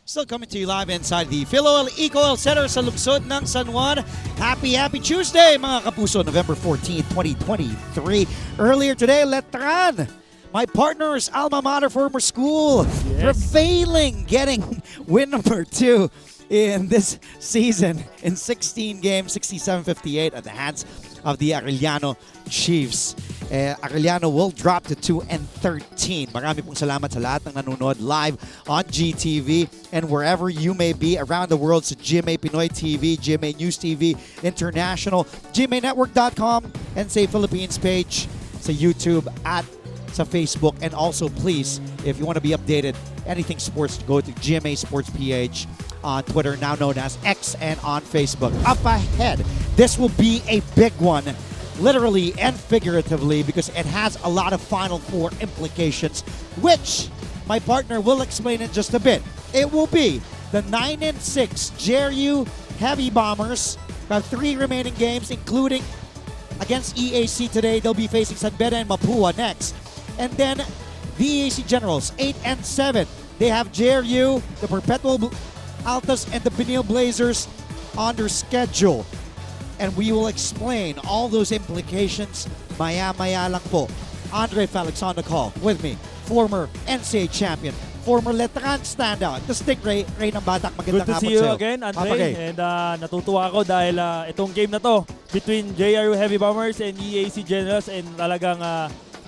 Still coming to you live inside the Philo Eco Center sa lungsod ng San Juan. Happy Tuesday mga kapuso, November 14, 2023. Earlier today, Letran, my partner's alma mater former school, prevailing, getting win number 2 in this season in 16 games, 67-58 at the hands of the Arellano Chiefs. Arellano will drop to 2-13. Marami pong salamat sa lahat ng nanonood live on GTV and wherever you may be around the world sa GMA Pinoy TV, GMA News TV International, GMAnetwork.com, and say Philippines page sa YouTube at sa Facebook. And also please, if you want to be updated anything sports, go to GMA Sports PH on Twitter, now known as X, and on Facebook. Up ahead, this will be a big one, literally and figuratively, because it has a lot of Final Four implications, which my partner will explain in just a bit. It will be the 9-6 JRU Heavy Bombers. Got 3 remaining games, including against EAC today. They'll be facing San Beda and Mapua next. And then the EAC Generals, 8-7. They have JRU, the Perpetual Altas, and the Benil Blazers on their schedule. And we will explain all those implications maya-maya lang po. Andre Felix on the call with me, former NCAA champion, former Letran standout, the Stingray, Ray ng Batak. Magandang Good to see you again, Andre. And natutuwa ako dahil itong game na to between JRU Heavy Bombers and EAC Generals, and talagang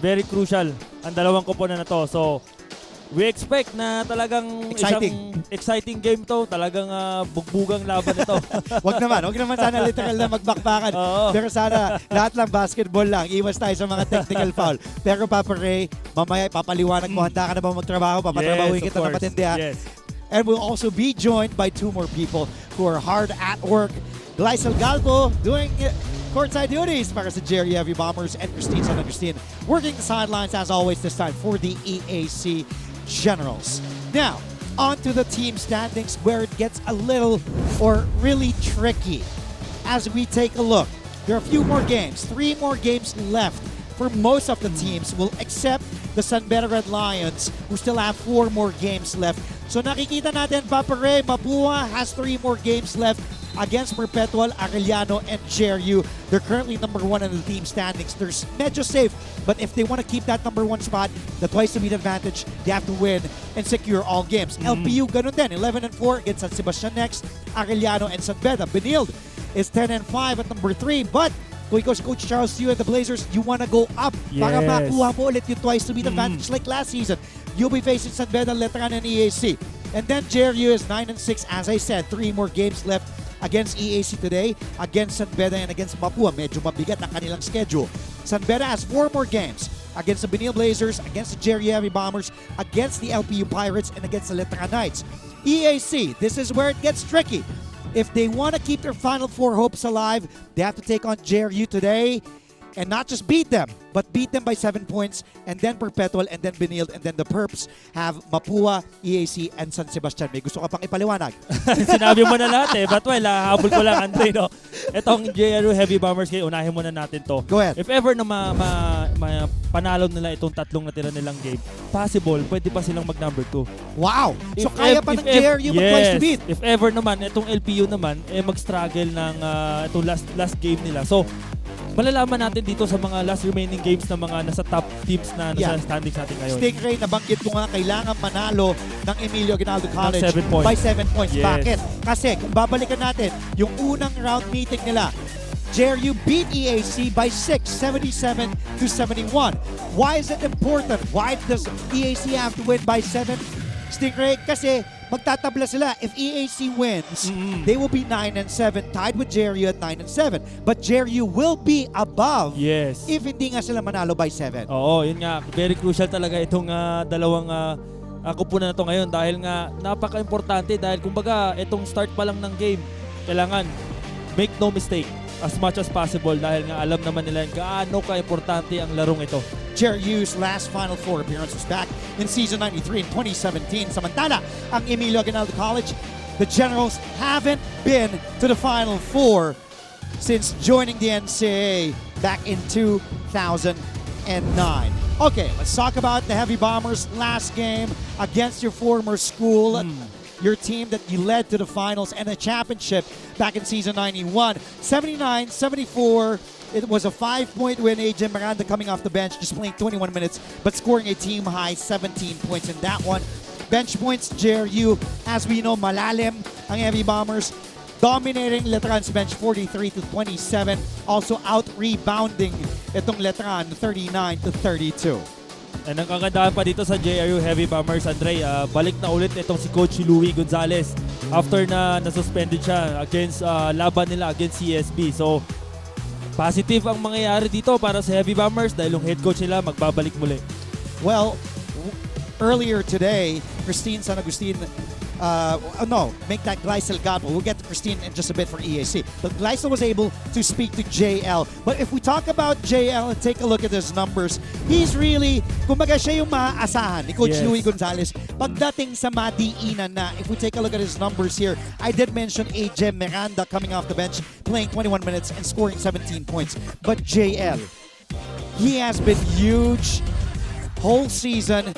very crucial ang dalawang koponan na to. So, we expect na talagang exciting game to. Talagang bugbugang laban ito. Wag naman sana literal na magbakbakan. Pero sana lahat lang basketball lang. Iwas tayo sa mga technical foul. Pero Papa Ray, mamaya papaliwanag mo, handa ka na ba magtrabaho? Papatrabahuin kita na matindi ha. Yes. And we'll also be joined by 2 more people who are hard at work. Glycel Galpo doing courtside duties para sa JRU Heavy Bombers, and Christine San Agustin working the sidelines as always this time for the EAC Generals. Now, on to the team standings where it gets a little or really tricky. As we take a look, there are a few more games, 3 more games left for most of the teams, will except the San Beda Red Lions, who still have 4 more games left. So nakikita natin, Papa Ray, Mapua has 3 more games left against Perpetual, Arellano, and JRU. They're currently number 1 in the team standings. They're medyo safe, but if they want to keep that number 1 spot, the twice-to-beat advantage, they have to win and secure all games. LPU, ganun din, 11-4 against San Sebastian next, Arellano, and San Beda. Benilde is 10-5 at number 3, but Coach Charles, you and the Blazers, you want to go up para makuha mo ulit yung twice-to-beat advantage like last season. You'll be facing San Beda, Letran, and EAC. And then JRU is 9-6, as I said, 3 more games left against EAC today, against San Beda, and against Mapua. Medyo mabigat ang kanilang schedule. San Beda has 4 more games against the Benil Blazers, against the JRU Heavy Bombers, against the LPU Pirates, and against the Letran Knights. EAC, this is where it gets tricky. If they want to keep their Final Four hopes alive, they have to take on JRU today and not just beat them, but beat them by 7 points, and then Perpetual, and then Benilde, and then the Perps have Mapua, EAC, and San Sebastian. May gusto ka pang ipaliwanag? Sinabi mo na lahat eh. But well, habol ko lang, Andre, no? Itong JRU Heavy Bombers, kayo, unahin muna natin to. Go ahead. If ever na panalo nila itong 3 natira nilang game, possible, pwede pa silang mag-number 2. Wow! So kaya pa ng JRU mag-twice to beat? If ever naman, itong LPU naman, mag-struggle ng itong last game nila. So, malalaman natin dito sa mga last remaining games ng mga nasa top teams na nasa standings natin ngayon. Stingray, nabanggit mo nga, kailangan manalo ng Emilio Aguinaldo College 7 points. by 7 points. Yes. Bakit? Kasi kung babalikan natin, yung unang round meeting nila, JRU beat EAC by 6, 77-71. Why is it important? Why does EAC have to win by 7? Stingray, kasi magtatabla sila. If EAC wins, they will be 9-7, tied with JRU at 9-7. But JRU will be above if hindi nga sila manalo by 7. Oo, yun nga. Very crucial talaga itong dalawang kupunan na to ngayon dahil nga napaka-importante dahil kumbaga itong start pa lang ng game, kailangan make no mistake as much as possible dahil nga alam naman nila gaano ka-importante ang larong ito. JRU's last Final Four appearance was back in season 93 in 2017. Samantala, ang Emilio Aguinaldo College, the Generals haven't been to the Final Four since joining the NCAA back in 2009. Okay, let's talk about the Heavy Bombers' last game against your former school. your team that you led to the finals and a championship back in season 91. 79-74. It was a 5-point win. AJ Miranda coming off the bench, just playing 21 minutes, but scoring a team-high 17 points in that one. Bench points, JRU, as we know, malalim ang Heavy Bombers. Dominating Letran's bench 43-27. Also out-rebounding itong Letran 39-32. And ang kagandahan pa dito sa JRU Heavy Bombers, Andre, balik na ulit itong si Coach Louie Gonzalez after na nasuspended siya against laban nila against CSB. So, positive ang mangyayari dito para sa Heavy Bombers dahil yung head coach nila magbabalik muli. Well, earlier today, Christine San Agustin, make that Gleisel Gabo. We'll get to Christine in just a bit for EAC. But Gleisel was able to speak to JL. But if we talk about JL and take a look at his numbers, he's really, kumbaga siya yung maaasahan ni Coach Louie Gonzalez. Pagdating sa madiinan na, if we take a look at his numbers here, I did mention AJ Miranda coming off the bench, playing 21 minutes and scoring 17 points. But JL, he has been huge whole season.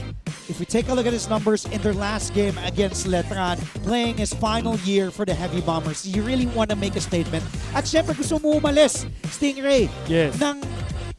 If we take a look at his numbers in their last game against Letran, playing his final year for the Heavy Bombers, you really want to make a statement. At syempre gusto mo umalis, Stingray, ng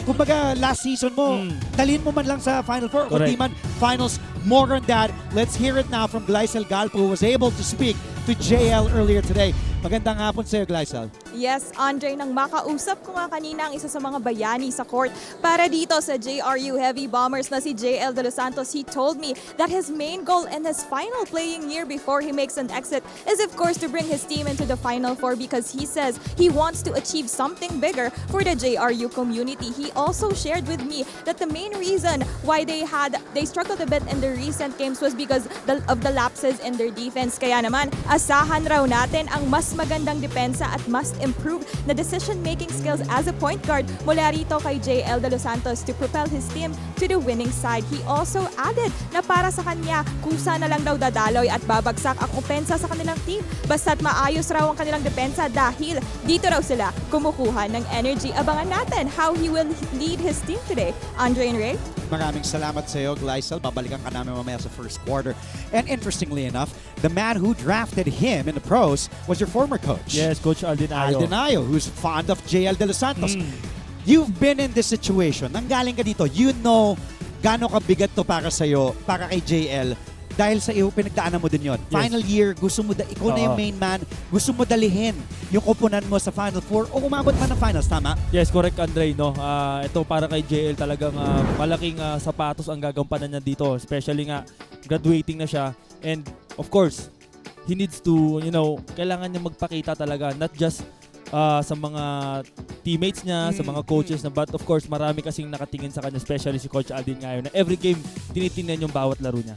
kumbaga last season mo, dalhin mo man lang sa Final Four, kundi man Finals. More on that, let's hear it now from Gleisel Galpo, who was able to speak to JL earlier today. Magandang hapon sa'yo, Gleisel. Yes, Andre, nang makausap ko nga kanina ang isa sa mga bayani sa court para dito sa JRU Heavy Bombers na si JL De Los Santos, he told me that his main goal in his final playing year before he makes an exit is of course to bring his team into the Final Four because he says he wants to achieve something bigger for the JRU community. He also shared with me that the main reason why they struggled a bit in the recent games was because of the lapses in their defense. Kaya naman, asahan raw natin ang mas magandang depensa at mas improve na decision-making skills as a point guard mula rito kay JL De Los Santos to propel his team to the winning side. He also added na para sa kanya, kusa na lang daw dadaloy at babagsak ang opensa sa kanilang team basta't maayos raw ang kanilang depensa dahil dito raw sila kumukuha ng energy. Abangan natin how he will lead his team today. Andre and Ray? Maraming salamat sa iyo, Gleisel. Babalikan ka namin mamaya sa first quarter. And interestingly enough, the man who drafted him in the pros was your former coach. Yes, Coach Alden Ayo. Alden Ayo, who's fond of JL De Los Santos. You've been in this situation. Nanggaling ka dito. You know gaano kabigat to para sa'yo, para kay JL. Dahil sa iyo, pinagdaanan mo din yon. Final year, gusto mo, ikaw na yung main man, gusto mo dalihin yung koponan mo sa Final Four o umabot pa ng finals, tama? Yes, correct, Andre. No? Ito para kay JL talagang malaking sapatos ang gagampanan niya dito. Especially nga, graduating na siya. And of course, he needs to, kailangan niya magpakita talaga. Not just sa mga teammates niya, sa mga coaches na, but of course marami kasing nakatingin sa kanya, especially si Coach Alden ngayon, na every game tinitingnan yung bawat laro niya.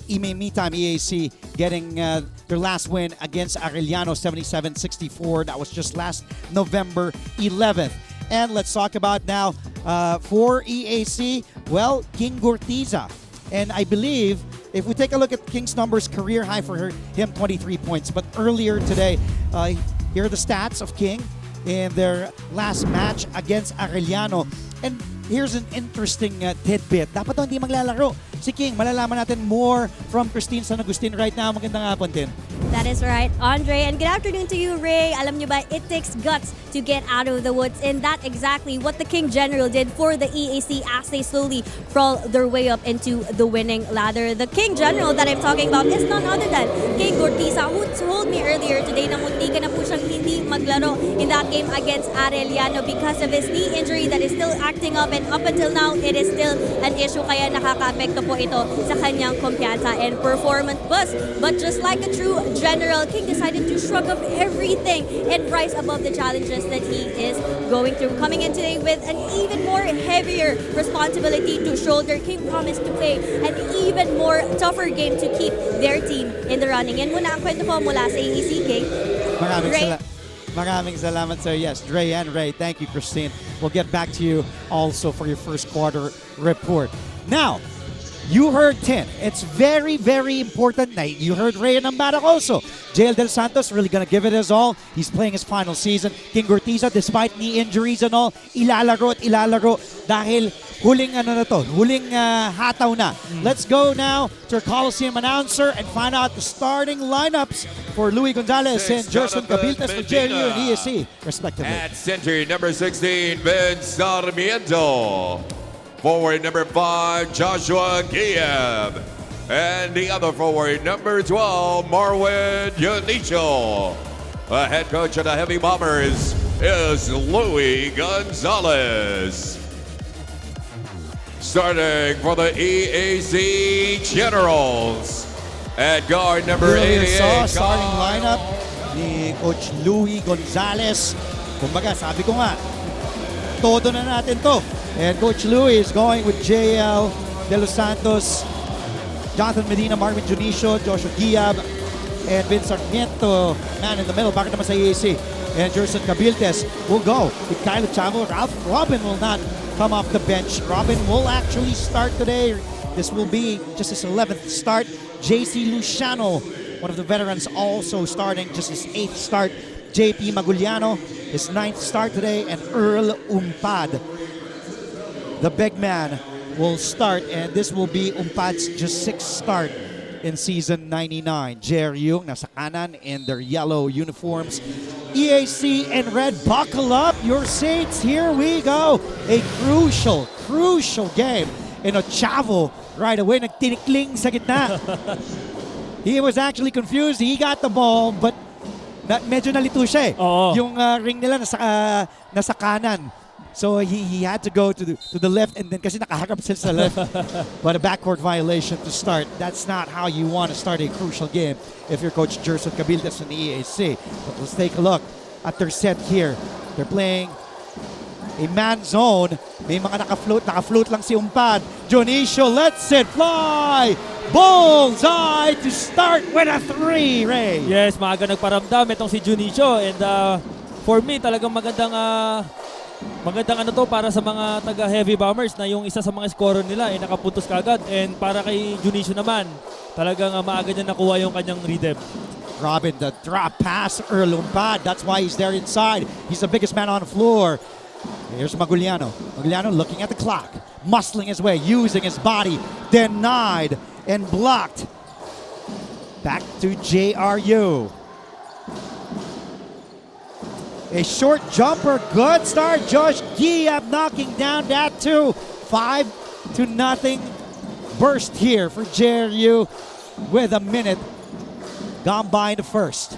Meantime, EAC getting their last win against Arellano 77-64. That was just last November 11th. And let's talk about now for EAC, well, King Gortiza. And I believe if we take a look at King's numbers, career high for him, 23 points. But earlier today, here are the stats of King in their last match against Arellano. And here's an interesting tidbit. Dapat hindi maglalaro si King. Malalaman natin more from Christine San Agustin right now. Magandang hapon din. That is right, Andre. And good afternoon to you, Ray. Alam nyo ba, it takes guts to get out of the woods. And that's exactly what the King General did for the EAC as they slowly crawl their way up into the winning ladder. The King General that I'm talking about is none other than King Gortiza, who told me earlier today na munti ka na po siyang hindi maglaro in that game against Arellano because of his knee injury that is still acting up. And up until now, it is still an issue. Kaya nakaka-apekto po ito sa kanyang kumpiyansa and performance. But just like a true General, King decided to shrug off everything and rise above the challenges that he is going through. Coming in today with an even more heavier responsibility to shoulder, King promised to play an even more tougher game to keep their team in the running. Yan muna ang kwento ko mula sa EAC, King. Maraming salamat, sir. Yes, Dre and Ray. Thank you, Christine. We'll get back to you also for your first quarter report. Now, You heard 10. It's very, very important night. You heard Ray Nambarak also. JL Del Santos really gonna give it his all. He's playing his final season. King Gortiza, despite knee injuries and all, ilalaro at ilalaro dahil huling huling hataw na. Let's go now to our Coliseum announcer and find out the starting lineups for Louis Gonzalez and Gerson Cabiltes for JRU and EAC, respectively. At center, number 16, Ben Sarmiento. Forward, number 5, Joshua Giab. And the other forward, number 12, Marwin Janicho. The head coach of the Heavy Bombers is Louis Gonzalez. Starting for the EAC Generals. At guard, number 88. Starting lineup ni Coach Louis Gonzalez. Kumbaga, sabi ko nga, todo na natin to. And Coach Louis is going with JL De Los Santos, Jonathan Medina, Marvin Junicio, Joshua Giab, and Vince Sarmiento, man in the middle. Bakit naman sa EAC? And Gerson Cabiltes will go with Kyle Chavo. Robin will not come off the bench. Robin will actually start today. This will be just his 11th start. JC Luciano, one of the veterans, also starting just his 8th start. JP Maguliano, his 9th start today. And Earl Umpad, the big man, will start. And this will be Umpad's just 6th start in season 99. JRU nasa kanan in their yellow uniforms. EAC in red, buckle up your seats. Here we go. A crucial game. And Chavo right away nagtinikling sa gitna. He was actually confused. He got the ball, but medyo nalito siya eh. Yung ring nila nasa kanan. So he had to go to the left, and then kasi nakaharap sila sa left. But a backcourt violation to start. That's not how you want to start a crucial game if you're Coach Gerson Cabiltes in the EAC. But let's take a look at their set here. They're playing a man zone. May mga naka-float lang si Umpad. Jonicio lets it fly. Bullseye to start with a 3, Ray. Yes, maaga nagparamdam itong si Junicio. And for me, talagang magandang to para sa mga taga Heavy Bombers na yung isa sa mga scorer nila ay nakapuntos kagad. And para kay Junicio naman, talagang maaga niya nakuha yung kanyang rhythm. Robin, the drop pass, Earl Umpad. That's why he's there inside. He's the biggest man on the floor. Here's Maguliano. Maguliano looking at the clock, muscling his way, using his body, denied and blocked. Back to JRU. A short jumper, good start. Josh Giab knocking down that too. 5-0 burst here for JRU with a minute gone by in the first.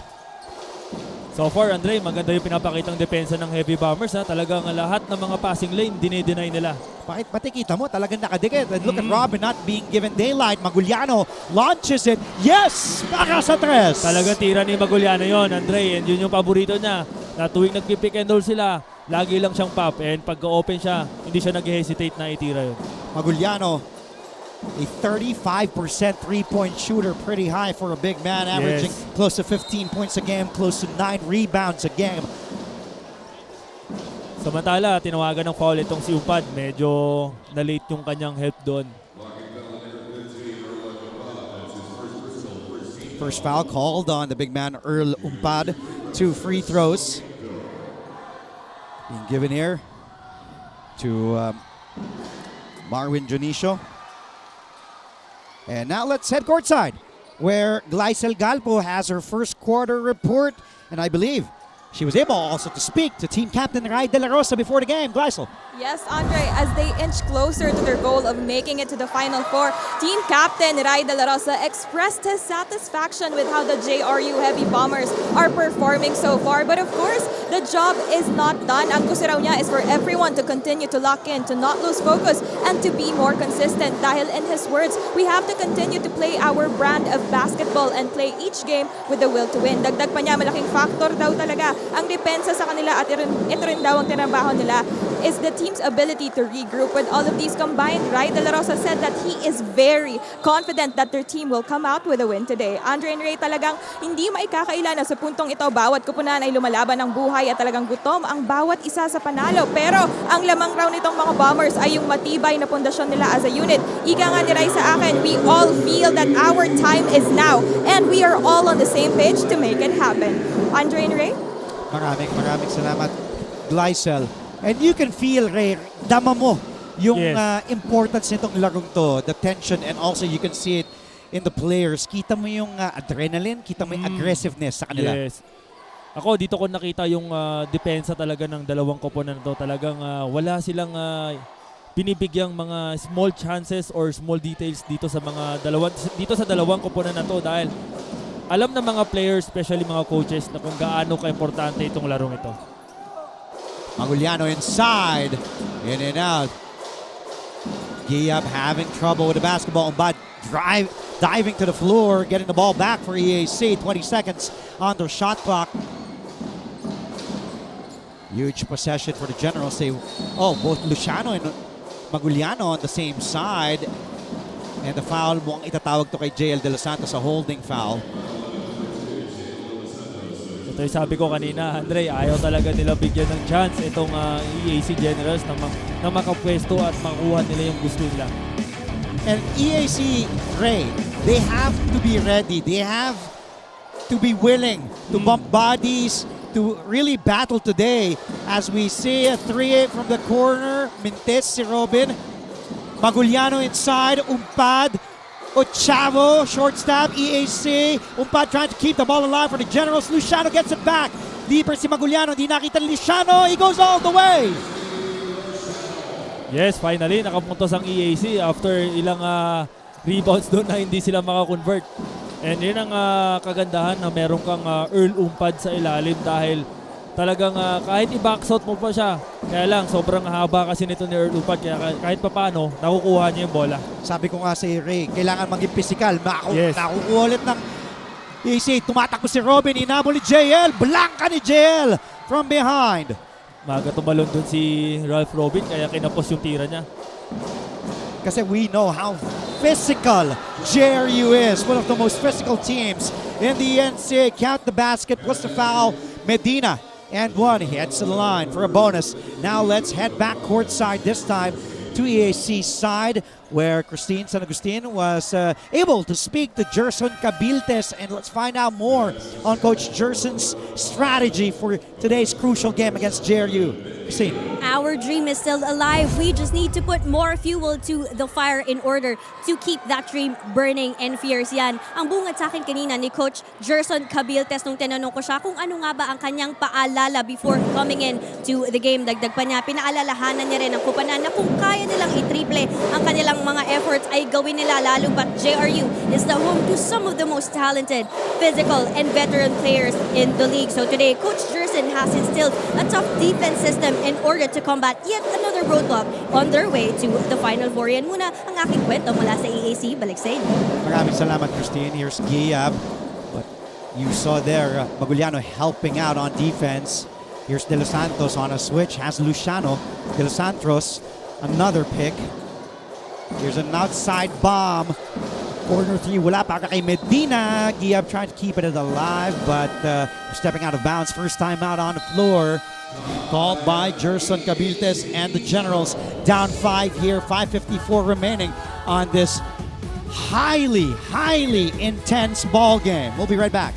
So far, Andre, maganda yung pinapakitang depensa ng Heavy Bombers. Talagang lahat ng mga passing lane, dinideny nila. Bakit pati kita mo, talagang nakadikit. And look at Robin not being given daylight. Maguliano launches it. Yes! Para sa 3. Talagang tira ni Maguliano yon, Andre. And yun yung paborito niya. Na tuwing nagpipick and roll sila, lagi lang siyang pop. And pagka-open siya, hindi siya nag-hesitate na itira yun. Maguliano, a 35% three-point shooter, pretty high for a big man, averaging close to 15 points a game, close to 9 rebounds a game. Samantala, tinawagan ng foul itong si Umpad. Medyo na-late yung kanyang help doon. First foul called on the big man, Earl Umpad. 2 free throws being given here to Marwin Junicio. And now let's head courtside, where Gleisel Galpo has her first quarter report. And I believe she was able also to speak to team captain Ray De La Rosa before the game. Gleisel. Yes, Andre, as they inch closer to their goal of making it to the Final Four, team captain Ray De La Rosa expressed his satisfaction with how the JRU Heavy Bombers are performing so far. But of course, the job is not done. Ang gusto raw niya is for everyone to continue to lock in, to not lose focus, and to be more consistent. Dahil in his words, we have to continue to play our brand of basketball and play each game with the will to win. Dagdag pa niya, malaking factor daw talaga ang depensa sa kanila at ito rin daw ang tinabaho nila is the team's ability to regroup with all of these combined, right? De La Rosa said that he is very confident that their team will come out with a win today. Andre and Ray, talagang hindi maikakaila na sa puntong ito, bawat kupunan ay lumalaban ng buhay at talagang gutom ang bawat isa sa panalo. Pero ang lamang raw nitong mga Bombers ay yung matibay na pundasyon nila as a unit. Ika nga ni Ray sa akin, we all feel that our time is now and we are all on the same page to make it happen. Andre and Ray? Maraming salamat, Glycel. And you can feel, Ray, dama mo yung importance nitong larong to, the tension, and also you can see it in the players. Kita mo yung adrenaline, kita mo yung aggressiveness sa kanila. Yes. Ako, dito ko nakita yung depensa talaga ng dalawang koponan to. Talagang wala silang binibigyang mga small chances or small details dito sa dalawang koponan na to dahil alam na mga players, especially mga coaches, na kung gaano ka-importante itong larong ito. Maguliano inside, in and out. Giab having trouble with the basketball, but diving to the floor, getting the ball back for EAC. 20 seconds on the shot clock. Huge possession for the Generals. Both Luciano and Maguliano on the same side. And the foul, mukhang itatawag to kay JL De Los Santos, a holding foul. Ito yung sabi ko kanina, Andre, ayaw talaga nila bigyan ng chance itong EAC Generals na makapwesto at makuha nila yung gusto nila. And EAC, Ray, they have to be ready. They have to be willing to bump bodies, to really battle today. As we see a 3-8 from the corner, Mintes si Robin. Maguliano inside, Umpad. Ochavo, short stab, EAC. Umpad trying to keep the ball alive for the Generals. Luciano gets it back. Deeper si Maguliano, hindi nakita ni Luciano. He goes all the way. Yes, finally, nakapuntos ang EAC after ilang rebounds doon na hindi sila makakonvert. And yun ang kagandahan na meron kang Earl Umpad sa ilalim dahil talagang kahit i-box out mo pa siya, kaya lang sobrang haba kasi nito ni Earl Umpad kaya kahit papano nakukuha niya yung bola. Sabi ko nga sa Ray, kailangan maging physical. Nakukuha ulit ng EAC. Tumatakbo si Robin, inabol ni JL. Blanca ni JL from behind. Maga tumalon dun si Ralph Robin kaya kinapos yung tira niya. Kasi we know how physical JRU is. One of the most physical teams in the NCAA. Count the basket. What's the foul? Medina. And one. He heads to the line for a bonus. Now let's head back courtside this time to EAC's side where Christine San Agustin was able to speak to Gerson Cabiltes, and let's find out more on Coach Gerson's strategy for today's crucial game against JRU. Christine. Our dream is still alive. We just need to put more fuel to the fire in order to keep that dream burning and fierce. Yan ang bungad sa akin kanina ni Coach Gerson Cabiltes nung tinanong ko siya kung ano nga ba ang kanyang paalala before coming in to the game. Dagdag pa niya, pinaalalahanan niya rin ang kupanan na kung kaya nilang i-triple ang kanilang mga efforts ay gawin nila, lalo pat JRU is the home to some of the most talented, physical, and veteran players in the league. So today, Coach Gerson has instilled a tough defense system in order to combat yet another roadblock on their way to the Final Four. Yan muna ang aking kwento mula sa EAC. Balik sa inyo. Maraming salamat, Christine. Here's Giab. But you saw there, Maguliano helping out on defense. Here's De Los Santos on a switch. Has Luciano. De Los Santos, another pick. Here's an outside bomb. Corner three, wala pa kay Medina. Giab trying to keep it alive, but stepping out of bounds. First time out on the floor. Called by Gerson Cabiltes and the Generals. Down 5 here, 5:54 remaining on this highly intense ball game. We'll be right back.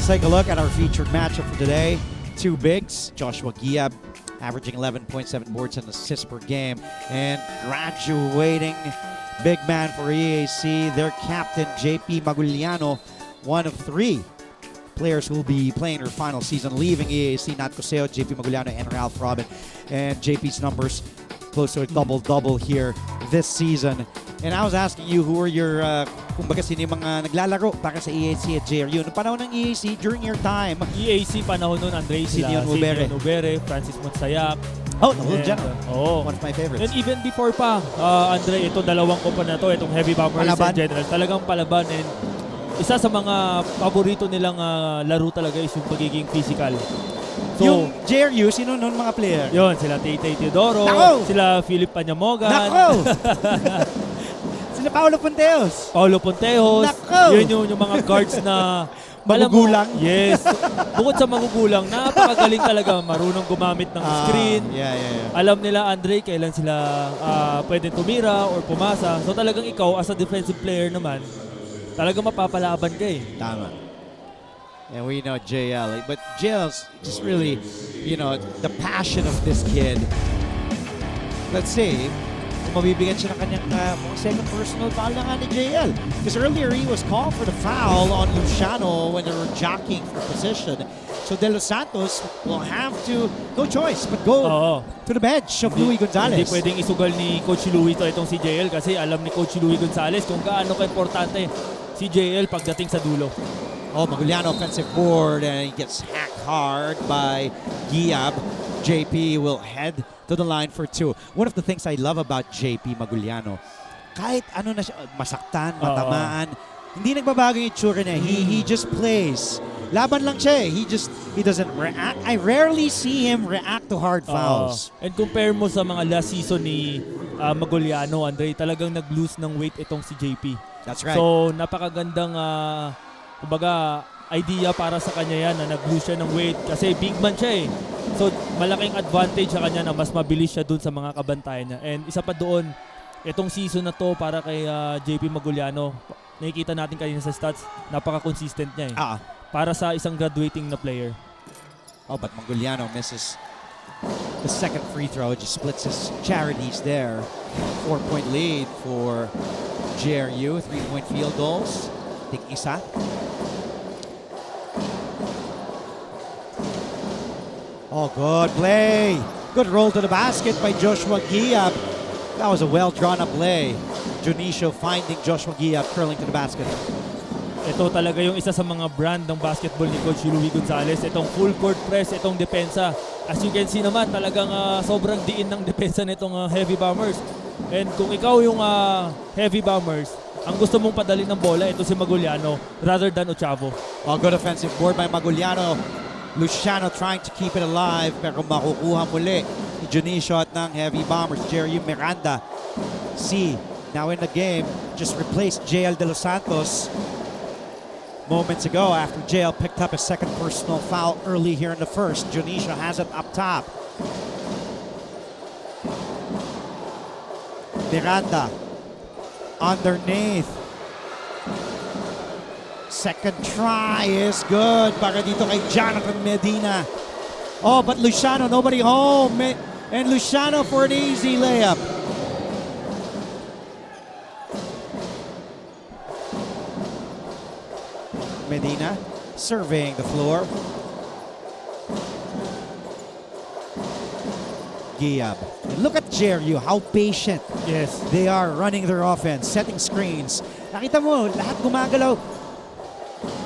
Let's take a look at our featured matchup for today. Two bigs, Joshua Giab averaging 11.7 boards and assists per game. And graduating big man for EAC, their captain, JP Maguliano, one of 3 players who will be playing their final season, leaving EAC, Nat Coseo, JP Maguliano, and Ralph Robin. And JP's numbers close to a double-double here this season. And I was asking you, who are your, kumbaga sino yung mga naglalaro para sa EAC at JRU? Noong panahon ng EAC, during your time, EAC panahon nun, Andre, sila, Simeon Ubere, Francis Montsayak. oh, the whole general. Oh. One of my favorites. And even before pa, Andre, ito dalawang ko pa na to, itong Heavy Bombers Palaban. and Generals. Talagang palaban. And isa sa mga paborito nilang laro talaga is yung pagiging physical. So, yung JRU, sino nun mga player? yun, sila Tay Teodoro, Nako! sila Philip Panyamogan, Nako! Sila Paolo Ponteos. Paulo Pontejos. Nako! Yun yung mga guards na Magugulang? Alam mo, yes. Bukod sa magugulang, napakagaling talaga. Marunong gumamit ng screen. Yeah. Alam nila, Andre, kailan sila pwede tumira or pumasa. So talagang ikaw, as a defensive player naman, talagang mapapalaban ka eh. Tama. And we know JL. But JL's just really, the passion of this kid. Let's see, kung mabibigyan siya ng kanyang second personal foul na nga ni JL. Because earlier he was called for the foul on Luciano when they were jockeying for position. So De Los Santos will have to, no choice, but go to the bench of Louis Gonzalez. Hindi pwedeng isugal ni Coach Louis itong si JL kasi alam ni Coach Louis Gonzalez kung gaano ka-importante si JL pagdating sa dulo. Oh, Maguliano offensive board, and he gets hacked hard by Giab. JP will head to the line for 2. One of the things I love about JP Maguliano, kahit ano na siya, masaktan, matamaan, hindi nagbabago yung itsura niya. He just plays. Laban lang siya eh. He doesn't react. I rarely see him react to hard fouls. And compare mo sa mga last season ni Maguliano, Andre, talagang nag-lose ng weight itong si JP. That's right. So, napakagandang kumbaga, idea para sa kanya yan na nag-lose siya ng weight kasi big man siya eh. So, malaking advantage sa kanya na mas mabilis siya dun sa mga kabantayan niya. And isa pa doon, itong season na to para kay JP Maguliano, nakikita natin kanina sa stats, napaka-consistent niya eh. Para sa isang graduating na player. Oh, but Maguliano misses the second free throw, just splits his charities there. 4-point lead for JRU, 3-point field goals. Isa. Oh, good play. Good roll to the basket by Joshua Giab. That was a well drawn up play. Junicio finding Joshua Giab curling to the basket. Ito talaga yung isa sa mga brand ng basketball ni Coach Louis Gonzalez. Itong full court press, itong depensa. As you can see naman, talagang sobrang diin ng depensa nitong Heavy Bombers. And kung ikaw yung Heavy Bombers, ang gusto mong padalin ng bola, ito si Maguliano rather than Ochavo. Oh, good offensive board by Maguliano. Luciano trying to keep it alive, pero makukuha muli ni Junicio at ng Heavy Bombers. JRU Miranda, now in the game, just replaced JL De Los Santos moments ago after JL picked up a second personal foul early here in the first. Junicio has it up top. Miranda underneath. Second try is good para dito kay Jonathan Medina. Oh, but Luciano, nobody home. And Luciano for an easy layup. Medina surveying the floor. Giab. Look at JRU, how patient. Yes. They are running their offense, setting screens. Nakita mo, lahat gumagalaw.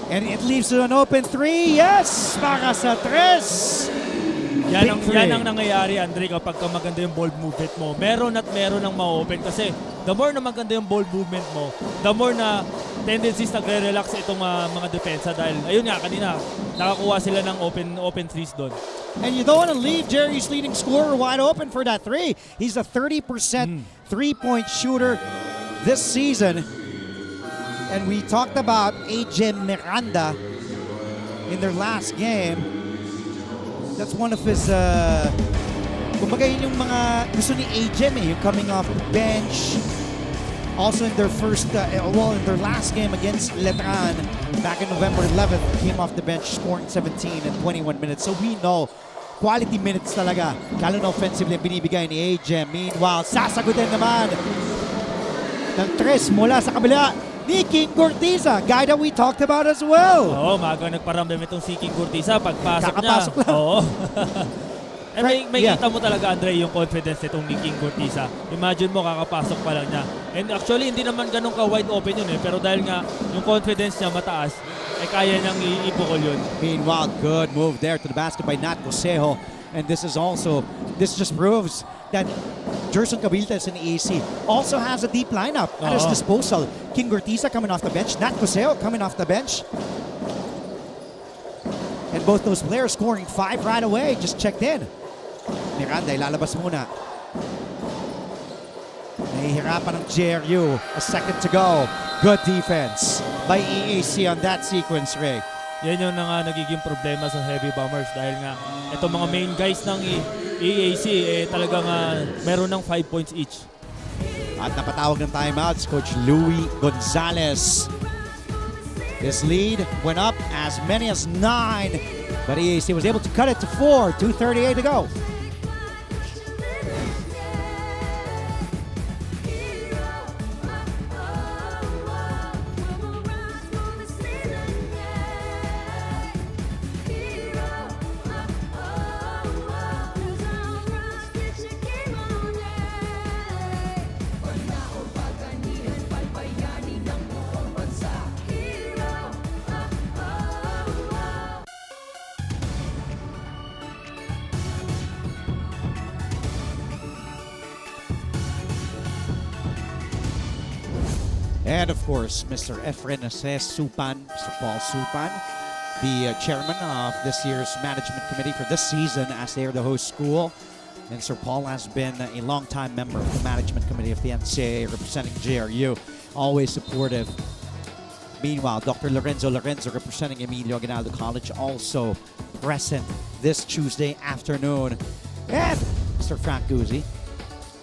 And it leaves to an open 3. Yes! Para sa 3. Yan ang nangyayari, Andre, kapag maganda yung ball movement mo. Meron at meron ang ma-open kasi the more na maganda yung ball movement mo, the more na tendencies nagre-relax itong mga depensa dahil, ayun nga, kanina, nakakuha sila ng open threes doon. And you don't want to leave Jerry's leading scorer wide open for that 3. He's a 30% three-point shooter this season. And we talked about AJ Miranda in their last game. That's one of his, kumbaga yun yung mga gusto ni AJ yung coming off the bench. Also in their in their last game against Letran back in November 11th, came off the bench scoring 17 in 21 minutes. So we know quality minutes talaga. Lalo na offensively ang binibigay ni AGEM. Meanwhile, sasagutin naman ng tres mula sa kabila ni King Cortiza, guy that we talked about as well. Oo, maaga nagparamdam itong si King Cortiza. Pagpasok Kakapasok niya. lang. Oo. And may Yeah. kita mo talaga, Andre, yung confidence nitong ni King Cortiza. Imagine mo, kakapasok pa lang niya. And actually, hindi naman ganun ka-wide open yun pero dahil nga yung confidence niya mataas, kaya niyang ibukol yun. Meanwhile, good move there to the basket by Nat Cosejo. And this just proves that Jerson Cabiltes in EAC also has a deep lineup at his disposal. King Cortiza coming off the bench, Nat Cosejo coming off the bench. And both those players scoring 5 right away, just checked in. Miranda, ilalabas muna. Nahihirapan ng JRU. A second to go. Good defense by EAC on that sequence, Ray. Yan yung nagiging problema sa Heavy Bombers dahil nga itong mga main guys ng EAC talagang meron ng 5 points each. At napatawag ng timeouts, Coach Louie Gonzalez. His lead went up as many as 9, but EAC was able to cut it to 4, 2:38 to go. And of course, Mr. Efren Supan, Mr. Paul Supan, the chairman of this year's management committee for this season as they are the host school. And Sir Paul has been a longtime member of the management committee of the NCAA representing JRU, always supportive. Meanwhile, Dr. Lorenzo representing Emilio Aguinaldo College, also present this Tuesday afternoon. And Mr. Frank Guzzi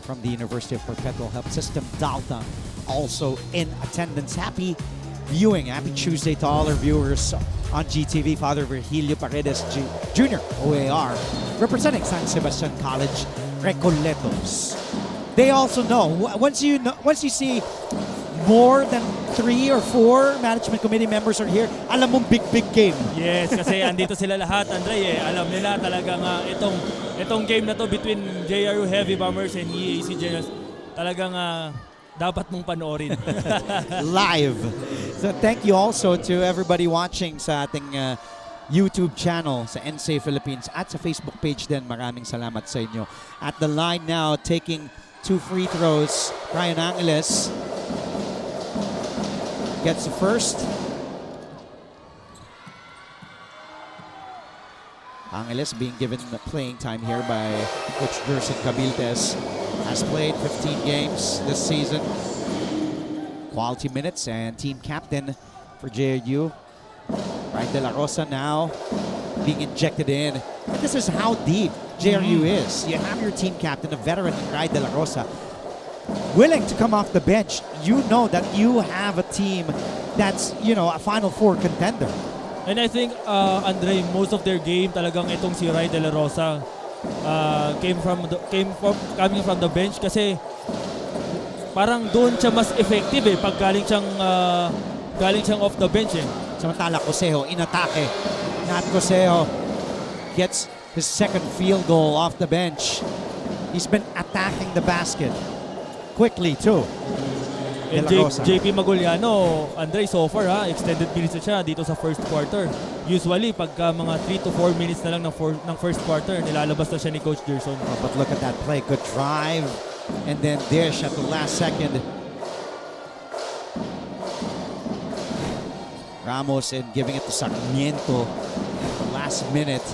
from the University of Perpetual Health System, Dalta, also in attendance. Happy viewing, happy Tuesday to all our viewers on GTV. Father Virgilio Paredes Jr., OAR, representing San Sebastian College, Recoletos. They also know, once you see more than 3 or 4 management committee members are here, alam mong big game. Yes, kasi andito sila lahat, Andre. Alam nila talagang itong game na to between JRU Heavy Bombers and EAC Generals, talagang dapat mong panoorin. Live. So thank you also to everybody watching sa ating YouTube channel sa NCAA Philippines at sa Facebook page din. Maraming salamat sa inyo. At the line now, taking 2 free throws, Ryan Angeles gets the first. Angeles being given the playing time here by Coach Jerson Cabiltes. Has played 15 games this season. Quality minutes and team captain for JRU. Ryan De La Rosa now being injected in. And this is how deep JRU is. You have your team captain, a veteran, Ryan De La Rosa, willing to come off the bench. You know that you have a team that's, a Final Four contender. And I think, Andre, most of their game talagang itong si Ryan De La Rosa coming from the bench kasi parang doon siya mas effective pag galing siyang off the bench Samantala, Cosejo in atake. Nat Cosejo gets his second field goal off the bench. He's been attacking the basket quickly too. And JP Maguliano, Andre, so far extended minutes na siya dito sa first quarter. Usually, pagka mga 3 to 4 minutes na lang ng first quarter, nilalabas na siya ni Coach Gerson. Oh, but look at that play. Good drive. And then dish at the last second. Ramos and giving it to Sarmiento at the last minute.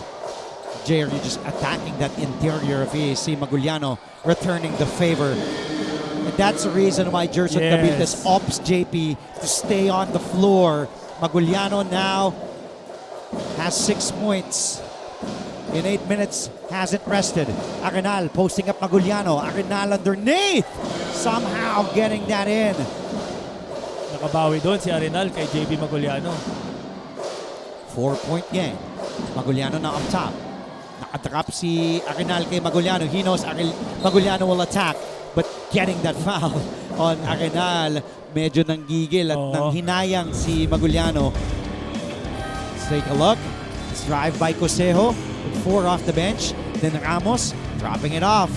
JRU just attacking that interior of EAC. Maguliano returning the favor. And that's the reason why Jerson Cabiltes opts JP to stay on the floor. Maguliano now has 6 points. In 8 minutes, hasn't rested. Arenal posting up Maguliano. Arenal underneath. Somehow getting that in. Nakabawi doon si Arenal kay JP Maguliano. 4-point game. Maguliano now up top. Nakadrop si Arenal kay Maguliano. He knows Maguliano will attack. But getting that foul on Arenal, medyo nanggigil at nanghinayang si Maguliano. Let's take a look. Let's drive by Cosejo with 4 off the bench. Then Ramos dropping it off.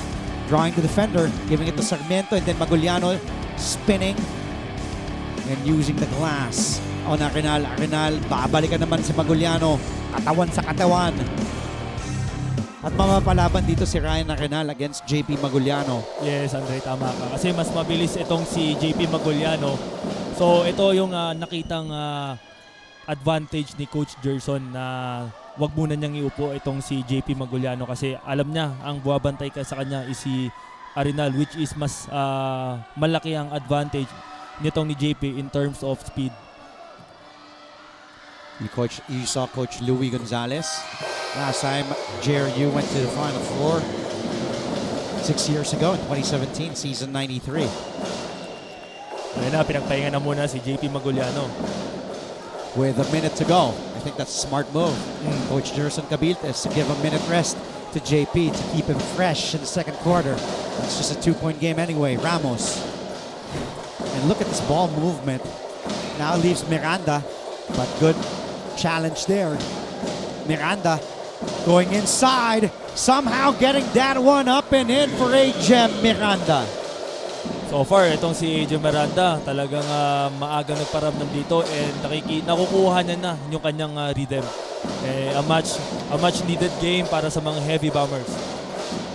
Drawing the defender, giving it to Sarmiento, and then Maguliano spinning and using the glass on Arenal. Arenal, babalikan naman si Maguliano. Katawan sa katawan. At mamapalaban dito si Ryan Arenal against JP Maguliano. Yes, Andre, tama ka. Kasi mas mabilis itong si JP Maguliano. So ito yung nakitang advantage ni Coach Gerson na wag muna niyang iupo itong si JP Maguliano kasi alam niya ang buwabantay ka sa kanya is si Arenal, which is mas malaki ang advantage nitong ni JP in terms of speed. You saw Coach Louis Gonzalez. Last time JRU went to the Final Four 6 years ago in 2017, season 93. Ayun na, pinagpahinga na muna si JP Maguliano. With a minute to go. I think that's a smart move. Coach Gerson Cabiltes to give a minute rest to JP to keep him fresh in the second quarter. It's just a 2-point game anyway. Ramos. And look at this ball movement. Now leaves Miranda, but good challenge there. Miranda going inside, somehow getting that one up and in for AJ Miranda. So far, itong si AJ Miranda talagang maagang nagparamdam dito and nakukuha niya na yung kanyang rhythm. A much needed game para sa mga Heavy Bombers.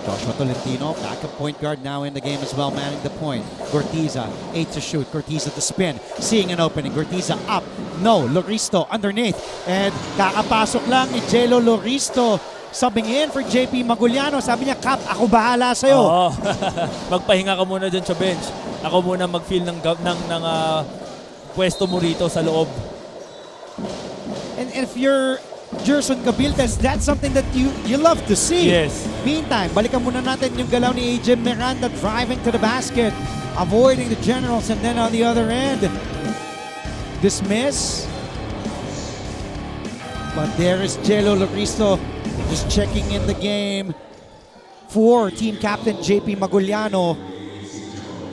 Joshua Tolentino, backup point guard now in the game as well, manning the point. Gortiza, 8 to shoot. Gortiza to spin. Seeing an opening. Gortiza up. No. Loristo underneath. And kakapasok lang ni Jelo Loristo. Subbing in for JP Maguliano. Sabi niya, Cap, ako bahala sa'yo. Oo. Magpahinga ka muna dyan sa bench. Ako muna mag-feel ng pwesto mo rito sa loob. And if you're Gerson Cabiltes, that's something that you love to see. Yes. Meantime, balikan muna natin yung galaw ni AJ Miranda driving to the basket, avoiding the Generals, and then on the other end, dismiss. But there is Jelo Loristo just checking in the game for team captain JP Maguliano.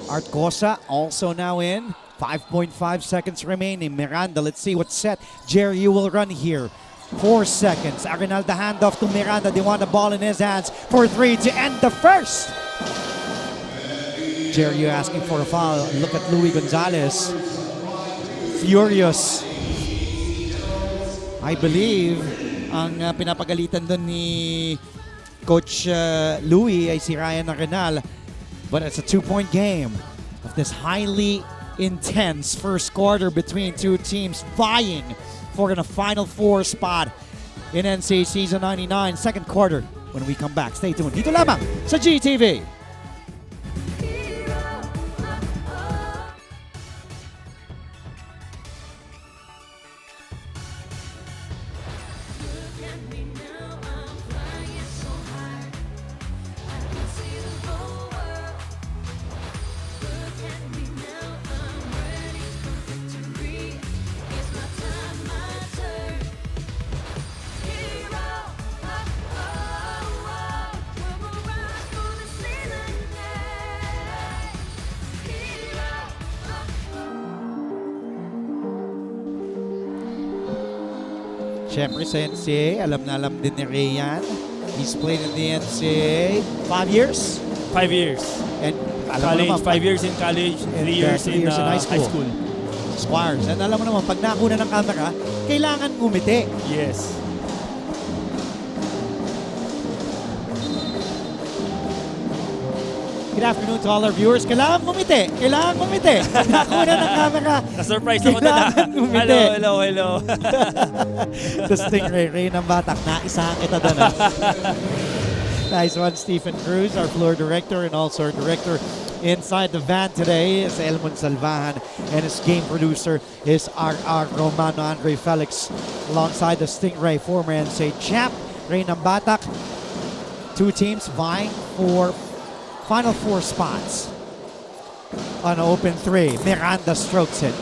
Art Cosa also now in. 5.5 seconds remaining. Miranda, let's see what's set. JRU will run here. 4 seconds. Arenal the handoff to Miranda. They want the ball in his hands for 3 to end the first. JRU asking for a foul. Look at Louis Gonzalez. Furious. I believe ang pinapagalitan doon ni Coach Louis ay si Ryan Arenal. But it's a 2-point game of this highly intense first quarter between two teams vying for a Final Four spot in NCAA Season 99. Second quarter when we come back. Stay tuned. Dito lamang sa GTV. Siyempre sa NCAA, alam na alam din ni Ray yan. He's played in the NCAA 5 years? 5 years. And college, 5 years in college, 3 years in high school. Squires. And alam mo naman, pag nakuna ng camera, kailangan ngumiti. Yes. Good afternoon to all our viewers. Kailangan ngumiti. Kailangan ngumiti. Pag nakuna ng camera, Na-surprise ako na. kailangan ngumiti. Hello. The Stingray ng Batak. Naisahan kita doon. Nice one, Stephen Cruz, our floor director, and also our director inside the van today is Elmon Salvahan, and his game producer is R.R. Romano Andre Felix, alongside the Stingray former NCAA champ, Ray ng Batak. Two teams vying for Final Four spots. On open 3, Miranda strokes it.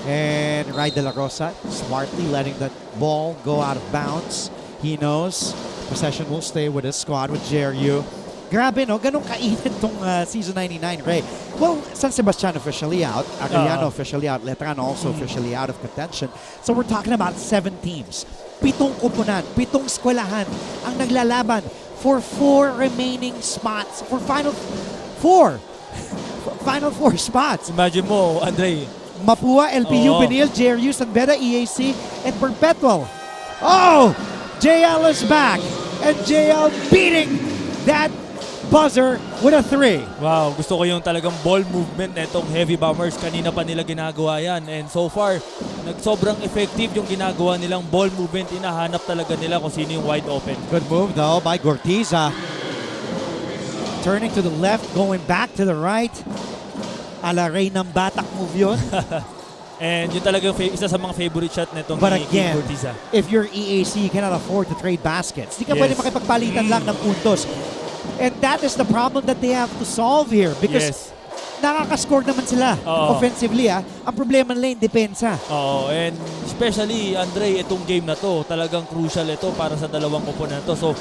And Ray De La Rosa smartly letting that ball go out of bounds. He knows Possession will stay with his squad, with JRU. Grabe, no? Ganun kainit tong Season 99, Ray. Well, San Sebastian officially out. Arellano officially out. Letrano also officially out of contention. So we're talking about 7 teams. 7 koponan, 7 eskwelahan ang naglalaban for 4 remaining spots. For Final 4. Final 4 spots. Imagine mo, Andre. Mapua, LPU, Benil, JRU, San Beda, EAC, and Perpetual. Oh! JL is back. And JL beating that buzzer with a 3. Wow, gusto ko yung talagang ball movement na itong Heavy Bombers. Kanina pa nila ginagawa yan. And so far, sobrang effective yung ginagawa nilang ball movement. Inahanap talaga nila kung sino yung wide open. Good move though by Gortiza. Turning to the left, going back to the right. Ala Ray ng batak move yun. And yun talaga yung isa sa mga favorite shot na itong But again, Gortiza. if you're EAC, you cannot afford to trade baskets. Di ka Yes. pwede makipagpalitan lang ng puntos. And that is the problem that they have to solve here because nakakascore naman sila offensively. Ang problema nila yung depensa. Oo, and especially, Andre, itong game na to, talagang crucial ito para sa dalawang koponan to. So,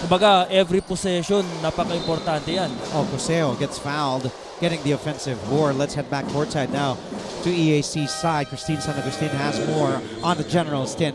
kumbaga, every possession, napaka-importante yan. Oh, Coseo gets fouled, getting the offensive board. Let's head back courtside now to EAC side. Christine San Agustin has more on the Generals 10.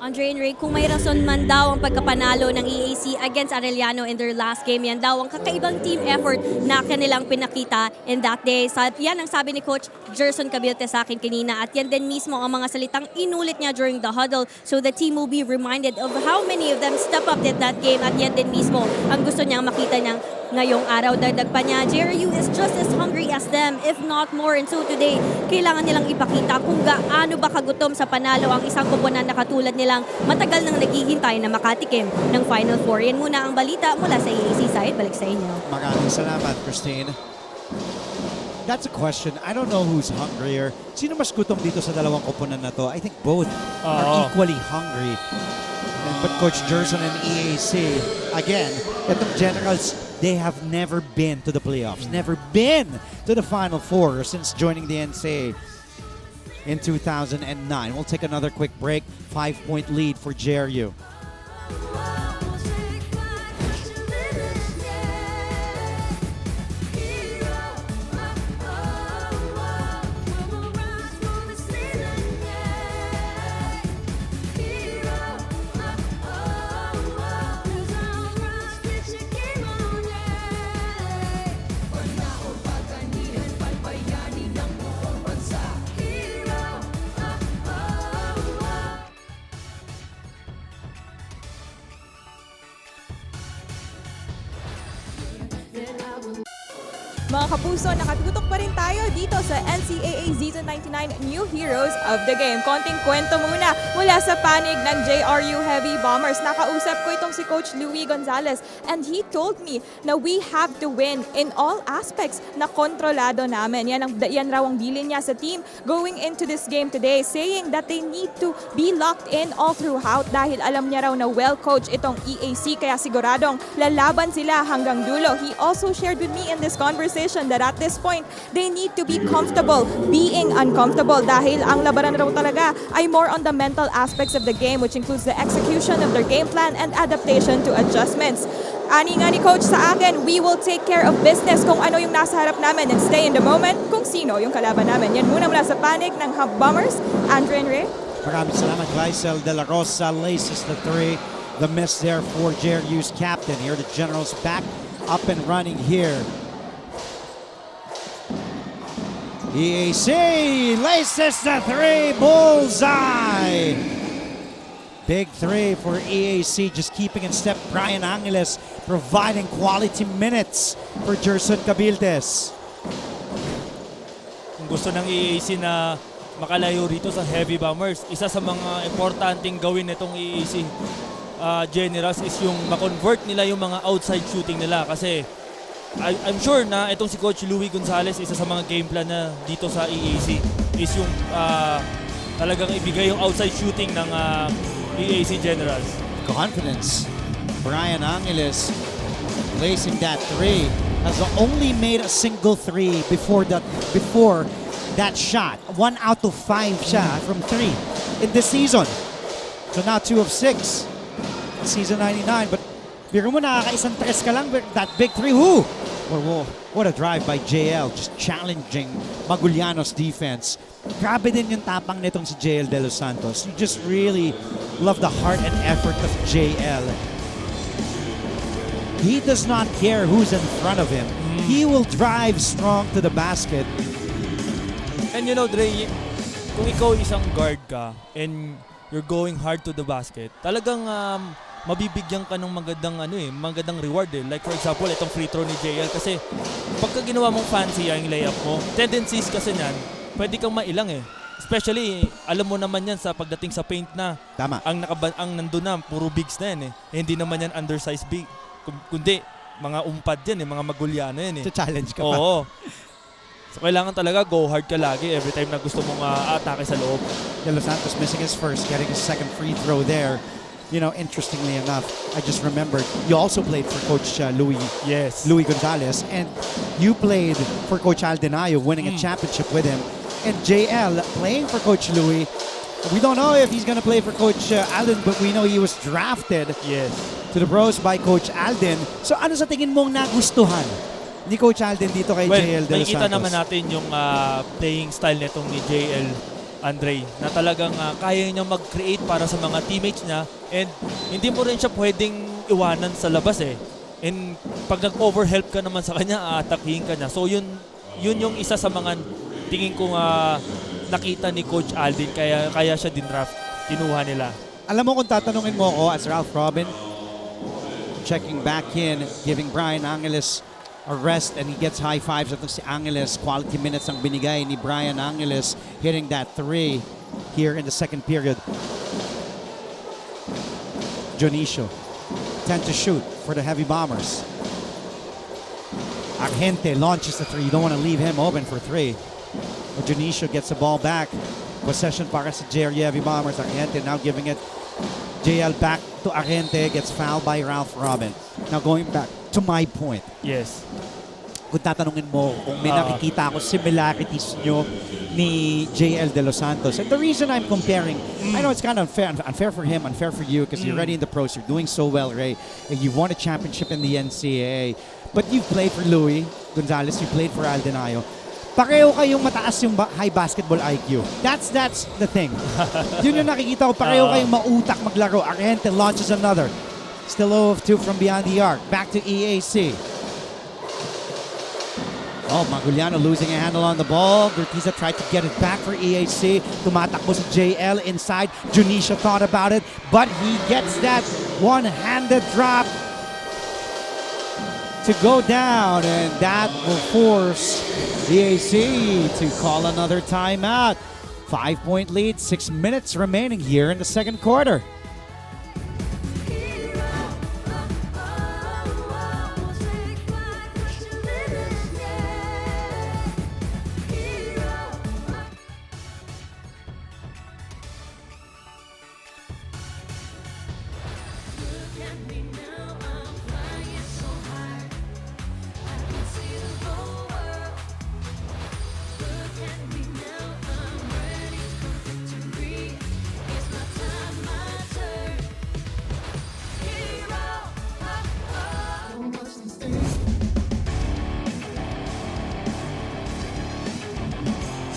Andre and Ray, kung may rason man daw ang pagkapanalo ng EAC against Arellano in their last game, yan daw ang kakaibang team effort na kanilang pinakita in that day. Yan ang sabi ni Coach Gerson Cabilte sa akin kanina at yan din mismo ang mga salitang inulit niya during the huddle. So the team will be reminded of how many of them step up in that game at yan din mismo ang gusto niyang makita niyang ngayong araw. Dagdag pa niya, JRU is just as hungry as them, if not more. And so today, kailangan nilang ipakita kung gaano ba kagutom sa panalo ang isang koponan na katulad nilang matagal nang naghihintay na makatikim ng Final Four. Yan muna ang balita mula sa EAC side. Balik sa inyo. Maraming salamat, Christine. That's a question. I don't know who's hungrier. Sino mas gutom dito sa dalawang koponan na to? I think both are equally hungry. But Coach Gerson and EAC, again, itong Generals, they have never been to the playoffs, never been to the Final Four since joining the NCAA in 2009. We'll take another quick break. 5-point lead for JRU. Mga kapuso, nakatutok pa rin tayo dito sa NCAA Season 99 New Heroes of the Game. Konting kwento muna mula sa panig ng JRU Heavy Bombers. Nakausap ko itong si Coach Louie Gonzalez and he told me na we have to win in all aspects na kontrolado namin. Yan raw ang bilin niya sa team going into this game today, saying that they need to be locked in all throughout dahil alam niya raw na well-coached itong EAC kaya siguradong lalaban sila hanggang dulo. He also shared with me in this conversation that at this point, they need to be comfortable being uncomfortable dahil ang labanan raw talaga ay more on the mental aspects of the game, which includes the execution of their game plan and adaptation to adjustments. Ani nga ni Coach sa akin, we will take care of business kung ano yung nasa harap namin and stay in the moment kung sino yung kalaban namin. Yan muna mula sa panig ng Hub Bombers, Andre and Ray. Maraming salamat, Gleisel De La Rosa laces the 3. The miss there for JRU's captain. Here the Generals back up and running here. EAC laces the 3, bullseye! Big 3 for EAC, just keeping in step. Brian Angeles providing quality minutes for Gerson Cabiltes. Kung gusto ng EAC na makalayo rito sa Heavy Bombers, isa sa mga importanteng gawin nitong EAC Generals is yung ma-convert nila yung mga outside shooting nila kasi I'm sure na itong si Coach Louie Gonzalez, isa sa mga game plan na dito sa EAC is yung talagang ibigay yung outside shooting ng EAC Generals. Confidence. Brian Angeles lacing that 3 has only made a single 3 before that shot. 1 out of 5 siya from 3 in this season. So now 2 of 6. season 99. But biro mo, nakakaisang tres ka lang, but that big three, whoo! What a drive by JL, just challenging Maguliano's defense. Grabe din yung tapang nitong si JL De Los Santos. You just really love the heart and effort of JL. He does not care who's in front of him. He will drive strong to the basket. And you know, Dre, kung ikaw isang guard ka and you're going hard to the basket, talagang mabibigyan ka ng magandang reward eh. Like for example, itong free throw ni JL kasi pagka ginawa mong fancy yung layup mo, tendencies kasi niyan, pwede kang mailang eh. Especially, alam mo naman yan sa pagdating sa paint na Tama. ang nandun na, puro bigs na yan eh. Hindi naman yan undersized big. Kundi, mga umpad yan eh, mga Maguliano yan eh. Challenge ka pa. Oo. So, kailangan talaga go hard ka lagi every time na gusto mong atake sa loob. De Los Santos missing his first, getting his second free throw there. You know, interestingly enough, I just remembered, you also played for Coach Louis Gonzalez, and you played for Coach Aldenayo, winning a championship with him. And JL playing for Coach Louis. We don't know if he's going to play for Coach Alden, but we know he was drafted to the pros by Coach Alden. So ano sa tingin mong nagustuhan ni Coach Alden dito kay JL De Los Santos? Makikita naman natin yung playing style nitong ni JL, Andre, na talagang kaya niya mag-create para sa mga teammates niya, and hindi mo rin siya pwedeng iwanan sa labas eh. And pag nag-overhelp ka naman sa kanya, atakihin ka niya. So yun yung isa sa mga tingin ko nakita ni Coach Alden, kaya siya din draft, kinuha nila. Alam mo kung tatanungin mo ako as Ralph Robin, checking back in, giving Brian Angeles a rest, and he gets high fives. Itong si Angeles, quality minutes ang binigay ni Brian Angeles, hitting that three here in the second period. Jonicio, 10 to shoot for the Heavy Bombers. Argente launches the three. You don't want to leave him open for three. Jonicio gets the ball back. Possession para sa JRU Heavy Bombers. Argente now giving it. JL back to Argente. Gets fouled by Ralph Robin. Now going back to my point. Yes. Kung tatanungin mo kung may nakikita ako similarities nyo ni JL De Los Santos. And the reason I'm comparing, I know it's kind of unfair for him, unfair for you, because you're already in the pros. You're doing so well, Ray. And you've won a championship in the NCAA. But you've played for Louis Gonzalez. You played for Aldenayo. Pareho kayong mataas yung high basketball IQ. That's the thing. Yun yung nakikita ko. Pareho kayong mautak maglaro. Argente launches another. Still 0 of 2 from beyond the arc. Back to EAC. Oh, Maguliano losing a handle on the ball. Gurtiza tried to get it back for EAC. Tumatakbo si JL inside. Jonicio thought about it, but he gets that one-handed drop to go down, and that will force EAC to call another timeout. 5-point lead, 6 minutes remaining here in the second quarter.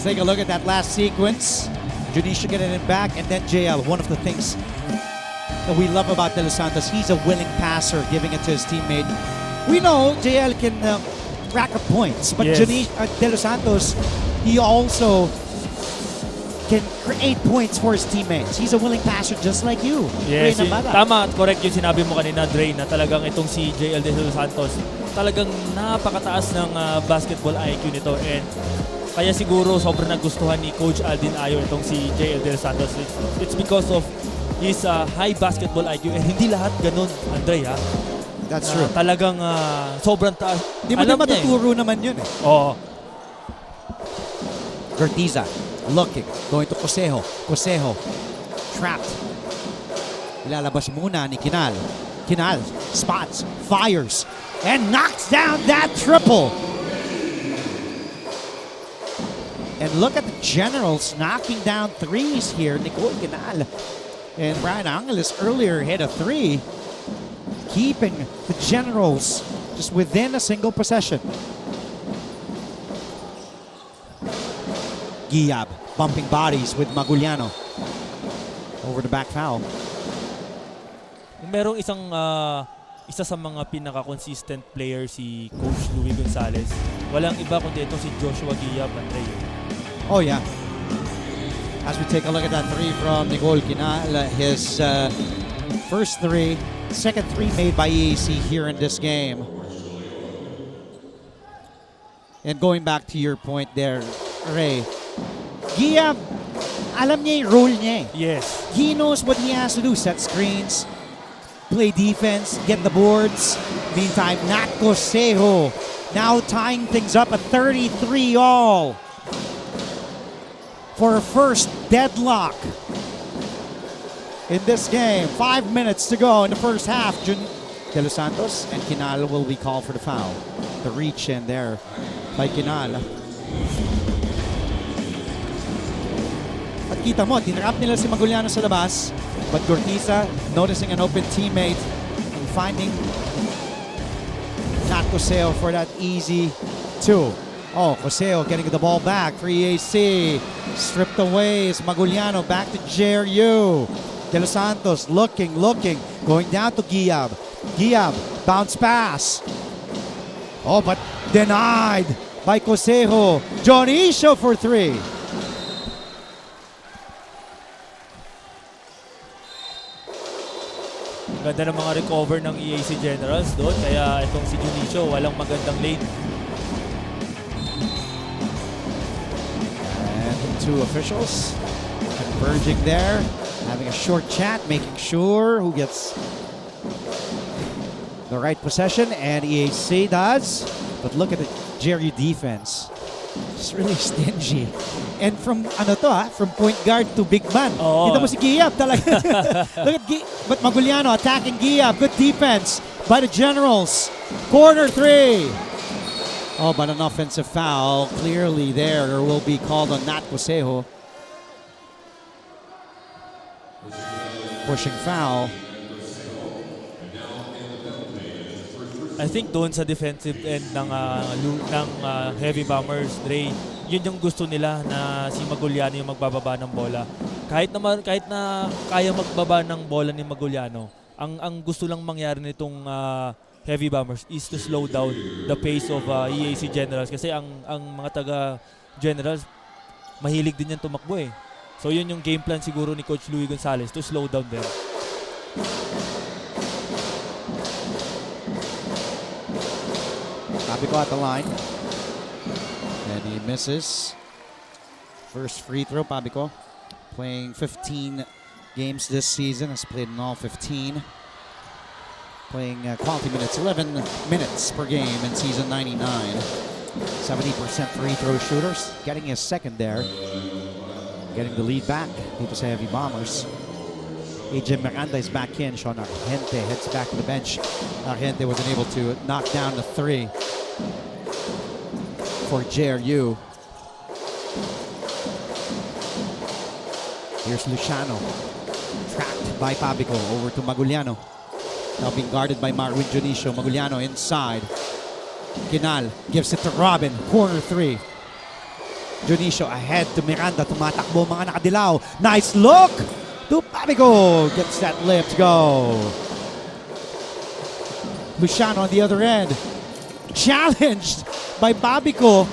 Take a look at that last sequence. Jonicio getting it back, and then JL. One of the things that we love about De Los Santos, he's a willing passer, giving it to his teammate. We know JL can rack up points, but De Los Santos, he also can create points for his teammates. He's a willing passer just like you. Yes, tama at correct yung sinabi mo kanina, Dre, na talagang itong si JL De Los Santos, talagang napakataas ng basketball IQ nito, and kaya siguro sobrang nagustuhan ni Coach Alden Ayo itong si JL De Los Santos. It's because of his high basketball IQ, and hindi lahat ganun, Andre, ha? That's true. Talagang sobrang taas. Di mo na matuturo naman yun eh. Oo. Gurtiza looking, going to Cosejo. Cosejo trapped. Ilalabas muna ni Kinal. Kinal spots, fires, and knocks down that triple. And look at the Generals knocking down threes here. Nicole Kinal And Brian Angeles earlier hit a 3, keeping the Generals just within a single possession. Giab bumping bodies with Maguliano. Over the back foul. Kung merong isa sa mga pinaka-consistent player si Coach Louie Gonzalez, walang iba kundi itong si Joshua Giab, Andre. Oh yeah. As we take a look at that 3 from Nicole Quinal, his first 3, second 3 made by EAC here in this game. And going back to your point there, Ray, Giab, alam niya yung role niya. Yes. He knows what he has to do. Set screens, play defense, get the boards. Meantime, Nat Cosejo now tying things up at 33 all for a first deadlock in this game. 5 minutes to go in the first half. De Los Santos and Quinal will be called for the foul. The reach in there by Quinal. At kita mo, tinrap nila si Maguliano sa labas. But Gortiza, noticing an open teammate and finding Nat Cosejo for that easy 2. Oh, Cosejo getting the ball back for EAC. Stripped away is Maguliano. Back to JRU. De Los Santos looking. Going down to Giab. Giab, bounce pass. Oh, but denied by Cosejo. Jonicio for 3. Ganda ng mga recover ng EAC Generals doon. Kaya itong si Junicio, walang magandang lane. And two officials converging there, having a short chat, making sure who gets the right possession, and EAC does. But look at the JRU defense. It's really stingy. And from from point guard to big man. Oo. Kita mo si Giab talaga. Look at but Maguliano attacking Giab. Good defense by the Generals. Corner 3. Oh, but an offensive foul clearly there will be called on Nat Cosejo. Pushing foul. I think doon sa defensive end ng Heavy Bombers, Dre, yun yung gusto nila na si Maguliano yung magbababa ng bola. Kahit na kaya magbaba ng bola ni Maguliano, ang gusto lang mangyari nitong Heavy Bombers is to slow down the pace of EAC Generals kasi ang mga taga Generals mahilig din yan tumakbo eh. So yun yung game plan siguro ni Coach Louie Gonzalez to slow down them. Pabico at the line. And he misses. First free throw, Pabico. Playing 15 games this season. Has played in all 15. Playing quality minutes, 11 minutes per game in season 99. 70% free throw shooters. Getting his second there. Getting the lead back. Dito sa Heavy Bombers. AJ Miranda is back in. Sean Argente heads back to the bench. Argente wasn't able to knock down the 3 for JRU. Here's Luciano. Tracked by Pabico. Over to Maguliano. Now being guarded by Marwin Jonicio. Maguliano inside. Quinal gives it to Robin. Corner 3. Jonicio ahead to Miranda. Tumatakbo mga nakadilaw. Nice look to Pabico. Gets that lip to go. Luciano on the other end. Challenged by Pabico.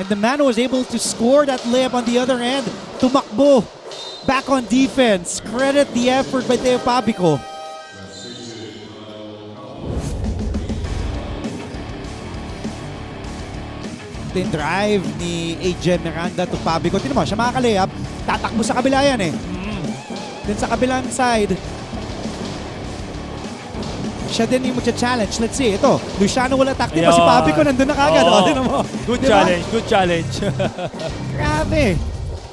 And the man was able to score that layup on the other end. Tumakbo. Back on defense. Credit the effort by Teo Pabico. Then drive ni AJ Miranda to Pabico. Tignan mo, siya makaka-layup. Tatakbo sa kabila yan eh. Then sa kabilang side, siya din yung mag-challenge. Let's see, ito. Luciano wala takti pa si Pabico. Nandun na kagad. Oh, tignan mo. Good Diba? challenge, good challenge. Grabe.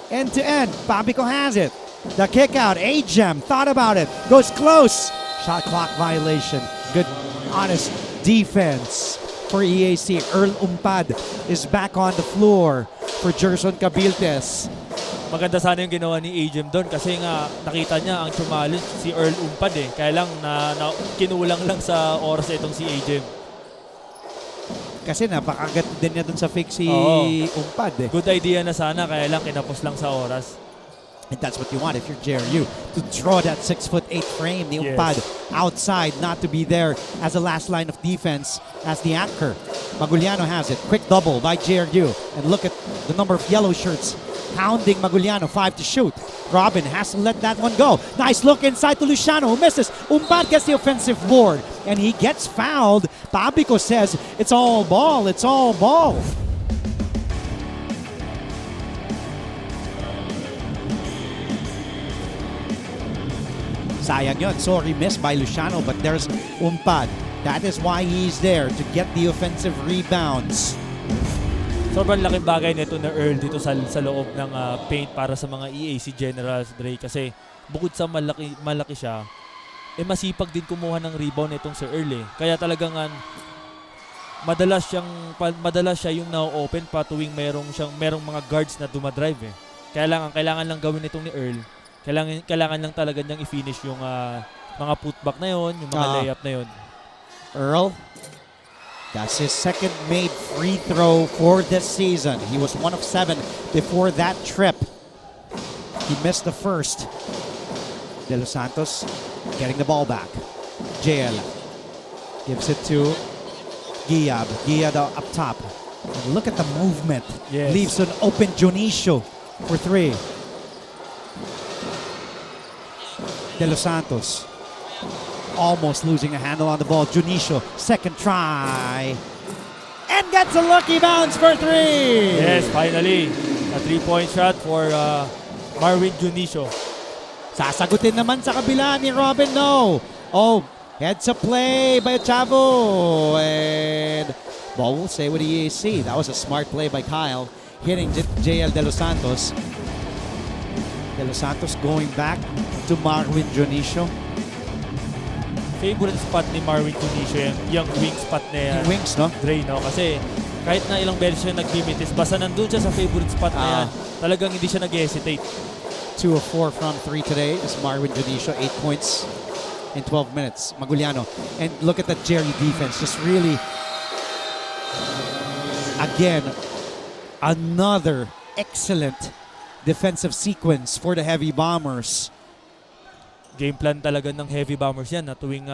End to end. Pabico has it. The kick out. Ajem thought about it. Goes close. Shot clock violation. Good, honest defense for EAC. Earl Umpad is back on the floor for Gerson Cabiltes. maganda sana yung ginawa ni Ajem doon kasi nga nakita niya ang challenge si Earl Umpad eh. Kaya lang na kinulang lang sa oras itong si Ajem. Kasi napakagat din niya dun sa fake si Umpad eh. Good idea na sana, kaya lang kinapos lang sa oras. And that's what you want if you're JRU, to draw that 6'8" frame. The Umpad outside, not to be there as a last line of defense as the anchor. Maguliano has it. Quick double by JRU. And look at the number of yellow shirts pounding Maguliano. 5 to shoot. Robin has to let that one go. Nice look inside to Luciano, who misses. Umpad gets the offensive board, and he gets fouled. Pabico says, it's all ball, it's all ball. Sayang yun. Sorry, missed by Luciano, but there's Umpad. That is why he's there, to get the offensive rebounds. Sobrang laking bagay nito na Earl dito sa loob ng paint para sa mga EAC Generals, Dre. Kasi bukod sa malaki siya, masipag din kumuha ng rebound itong si Earl eh. Kaya talagang madalas siya yung na-open pa tuwing merong mga guards na dumadrive eh. Kaya lang, ang kailangan lang gawin nitong ni Earl, kailangan lang talaga niyang i-finish yung mga putback na yon, yung mga layup na yon. Earl, that's his second made free throw for this season. He was 1 of 7 before that trip. He missed the first. De Los Santos getting the ball back. JL gives it to Giab. Giab up top. And look at the movement. Yes. Leaves an open Junicio for 3. De Los Santos almost losing a handle on the ball. Junicio, second try. And gets a lucky bounce for 3. Yes, finally. A 3-point shot for Marvin Junicio. Sasagutin naman sa kabila ni Robin, no. Oh, heads up play by Chavo. And ball will stay with EAC. That was a smart play by Kyle, hitting JL De Los Santos. De Los Santos going back to Marvin Junicio. Favorite spot ni Marvin Junicio yung wing spot na yan. Yung wings, no? Dre, no? Kasi kahit na ilang beses siya naglimitis, basta nandun siya sa favorite spot na yan, talagang hindi siya nag-hesitate. 2 of 4 from 3 today is Marvin Junicio, 8 points in 12 minutes. Maguliano. And look at that Jerry defense. Just really, again, another excellent defensive sequence for the Heavy Bombers. Game plan talaga ng Heavy Bombers yan na tuwing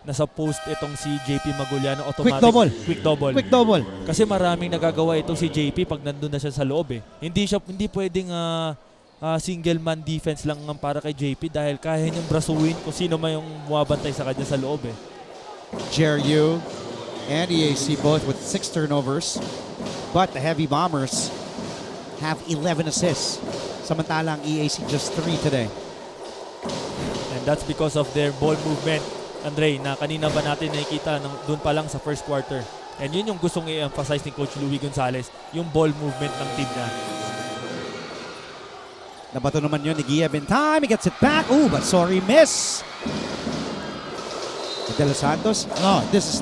nasa post itong si JP Maguliano, automatic quick double. Kasi maraming nagagawa itong si JP pag nandun na siya sa loob eh. Hindi pwedeng single man defense lang para kay JP dahil kaya niyang brasuin kung sino man yung bumabantay sa kanya sa loob eh. JRU and EAC both with 6 turnovers, but the Heavy Bombers have 11 assists. Samantalang EAC just 3 today. And that's because of their ball movement, Andre, na kanina ba natin nakikita doon pa lang sa first quarter. And yun yung gustong i-emphasize ni Coach Louie Gonzalez, yung ball movement ng team niya. Nabato naman yun ni Giab in time. He gets it back. Ooh, but sorry, miss. De Los Santos. No, this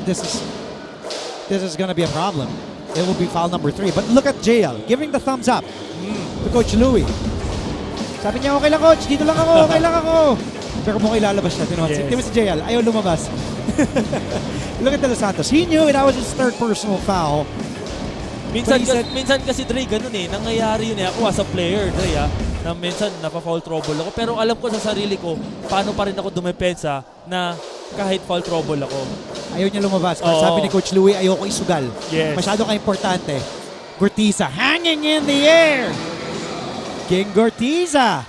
is gonna be a problem. It will be foul number 3. But look at JL giving the thumbs up to Coach Louie. Sabi niya, okay lang coach, dito lang ako, okay lang ako. Pero kung ilalabas siya, tinuwansin. Yes. Si JL, ayaw lumabas. Look at De Los Santos. He knew that was his third personal foul. Minsan kasi Dre, ganun eh. Nangyayari yun eh. Ako as a player, Dre na minsan napa-foul trouble ako. Pero alam ko sa sarili ko, paano pa rin ako dumepensa na kahit foul trouble ako. Ayaw niya lumabas. Pero sabi ni Coach Louie, ayaw ko isugal. Yes. Masyado ka-importante. Gurtiza hanging in the air. King Gurtiza.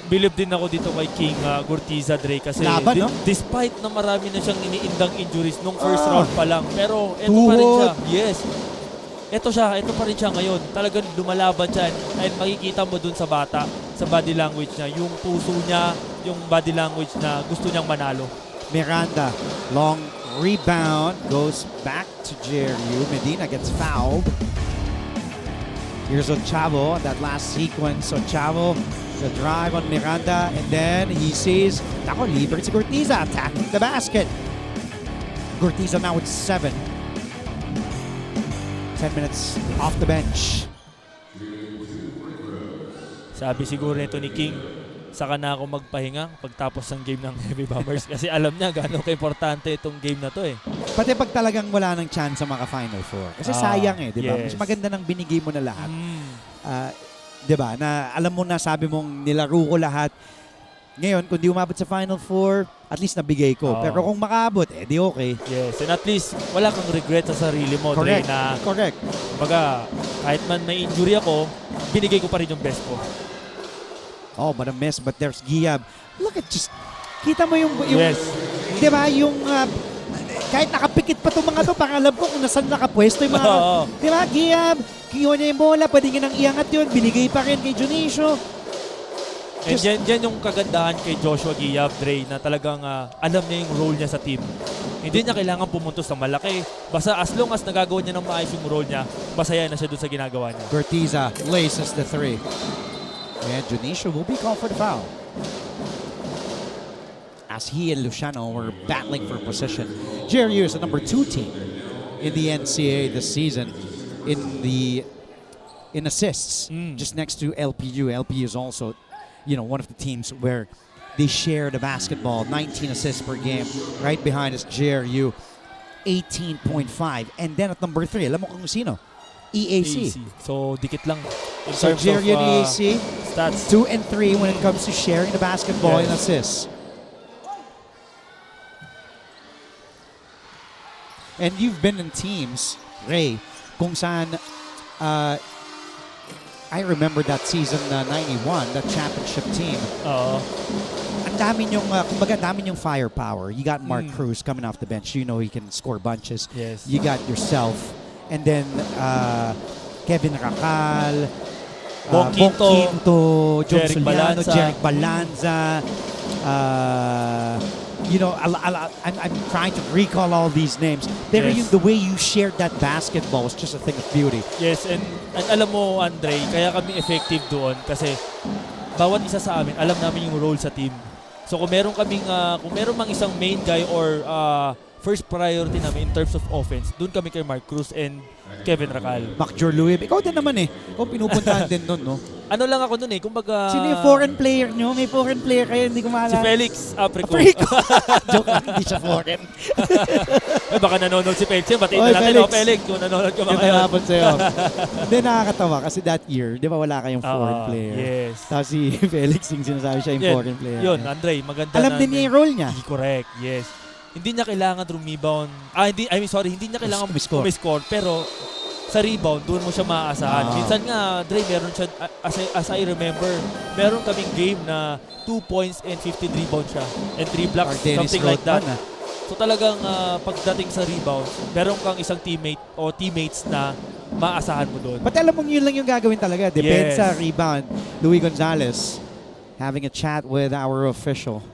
Believe din ako dito kay King Gurtiza, Dre, kasi laban, no? Despite na marami na siyang iniindang injuries nung first round pa lang, pero ito pa rin siya. Yes. Ito pa rin siya ngayon. Talagang lumalaban siya and makikita mo dun sa bata, sa body language niya, yung puso niya, yung body language na gusto niyang manalo. Miranda, long rebound, goes back to JRU. Medina gets fouled. Here's Ochavo on that last sequence. Ochavo, the drive on Miranda, and then he sees, nako, libre si Gurtiza, attacking the basket. Gurtiza now with 7. 10 minutes off the bench. Sabi siguro nito ni King, saka na ako magpahinga pagtapos ng game ng Heavy Bombers kasi alam niya gano'ng kaimportante itong game na to eh. Pati pag talagang wala ng chance sa mga Final Four. Kasi sayang eh, di ba? Yes. Mas maganda nang binigay mo na lahat. Di ba? Na alam mo na, sabi mong nilaro ko lahat. Ngayon, kung di umabot sa Final Four, at least nabigay ko. Pero kung makaabot, di okay. Yes, and at least wala kang regret sa sarili mo. Correct. Dre, na, Correct. Baga, kahit man may injury ako, binigay ko pa rin yung best ko. Oh, but a miss. But there's Giab. Look at just, kita mo yung Yes. Di ba? Yung, kahit nakapikit pa itong mga to, parang alam ko kung nasan nakapwesto yung mga, di ba? Giab, kinuha niya yung bola, pwede nga nang iangat yun, binigay pa rin kay Junicio. And yan yung kagandahan kay Joshua Giab, Dre, na talagang alam niya yung role niya sa team. Hindi niya kailangan pumuntos sa malaki. Basta as long as nagagawa niya ng maayos yung role niya, masaya na siya doon sa ginagawa niya. Bertiza laces the three. And Junicio will be called for the foul. As he and Luciano were battling for position. JRU is the number 2 team in the NCAA this season in assists, just next to LPU. LPU is also, one of the teams where they share the basketball, 19 assists per game. Right behind is JRU, 18.5. And then at number 3, alam mo kung sino? EAC. So, dikit lang. In So terms JRU of and EAC, stats. 2 and 3 when it comes to sharing the basketball Yes. and assists. And you've been in teams, Ray, kung saan, I remember that season 91, that championship team. Ang dami yung, kumbaga, dami yung firepower. You got Mark Cruz coming off the bench. You know he can score bunches. Yes. You got yourself. And then, Kevin Racal, Bong Quinto, Jong Jeric Soliano, Balanza. Jeric Balanza. I'm trying to recall all these names. Pero Yes. the way you shared that basketball was just a thing of beauty. Yes, and alam mo, Andre, kaya kami effective doon kasi bawat isa sa amin, alam namin yung role sa team. So kung meron mang isang main guy or first priority namin in terms of offense, doon kami kay Mark Cruz and Kevin Racal. Macjor Louis, ikaw din naman eh. Ikaw pinupuntahan din nun, no? Ano lang ako nun kumbaga... Sino yung foreign player nyo? May foreign player kayo, hindi ko maalala. Si Felix Aprico. Joke lang, hindi siya foreign. Baka nanonood si Felix. Batiin Oy, na natin, Felix. Felix, kung nanonood ka ba Ito ngayon. napon sa'yo. Hindi, nakakatawa kasi that year, di ba wala kayong foreign player? Yes. Tapos si Felix yung sinasabi siya yung foreign player. Yun, Andre, maganda Alam din niya yung role niya. Correct, yes. Hindi niya kailangan rebound. Hindi niya kailangan umiscore. Pero sa rebound, doon mo siya maaasahan. Minsan nga, Dre, meron siya, as I remember, meron kaming game na 2 points and 15 rebounds siya. And 3 blocks, something like that. So talagang pagdating sa rebound, meron kang isang teammate o teammates na maaasahan mo doon. But alam mo, yun lang yung gagawin talaga. Depensa, Yes. rebound. Louis Gonzalez having a chat with our official.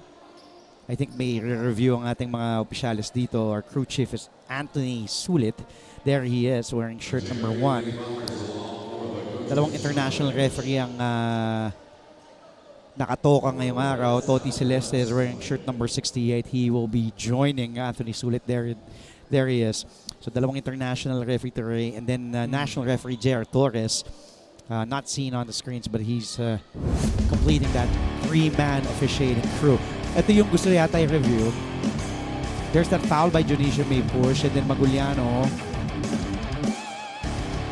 I think may re-review ang ating mga opisyalis dito. Our crew chief is Anthony Sulit. There he is, wearing shirt number 1. Dalawang international referee ang nakatoka ngayong araw. Toti Celeste is wearing shirt number 68. He will be joining Anthony Sulit. There he is. So dalawang international referee today. And then national referee JR Torres. Not seen on the screens, but he's completing that 3-man officiating crew. Ito yung gusto yata i-review. There's that foul by Junicio may push, and then Maguliano.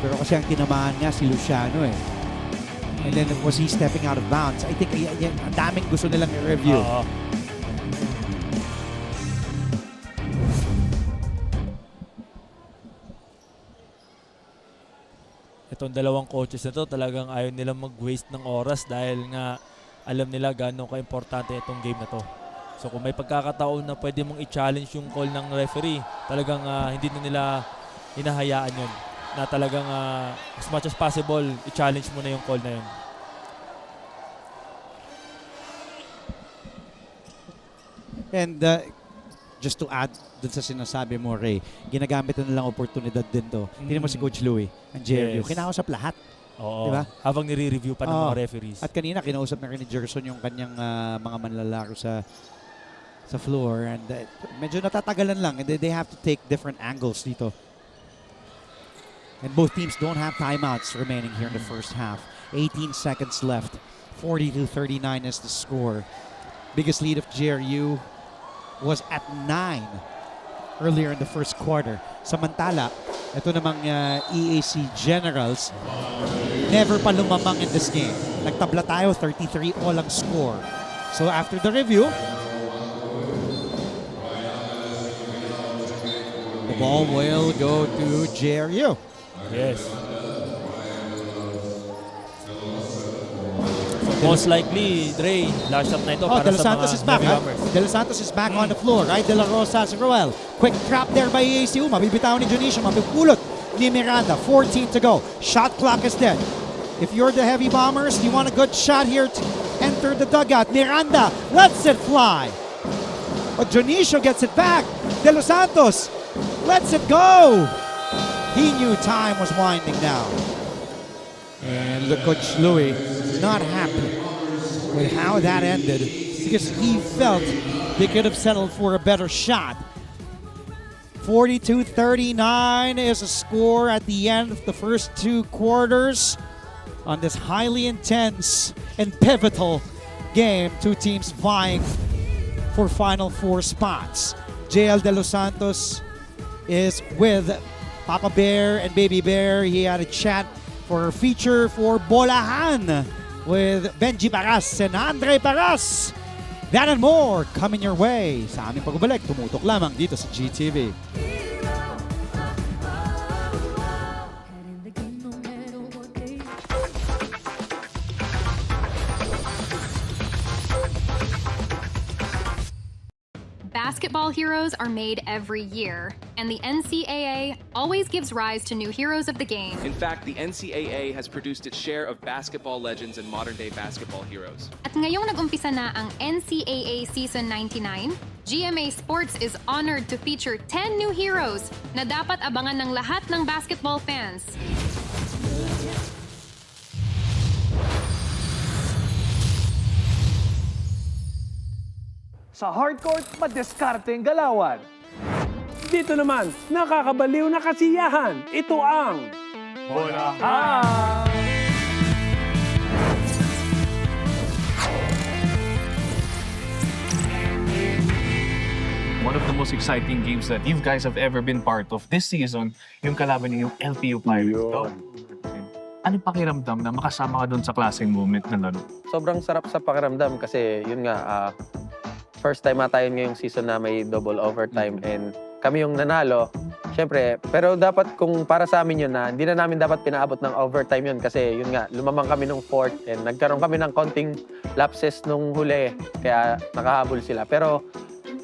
Pero kasi ang tinamaan nga si Luciano eh. And then was he stepping out of bounds? I think ang daming gusto nilang i-review. Itong dalawang coaches na to, talagang ayaw nilang mag-waste ng oras dahil nga alam nila gaano ka-importante itong game na to. So kung may pagkakataon na pwede mong i-challenge yung call ng referee, talagang hindi na nila hinahayaan yun. Na talagang as much as possible, i-challenge mo na yung call na yun. And just to add dun sa sinasabi mo, Ray, ginagamit na nilang oportunidad din to. Tingnan mo si Coach Louie, ang JRU. Yes. Kinausap lahat. Oo. Diba? Habang nire-review pa ng mga referees. At kanina, kinausap na rin ni Gerson yung kanyang mga manlalaro sa floor. And medyo natatagalan lang. And they have to take different angles dito. And both teams don't have timeouts remaining here in the first half. 18 seconds left. 40-39 is the score. Biggest lead of JRU was at 9 earlier in the first quarter. Samantala, ito namang EAC Generals, never pa lumamang in this game. Nagtabla tayo, 33 all ang score. So after the review, the ball will go to JRU. Yes. Most likely, Dre, last shot na ito para De Los sa Santos mga is back. Heavy Bombers. De Los Santos is back on the floor. Right, De La Rosa, Roel. Quick trap there by EACU. Mabibitaw ni Junicio. Mapipulot ni Miranda. 14 to go. Shot clock is dead. If you're the Heavy Bombers, you want a good shot here to enter the dugout. Miranda lets it fly. But Junicio gets it back. De Los Santos lets it go. He knew time was winding down. And look, Coach Louis not happy with how that ended because he felt they could have settled for a better shot. 42-39 is a score at the end of the first 2 quarters on this highly intense and pivotal game. 2 teams vying for Final 4 spots. JL De Los Santos is with Papa Bear and Baby Bear. He had a chat for a feature for Bolahan with Benji Paras and Andre Paras. That and more coming your way. Sa aming pagbabalik, tumutok lamang dito sa GTV. Basketball heroes are made every year, and the NCAA always gives rise to new heroes of the game. In fact, the NCAA has produced its share of basketball legends and modern-day basketball heroes. At ngayong nag-umpisa na ang NCAA Season 99, GMA Sports is honored to feature 10 new heroes na dapat abangan ng lahat ng basketball fans. Sa hardcourt, madiskarteng galawan. Dito naman, nakakabaliw na kasiyahan. Ito ang Bolahan! One of the most exciting games that you guys have ever been part of this season, yung kalaban niyo, yung LPU Pirates. Ano pakiramdam na makasama ka doon sa klaseng moment na laro? Sobrang sarap sa pakiramdam kasi yun nga, first time tayo ngayong season na may double overtime and kami yung nanalo. Siyempre, pero dapat kung para sa amin yun na hindi na namin dapat pinaabot ng overtime yun kasi yun nga, lumamang kami nung fourth and nagkaroon kami ng konting lapses nung huli kaya nakahabol sila. Pero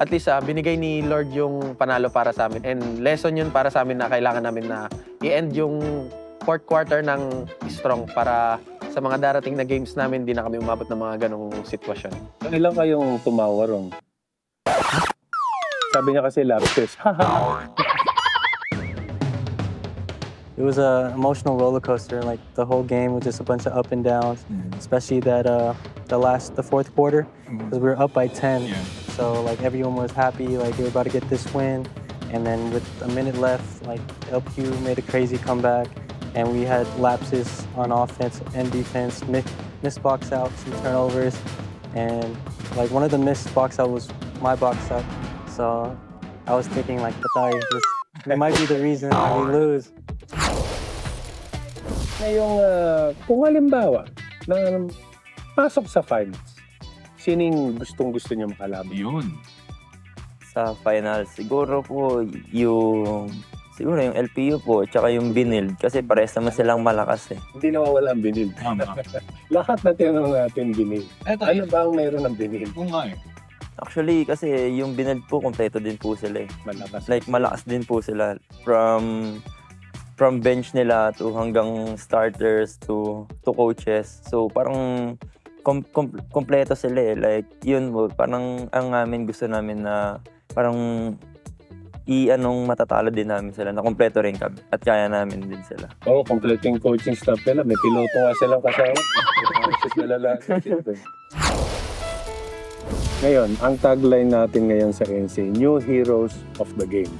at least binigay ni Lord yung panalo para sa amin and lesson yun para sa amin na kailangan namin na i-end yung fourth quarter ng strong para sa mga darating na games namin, hindi na kami umabot ng mga ganong sitwasyon. Ilang kayong tumawa ron? Sabi niya kasi lapses. It was an emotional roller coaster. Like the whole game was just a bunch of up and downs, especially that the fourth quarter, because we were up by 10. Yeah. So like everyone was happy, like they were about to get this win, and then with a minute left, like LQ made a crazy comeback. And we had lapses on offense and defense, missed box out, some turnovers, and like one of the missed box out was my box out. So I was thinking like, patay, this might be the reason we lose. Ngayong, kung halimbawa, na pasok sa finals, sining gustong-gusto niyo makalaban? Yun. Sa finals, siguro yung LPU po, tsaka yung Binild. Kasi parehas naman silang malakas eh. Hindi nawawala ang Binild. Lahat na tinanong natin Binild. Ano ba ang mayroon ng Binild? Actually, kasi yung Binild po, kompleto din po sila eh. Malakas. Like, malakas din po sila. From bench nila to hanggang starters to coaches. So, parang kompleto sila eh. Like, yun po, parang ang amin gusto namin na parang matatalo din namin sila, na kompleto rin kami at kaya namin din sila. Oo, kompleto yung coaching staff nila. May piloto nga silang kasama. Ngayon, ang tagline natin ngayon sa NC, New Heroes of the Game.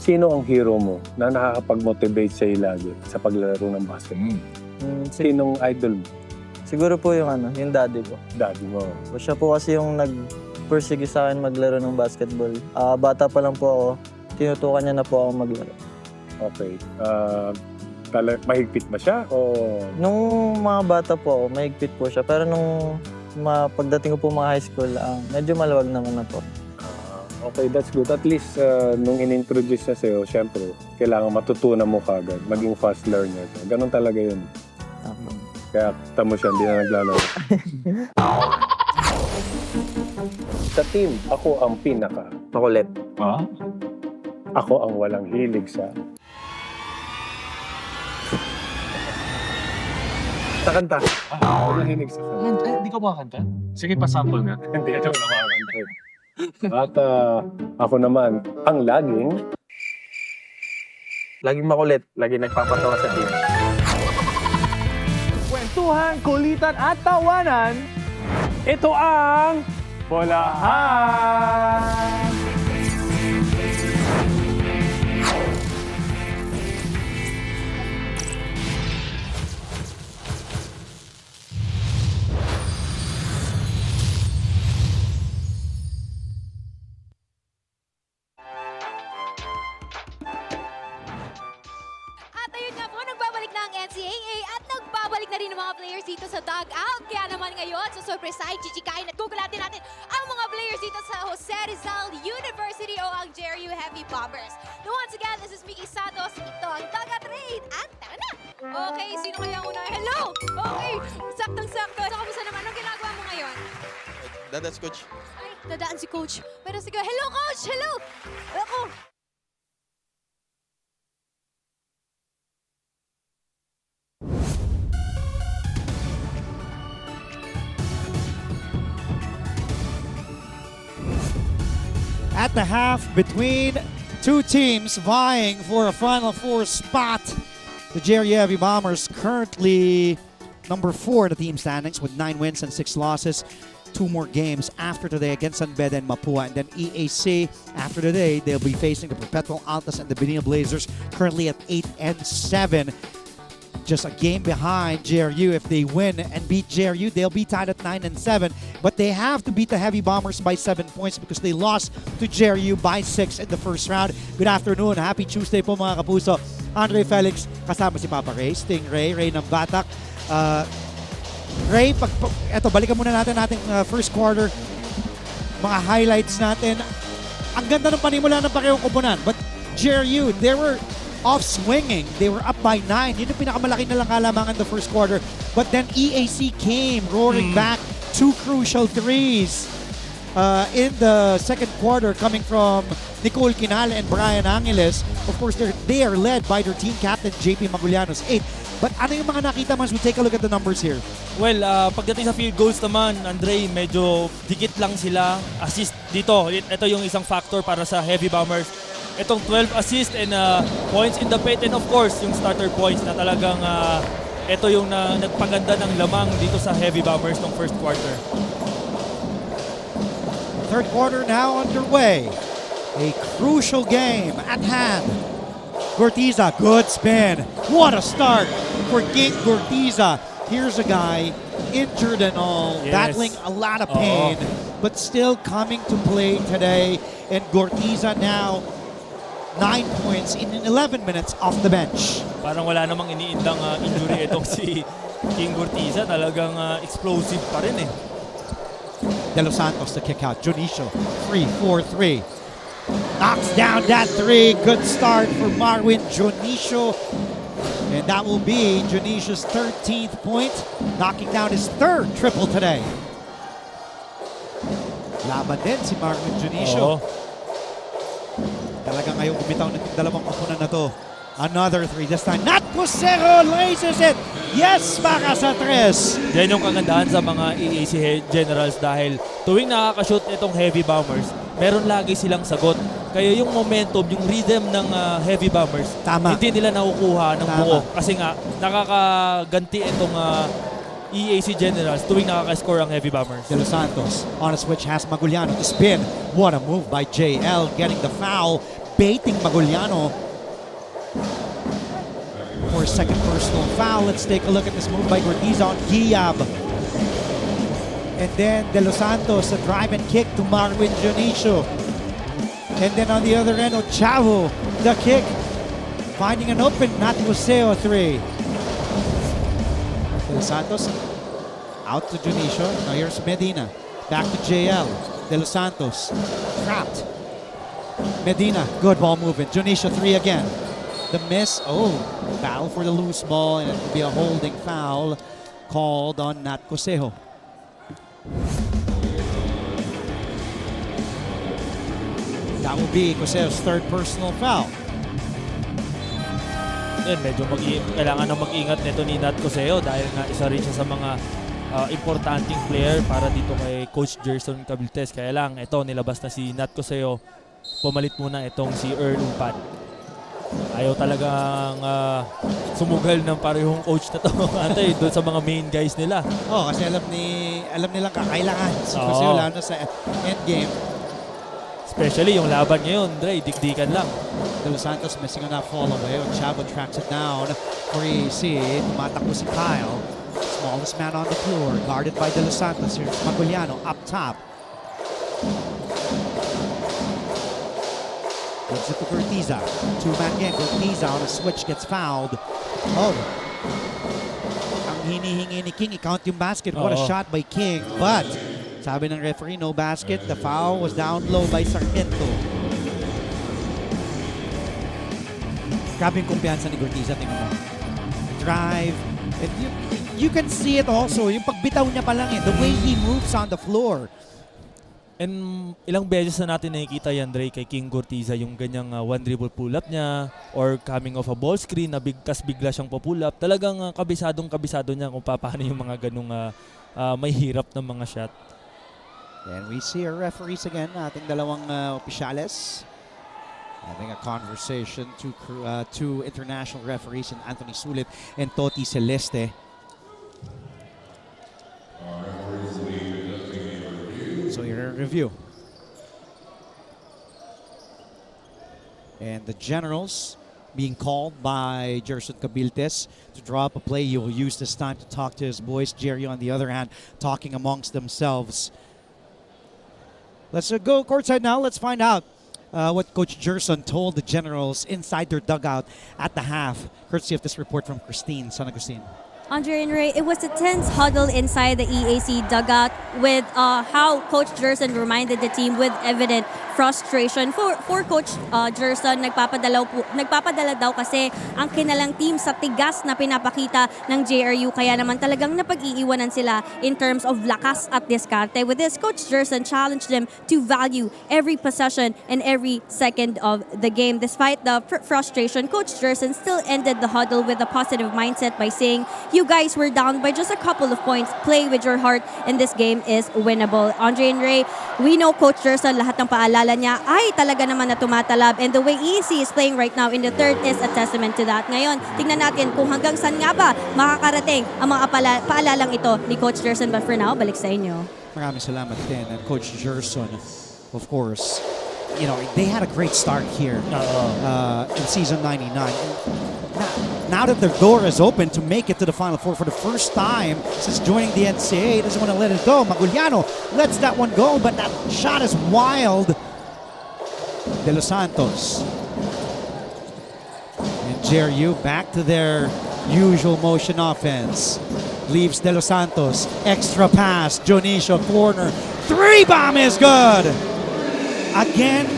sino ang hero mo na nakakapag-motivate sa'yo lagi sa paglaro ng basketball? Sinong idol mo? Siguro po yung daddy ko. Daddy mo. Siya po kasi yung nag-persige sa akin maglaro ng basketball. Bata pa lang po ako, tinutukan niya na po ako maglaro. Okay. Mahigpit ba siya? O... Nung mga bata po ako, mahigpit po siya. Pero nung pagdating ko po mga high school, medyo maluwag naman na po. Okay, that's good. At least nung in-introduce na sa'yo, syempre, kailangan matutunan mo kagad, maging fast learner. Ganon talaga yun. Kaya tamo siya, hindi na naglalaro. Sa team, ako ang pinaka. Makulit. Ako ang walang hilig sa... Sa kanta. Walang hilig sa kanta. Hindi ka makakanta? Sige, pa-sample nga. Hindi ako nakakanta. At ako naman, ang laging makulit, laging nagpapatawa sa team. Kwentuhan, kulitan at tawanan. Ito ang Bolahan! NCAA at nagbabalik na rin ang mga players dito sa dugout. Kaya naman ngayon, sa surpresahin, chichikain at gugulatin natin ang mga players dito sa Jose Rizal University o ang JRU Heavy Bombers. Now once again, this is Mickey Santos. Ito ang dugout raid at tara na! Okay, sino kaya ang una? Hello! Okay, saktang-sakto. So, kamusta naman? Anong ginagawa mo ngayon? Dadaan si Coach. Ay, dadaan si Coach. Pero sige, hello Coach! Hello! Ako! At the half, between two teams vying for a Final Four spot, the JRU Heavy Bombers currently number 4 in the team standings with 9 wins and 6 losses. 2 more games after today against San Beda and Mapua. And then EAC, after today, they'll be facing the Perpetual Altas and the Benil Blazers, currently at 8 and 7. Just a game behind JRU. If they win and beat JRU, they'll be tied at 9 and 7. But they have to beat the Heavy Bombers by 7 points because they lost to JRU by 6 in the first round. Good afternoon. Happy Tuesday po mga kapuso. Andre Felix, kasama si Papa Ray, Stingray, Ray ng Batak. Ray, eto, balikan muna natin ating first quarter. Mga highlights natin. Ang ganda ng panimula ng parehong koponan. But JRU, they were off swinging. They were up by 9. Yun yung pinakamalaki nilang kalamangan the first quarter. But then EAC came roaring back. 2 crucial threes in the second quarter coming from Nicole Quinal and Brian Angeles. Of course, they are led by their team captain, JP Magulianos, 8. But ano yung mga nakita mo as we take a look at the numbers here? Well, pagdating sa field goals naman, Andre, medyo dikit lang sila. Assist dito, ito yung isang factor para sa Heavy Bombers. Itong 12 assists and points in the paint, and of course, yung starter points na talagang ito yung nagpaganda ng lamang dito sa Heavy Bombers ng first quarter. Third quarter now underway. A crucial game at hand. Gortiza, good spin. What a start for King Gortiza. Here's a guy injured and all, battling a lot of pain, but still coming to play today. And Gortiza now 9 points in 11 minutes off the bench. Parang wala namang iniindang injury itong si King Gortiza. Talagang explosive pa rin eh. De Los Santos to kick out. Junicio, 3-4-3. Knocks down that 3. Good start for Marwin Junicio. And that will be Junicio's 13th point, knocking down his 3rd triple today. Laban din si Marwin Junicio. Talaga ngayon bumitaw ng dalawang kapunan na to. Another 3. This time, Nat Cusero laces it. Yes, para sa 3. Yan yung kagandahan sa mga EAC Generals dahil tuwing nakakashoot itong Heavy Bombers, meron lagi silang sagot. Kaya yung momentum, yung rhythm ng Heavy Bombers, hindi nila nakukuha ng buo. Kasi nga, nakakaganti itong EAC Generals tuwing nakaka-score ang Heavy Bombers. De Los Santos on a switch has Maguliano to spin. What a move by JL, getting the foul. baiting Maguliano for a second personal foul. Let's take a look at this move by Gortiza on Giab. And then De Los Santos, a drive and kick to Marwin Dionisio. And then on the other end, Ochavo, the kick, finding an open Nat Joseo 3. De Los Santos out to Dionisio. Now here's Medina. Back to JL. De Los Santos trapped. Medina, good ball movement. Dionisio 3 again. The miss. Oh, battle for the loose ball, and it will be a holding foul called on Nat Joseo. That will be Joseo's third personal foul. Yan, medyo kailangan na mag-ingat nito ni Nat Joseo dahil nga isa rin siya sa mga importanteng player para dito kay Coach Gerson Cabiltes. Kaya lang, ito nilabas na si Nat Joseo. Pumalit muna itong si Earl Umpat. Ayaw talagang sumugal ng parehong coach na to Antay, doon sa mga main guys nila. Oh, kasi alam nilang kakailangan si Joseo lalo sa endgame. Especially yung laban ngayon, Dre, dikdikan lang. De Los Santos missing on that fall away. Chavo tracks it down for EAC. Tumatakbo si Kyle. Smallest man on the floor, guarded by De Los Santos. Here's Maguliano up top. Gives it to Gortiza. Two-man game. Gortiza on a switch gets fouled. Oh. Ang hinihingi ni King, i-count yung basket. What a shot by King. But, sabi ng referee, no basket. The foul was down low by Sarmiento. Grabe yung kumpiyansa ni Gortiza. Tingnan mo. Drive. And you can see it also. Yung pagbitaw niya pa lang the way he moves on the floor. And ilang beses na natin nakikita yan, Dre, kay King Gortiza, yung ganyang one dribble pull-up niya or coming off a ball screen na bigla siyang pull up. Talagang kabisado niya kung paano yung mga ganung may hirap ng mga shot. And we see our referees again, ating dalawang opisyales. Having a conversation to two international referees, and Anthony Sulit and Toti Celeste. So here a review. And the Generals being called by Gerson Cabiltes to draw up a play. He will use this time to talk to his boys. Jerry, on the other hand, talking amongst themselves. Let's go courtside now. Let's find out what Coach Gerson told the Generals inside their dugout at the half. Courtesy of this report from Christine San Agustin. Andre and Ray, it was a tense huddle inside the EAC dugout with how Coach Gerson reminded the team with evident frustration. For Coach Gerson, nagpapadala daw kasi ang kinalang team sa tigas na pinapakita ng JRU, kaya naman talagang napag-iiwanan sila in terms of lakas at diskarte. With this, Coach Gerson challenged them to value every possession and every second of the game. Despite the frustration, Coach Gerson still ended the huddle with a positive mindset by saying, "You guys were down by just a couple of points. Play with your heart, and this game is winnable." Andre and Ray, we know Coach Gerson, lahat ng paalala niya ay talaga naman na tumatalab. And the way EAC is playing right now in the third is a testament to that. Ngayon, tingnan natin kung hanggang saan nga ba makakarating ang mga paalalang ito ni Coach Gerson. But for now, balik sa inyo. Maraming salamat din. And Coach Gerson, of course, you know, they had a great start here in season 99. Now that their door is open to make it to the Final Four for the first time since joining the NCAA, doesn't want to let it go. Maguliano lets that one go, but that shot is wild. De Los Santos. And JRU back to their usual motion offense. Leaves De Los Santos. Extra pass. Dionisio corner. Three bomb is good. Again,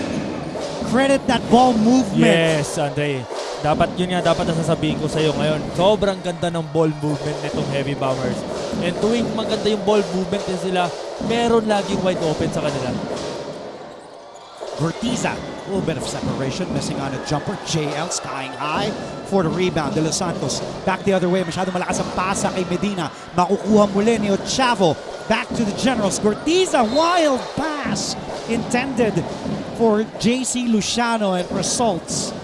credit that ball movement. Yes, Andre. Dapat nasasabihin ko sa iyo ngayon. Sobrang ganda ng ball movement nitong Heavy Bombers. And tuwing maganda yung ball movement din sila, meron laging wide open sa kanila. Gortiza, a little bit of separation, missing on a jumper. JL skying high for the rebound. De Los Santos back the other way. Masyadong malakas ang pasa kay Medina. Makukuha muli ni Ochavo. Back to the Generals. Gortiza, wild pass intended for JC Luciano and results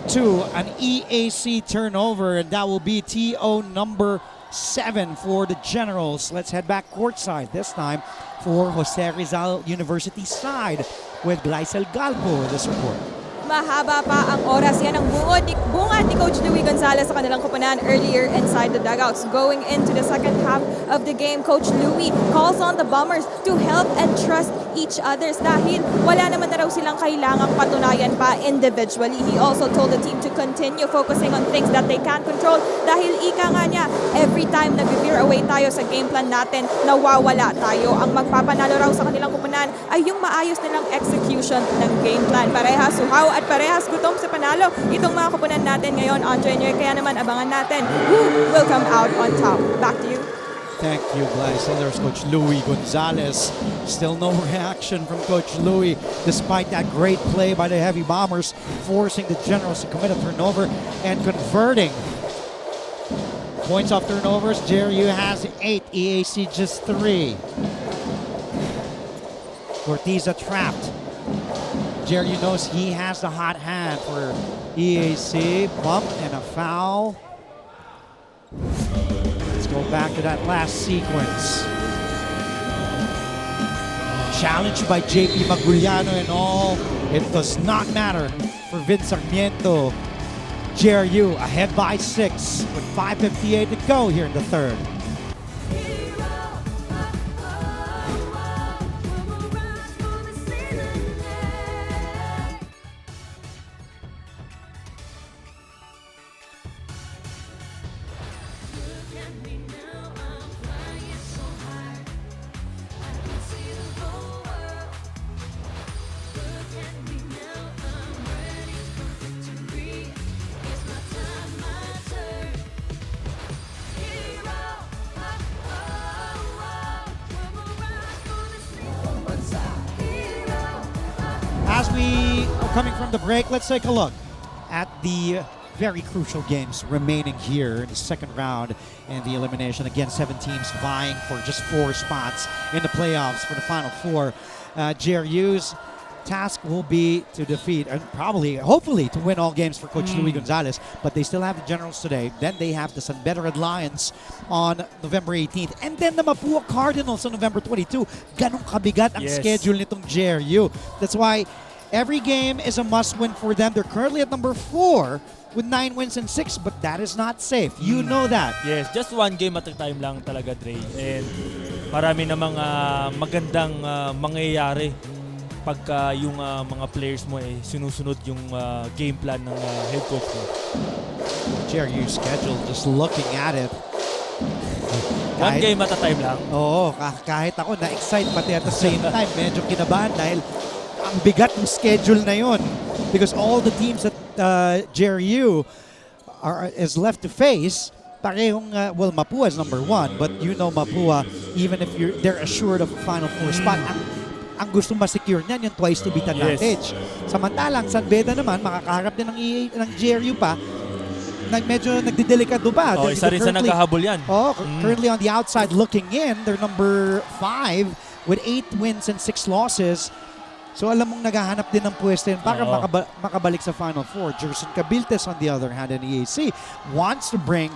to an EAC turnover, and that will be TO number 7 for the Generals. Let's head back courtside, this time for Jose Rizal University side with Gleisel Galpo. This report. mahaba pa ang oras. Yan ang bungad ni Coach Louie Gonzalez sa kanilang koponan earlier inside the dugouts. Going into the second half of the game, Coach Louie calls on the Bombers to help and trust each others dahil wala naman na raw silang kailangang patunayan pa individually. He also told the team to continue focusing on things that they can control dahil ika nga niya, every time nag-veer away tayo sa game plan natin, nawawala tayo. Ang magpapanalo raw sa kanilang koponan ay yung maayos nilang execution ng game plan. Parehas suhaw at parehas gutom sa panalo itong mga koponan natin ngayon, Andre. Kaya naman abangan natin who will come out on top. Back to you. Thank you, Gleisel. There's Coach Louie Gonzalez. Still no reaction from Coach Louie despite that great play by the Heavy Bombers, forcing the Generals to commit a turnover and converting. Points off turnovers, JRU has 8, EAC just 3. Cortiza trapped. JRU knows he has the hot hand for EAC. Bump and a foul. Let's go back to that last sequence. Challenged by JP Maguliano and all. It does not matter for Vince Sarmiento. JRU ahead by 6 with 5:58 to go here in the third. As we are coming from the break, let's take a look at the very crucial games remaining here in the second round and the elimination. Again, 7 teams vying for just 4 spots in the playoffs for the Final Four. JRU's task will be to defeat and hopefully to win all games for Coach Louie Gonzalez, but they still have the Generals today. Then they have the San Beda Red Lions on November 18th and then the Mapua Cardinals on November 22. Ganong kabigat ang schedule nitong JRU. That's why every game is a must-win for them. They're currently at number 4 with 9 wins and 6, but that is not safe. You know that. Yes, just one game at a time lang talaga, Dre. And marami namang magandang mangyayari pagka yung mga players mo sinusunod yung game plan ng head coach mo. JRU schedule, just looking at it. One game at a time lang. Oo, kahit ako na-excite pati at the same time. Medyo kinabahan dahil ang bigat ng schedule na yun. Because all the teams that JRU is left to face, parehong, Mapua is number 1. But you know Mapua, even if they're assured of a Final Four spot, ang gusto ma-secure niyan yung twice to beat advantage. Samantalang San Beda naman, makakaharap din ng JRU pa, medyo nagdidelikado pa. Isa rin sa naghahabol yan. Currently on the outside looking in, they're number 5 with 8 wins and 6 losses. So alam mong naghahanap din ng pwesto yun para makabalik sa Final Four. Jerson Cabiltes on the other hand in EAC wants to bring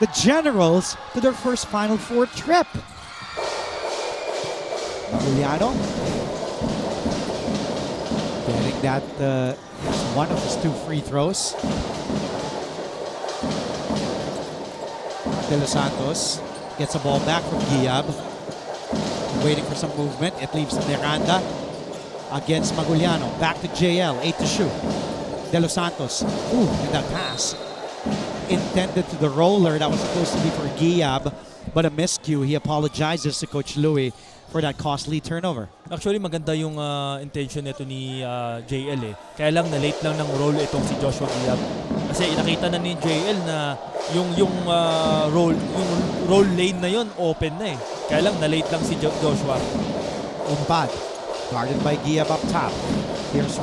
the Generals to their first Final Four trip. Maguliano getting that one of his 2 free throws. De Los Santos gets the ball back from Giab. Waiting for some movement. It leaves Miranda against Maguliano. Back to JL, 8 to shoot. De Los Santos, and that pass intended to the roller that was supposed to be for Giab, but a miscue. He apologizes to Coach Louie for that costly turnover. Actually, maganda yung intention nito ni JL Kaya lang na-late lang ng roll itong si Joshua Giab. Kasi nakita na ni JL na yung roll lane na yon open na Kaya lang na-late lang si Joshua. Umpad, guarded by Giab up top. Here's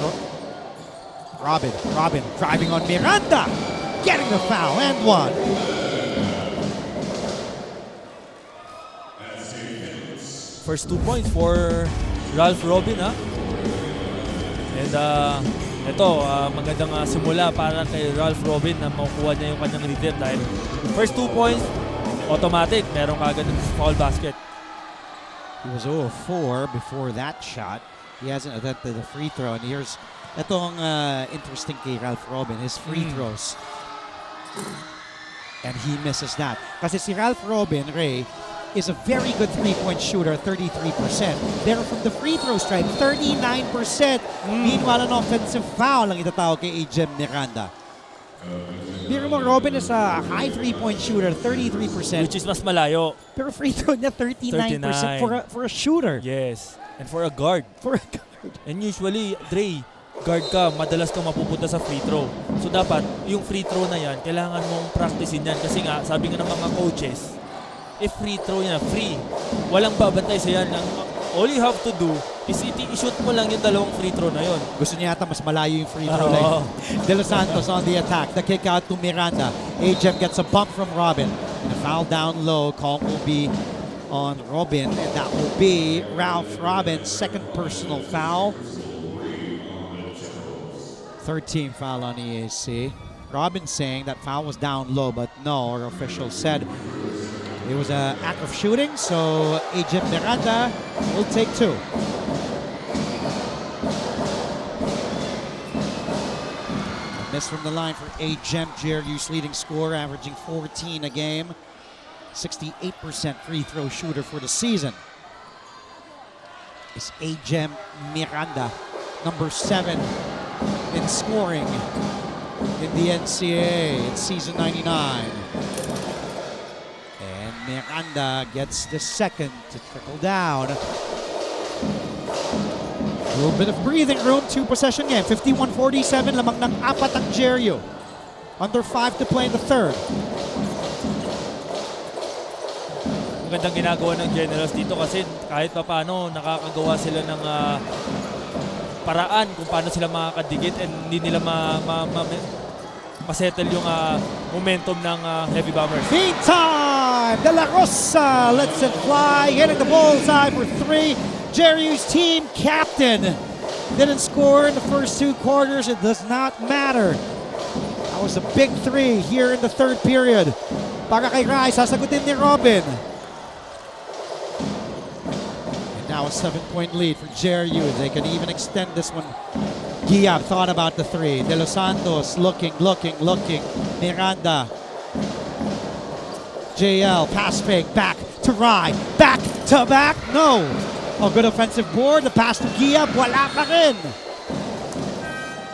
Robin driving on Miranda, getting the foul and 1. First 2 points for Ralph Robin, And ito, magandang simula para kay Ralph Robin na makukuha niya yung kanyang leader dahil first 2 points, automatic, meron kagad ng foul basket. He was 0-4 before that shot. He hasn't attempted the free throw. And here's itong interesting kay Ralph Robin, his free throws. And he misses that. Kasi si Ralph Robin, Ray, is a very good three-point shooter, 33%. Pero from the free throw stripe, 39%. Meanwhile, an offensive foul ang itatawag kay A.J. Miranda. Biro mo, Robin is a high three-point shooter, 33%. Which is mas malayo. Pero free throw niya, 39%, for a shooter. Yes. And for a guard. And usually, Dre, guard ka, madalas kang mapupunta sa free throw. So dapat, yung free throw na yan, kailangan mong practicein yan. Kasi nga, sabi nga ng mga coaches, if free throw yan, free, walang babantay sa yan. All you have to do is i-shoot mo lang yung dalawang free throw na yun. Gusto niya yata mas malayo yung free throw line. De Los Santos on the attack. The kick out to Miranda. A.J. gets a bump from Robin. And a foul down low. Call will be on Robin. And that will be Ralph Robin's second personal foul. Third team foul on EAC. Robin saying that foul was down low, but no, our official said it was an act of shooting, so A.J. Miranda will take two. A miss from the line for A.J., JRU's leading scorer, averaging 14 a game. 68% free throw shooter for the season. Is A.J. Miranda, number 7 in scoring in the NCAA in season 99. Miranda gets the second to trickle down. A little bit of breathing room, 2-possession game. 51-47, lamang ng 4 ang JRU. Under 5 to play in the third. Magandang ginagawa ng Generals dito kasi kahit pa paano nakakagawa sila ng paraan kung paano sila makakadikit and hindi nila masettle yung momentum ng Heavy Bombers. Meantime, De La Rosa lets it fly, hitting the bullseye for 3. JRU's team captain didn't score in the first 2 quarters. It does not matter. That was a big 3 here in the third period. Para kay Rai, sasagutin ni Robin. And now a 7-point lead for JRU. They can even extend this one. Giab thought about the 3. De Los Santos looking. Miranda. JL, pass fake, back to Rai. Back to back, no. A good offensive board. The pass to Giab, wala pa rin.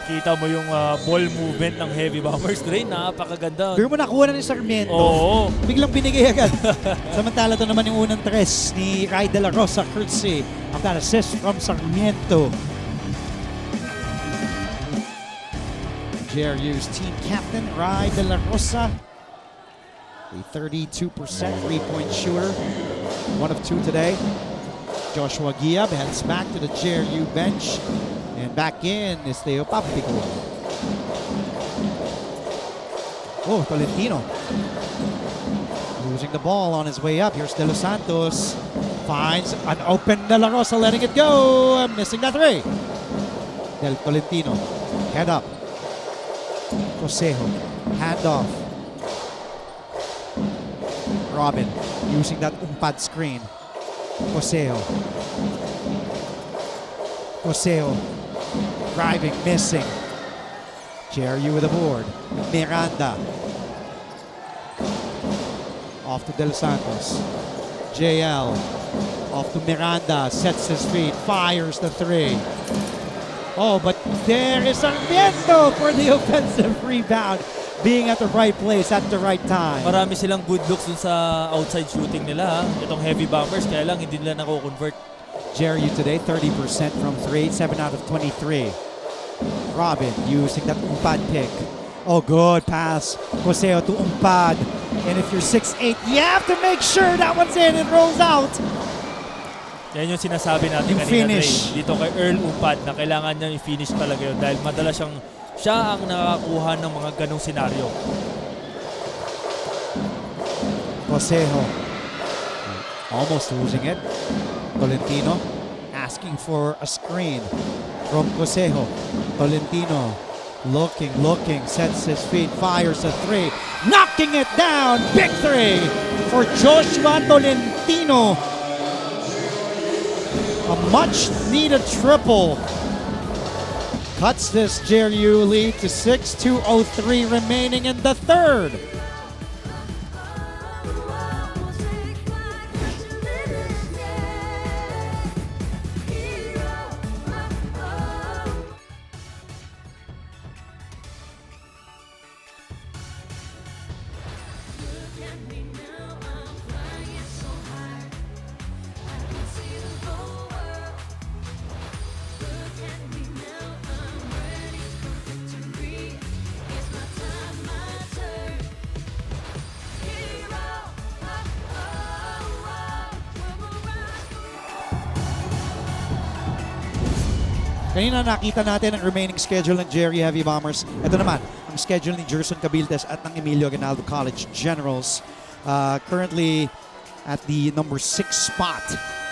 Kita mo yung ball movement ng Heavy Bombers, Dre, napakaganda. Pero mo nakuha na ni Sarmiento. Oo. Biglang binigay agad. Samantala to naman yung unang 3 ni Rai De La Rosa, courtesy of that assist from Sarmiento. JRU's team captain, Rai De La Rosa, a 32% three-point shooter, 1 of 2 today. Joshua Giab heads back to the JRU bench, and back in is Theo Papico. Oh, Tolentino losing the ball on his way up. Here's De Los Santos, finds an open De La Rosa, letting it go, missing that 3. Del Tolentino, head up. Cosejo, handoff. Robin using that umpad screen. Cosejo, driving, missing. JRU with the board. Miranda. Off to De Los Santos. JL. Off to Miranda. Sets his feet. Fires the 3. Oh, but there is Sarmiento for the offensive rebound. Being at the right place at the right time. Marami silang good looks dun sa outside shooting nila. Itong Heavy Bombers, kaya lang hindi nila nako-convert. JRU today, 30% from 3, 7 out of 23. Robin using that umpad pick. Oh, good pass. Joseo to umpad. And if you're 6'8", you have to make sure that one's in and rolls out. Yan yung sinasabi natin yung kanina, finish. Dre, dito kay Earl Umpad na kailangan niya i-finish talaga yun dahil madalas siya ang nakakakuha ng mga ganong senaryo. Cosejo almost losing it. Tolentino asking for a screen from Cosejo. Tolentino looking, sets his feet, fires a 3, knocking it down. Big 3 for Joshua Tolentino. A much-needed triple cuts this JRU lead to 6, 2:03 remaining in the third. Kanina nakita natin ang remaining schedule ng JRU Heavy Bombers. Ito naman, ang schedule ni Gerson Cabildes at ng Emilio Aguinaldo College Generals. Currently at the number 6 spot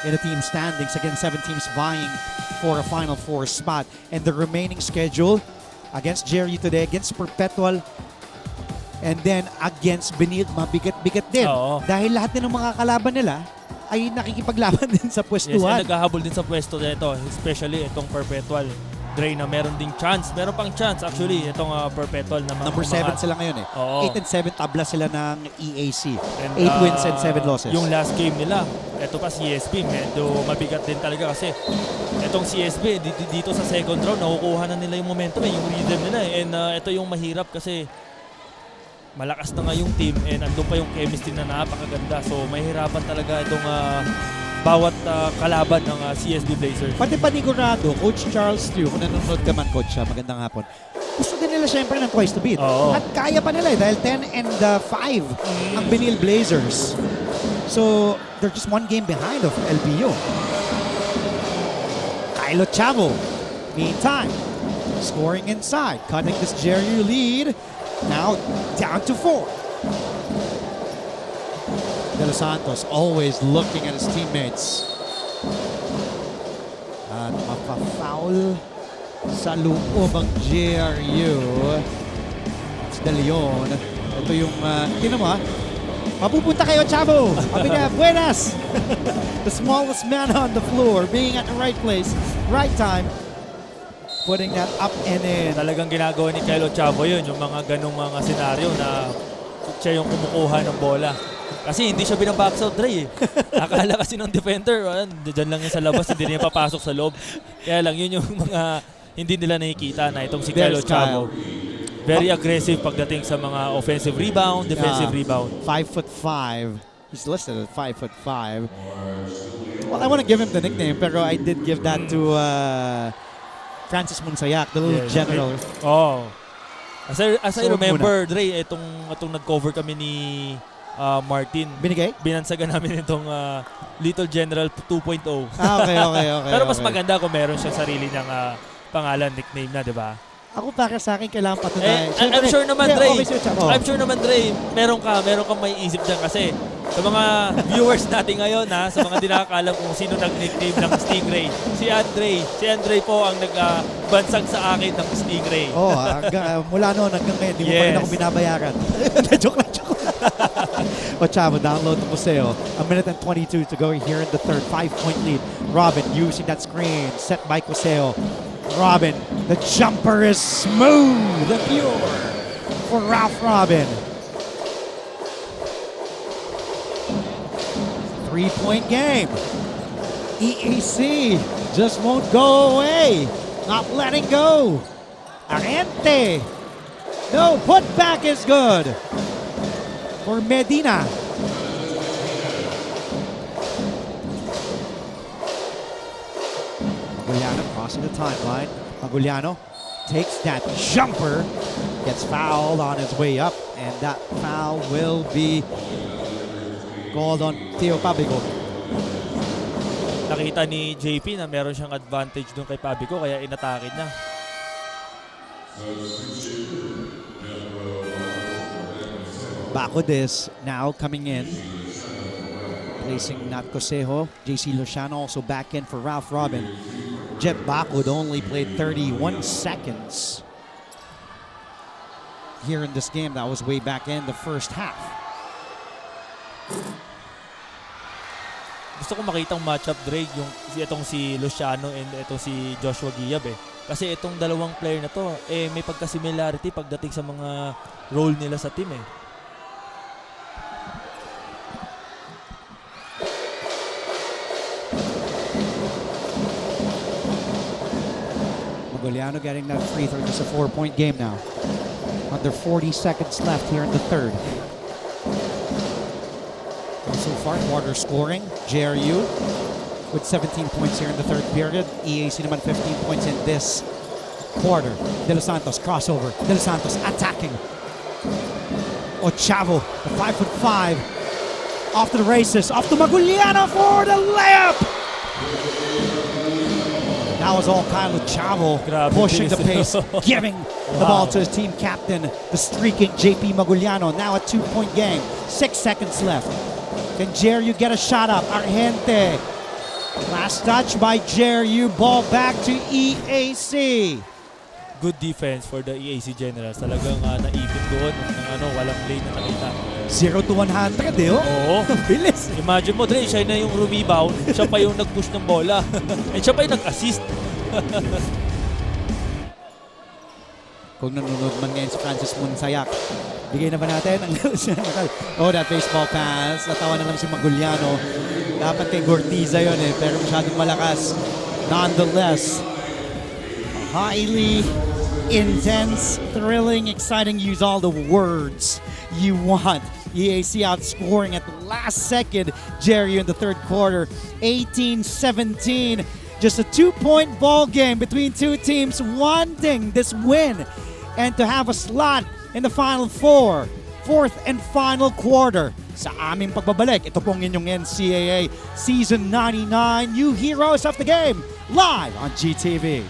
in the team standings. Again, 7 teams vying for a Final Four spot. And the remaining schedule against JRU today, against Perpetual, and then against Benilma, bigat-bigat din. Oo. Dahil lahat din ng mga kalaban nila ay nakikipaglaban din sa pwestuhan. Yes, naghahabol din sa pwesto nito, especially itong Perpetual. Dre na meron ding chance. Meron pang chance actually itong Perpetual na Number 7 sila ngayon eh. Oo. 8 and 7 tabla sila ng EAC. And, 8 wins and 7 losses. Yung last game nila, ito pa CSB, medyo mabigat din talaga kasi itong CSB dito sa second round nakukuha na nila yung momentum, yung rhythm nila eh. And ito yung mahirap kasi malakas na nga yung team and andun pa yung chemistry na napakaganda. So mahirapan talaga itong bawat kalaban ng CSB Blazers. Pati panigurado, Coach Charles Tew, kung nanonood ka man, Coach, magandang hapon. Gusto din nila syempre ng twice to beat. Oo. At kaya pa nila dahil 10 and 5 ang Benil Blazers. So they're just one game behind of LPU. Kylo Chavo, meantime, scoring inside, cutting this JRU lead. Now down to 4. De Los Santos always looking at his teammates. At mapafoul sa loob ang JRU. It's De Leon. Ito yung, tinan mo mapupunta kayo, Chavo. Sabi niya, buenas. The smallest man on the floor, being at the right place, right time. Putting that up and in. Talagang ginagawa ni Kylo Chavo yun, yung mga ganong mga senaryo na siya yung kumukuha ng bola. Kasi hindi siya binabox out, Dre eh. Akala kasi ng defender, dyan lang yan sa labas, hindi niya papasok sa loob. Kaya lang yun yung mga hindi nila nakikita na itong si Kylo Chavo. Very aggressive pagdating sa mga offensive rebound, defensive rebound. 5'5". He's listed at 5'5". Well, I want to give him the nickname, pero I did give that to Francis Monsayak, the little general. Oh. As I remember, muna. Dre, itong nag-cover kami ni Martin. Binigay? Binansagan namin itong Little General 2.0. Okay. Pero mas maganda kung meron siyang sarili niyang pangalan, nickname na, di ba? Ako para sa akin kailangan patunayan. I'm sure naman, Dre. Okay, I'm sure naman, Dre, meron kang may isip dyan kasi sa mga viewers natin ngayon, sa mga di nakakalam kung sino nag-nickname ng Stingray. Si Andre po ang nagbansag sa akin ng Stingray. Mula noon hanggang ngayon, di mo pa rin ako binabayaran. Joke lang. O Chavo, download the Museo. 1 minute and 22 to go here in the third. 5-point lead. Robin using that screen. Set by Coseo. Robin, the jumper is smooth and pure for Ralph Robin. 3-point game. EAC just won't go away. Not letting go. Arente. No, put back is good for Medina. Maguliano crossing the timeline. Maguliano takes that jumper, gets fouled on his way up, and that foul will be called on Theo Pabico. Nakita ni JP na meron siyang advantage doon kay Pabico kaya inatake na. Bacodes now coming in. Placing Nat Cosejo. JC Luciano also back in for Ralph Robin. Jet Bacod only played 31 seconds here in this game. That was way back in the first half. gusto ko makitang matchup, Drake, itong si Luciano and itong si Joshua Giab eh. Kasi itong dalawang player na to, may pagka-similarity pagdating sa mga role nila sa team eh. Maguliano getting that free throw. Just a 4-point game now. Under 40 seconds left here in the third. So far, quarter scoring. JRU with 17 points here in the third period. EAC naman 15 points in this quarter. De Los Santos crossover. De Los Santos attacking. Ochavo, the 5'5", off to the races. Off to Maguliano for the layup. That was all Kyle Ochavo pushing the pace, giving the ball to his team captain, the streaking JP Maguliano. Now a 2-point game. 6 seconds left. Can JRU get a shot up? Argente. Last touch by JRU. Ball back to EAC. Good defense for the EAC Generals. Talagang naipit doon ng walang lane na nakita. 0 to 100 eh, oh. Oo. Bilis. Imagine mo, Dre, siya na yung rebound, siya pa yung nag-push ng bola. And siya pa yung nag-assist. Kung nanonood man ngayon si Francis Monsayak, bigay na ba natin ang oh, that baseball pass. Natawa na lang si Maguliano. Dapat kay Gortiza yun eh, pero masyadong malakas. Nonetheless, highly intense, thrilling, exciting. Use all the words you want. EAC outscoring at the last second. JRU in the third quarter, 18-17. Just a 2-point ball game between two teams wanting this win and to have a slot in the Final Four. Fourth and final quarter. Sa aming pagbabalik, ito pong inyong NCAA Season 99 New Heroes of the Game, live on GTV.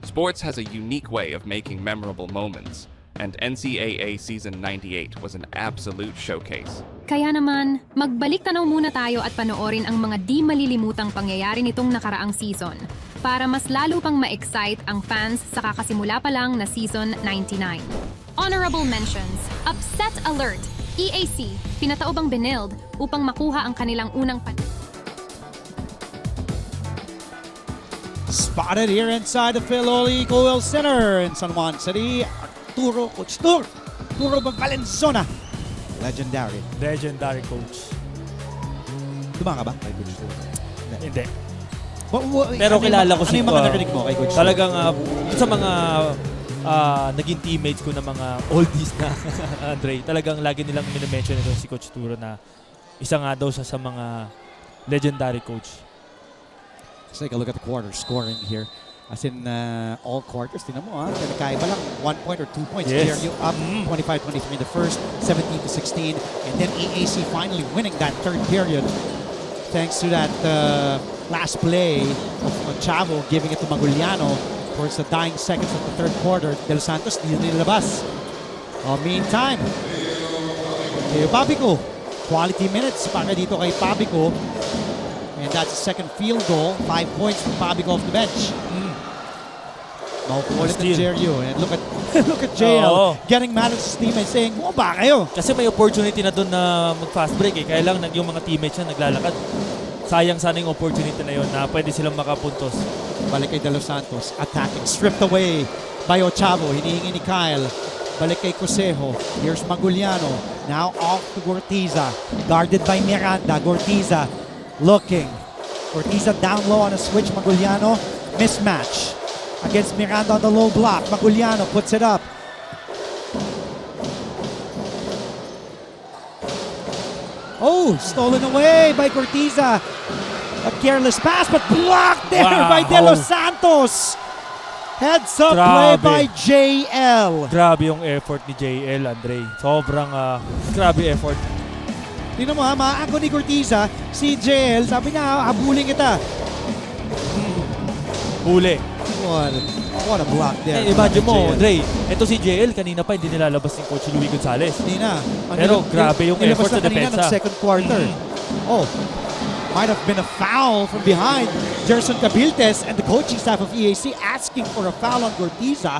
Sports has a unique way of making memorable moments, and NCAA Season 98 was an absolute showcase. Kaya naman, magbalik tanaw muna tayo at panoorin ang mga di malilimutang pangyayari nitong nakaraang season para mas lalo pang ma-excite ang fans sa kakasimula pa lang na Season 99. Honorable mentions, Upset Alert, EAC, pinataobang binild upang makuha ang kanilang unang Spotted here inside the Filoli Coel Center in San Juan City. Coach Turo Valenzona. Legendary coach. Dumang ka ba kay Coach Turo? Hindi. Pero kilala ko si mga narinig mo kay Coach Turo? Talagang sa mga naging teammates ko na mga oldies na Andre, talagang lagi nilang minimension ito si Coach Turo na isa nga daw sa mga legendary coach. Let's take a look at the quarter scoring here. As in all quarters, tingnan mo kinakaiba lang 1 point or 2 points. Yes. JRU up 25-23 in the first, 17-16, and then EAC finally winning that third period thanks to that last play of Chavo giving it to Maguliano towards the dying seconds of the third quarter. De Los Santos di nilabas. Meantime, kay Pabico, quality minutes para dito kay Pabico. And that's a second field goal. 5 points from Pabico off the bench. Makukulit ng JRU. And look at JL getting mad at his teammates saying, "Mo ba kayo?" Kasi may opportunity na doon na mag-fast break eh. Kaya lang yung mga teammates niya naglalakad. Sayang sana yung opportunity na yun na pwede silang makapuntos. Balik kay De Los Santos. Attacking. Stripped away by Ochavo. Hinihingi ni Kyle. Balik kay Cosejo. Here's Maguliano. Now off to Gortiza. Guarded by Miranda. Gortiza looking. Gortiza down low on a switch. Maguliano. Mismatch against Miranda on the low block. Maguliano puts it up. Oh, stolen away by Gortiza. A careless pass, but blocked there by De Los Santos. Heads up play by JL. Grabe yung effort ni JL, Andre. Sobrang grabe effort. Tingnan mo maako ni Gortiza, si JL, sabi niya, habulin kita. Huli. What a block there. Imagine mo, Dre, ito si JL, kanina pa hindi nilalabas ni Coach Louie Gonzalez. Hindi na. Pero grabe yung effort sa depensa. Nilabas na kanina ng second quarter. Might have been a foul from behind. Gerson Cabiltes and the coaching staff of EAC asking for a foul on Gortiza.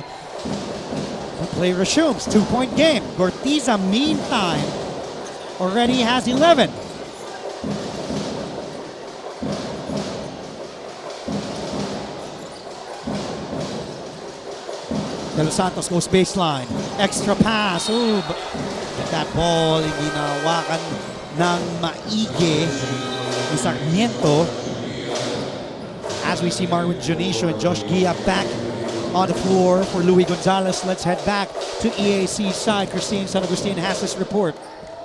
The play resumes. 2-point game. Gortiza, meantime, already has 11. De Los Santos goes baseline. Extra pass. Ooh, but that ball hindi nahawakan ng maigi ni Sarmiento. As we see Marwin Junicio and Josh Gia back on the floor for Louis Gonzalez. Let's head back to EAC side. Christine San Agustin has this report.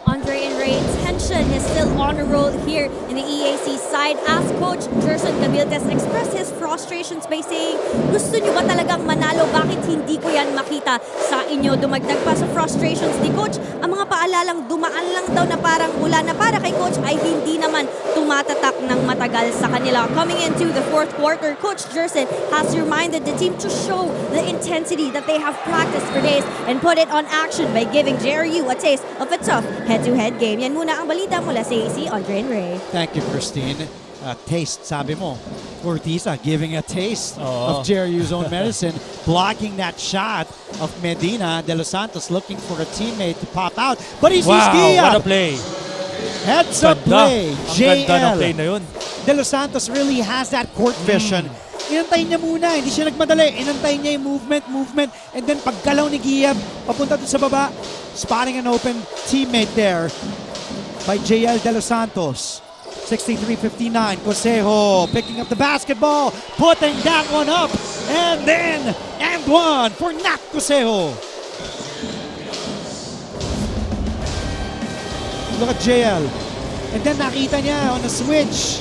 Andre and Ray, tension is still on the roll here in the EAC side as Coach Gerson Cabiltes expressed his frustrations by saying, gusto nyo ba talagang manalo? Bakit hindi ko yan makita sa inyo? Dumagdag pa sa frustrations ni Coach. Ang mga paalalang dumaan lang daw na parang ulan na para kay Coach ay hindi naman tumatatak ng matagal sa kanila. Coming into the fourth quarter, Coach Gerson has reminded the team to show the intensity that they have practiced for days and put it on action by giving JRU a taste of a tough head-to-head game. Yan muna ang balita mula sa EAC, Andre and Ray. Thank you, Christine. Taste, sabi mo. Gortiza giving a taste of JRU's own medicine, blocking that shot of Medina. De Los Santos looking for a teammate to pop out. But he sees Gia. What a play. Heads up play. Ang ganda ng play na yun. De Los Santos really has that court vision. Inantay niya muna, hindi siya nagmadali. Inantay niya yung movement, and then pagkalaw ni Giab, papunta doon sa baba, spotting an open teammate there by JL De Los Santos. 63-59, Cosejo picking up the basketball, putting that one up, and then, and one for Nat Cosejo. Look at JL. And then nakita niya on the switch.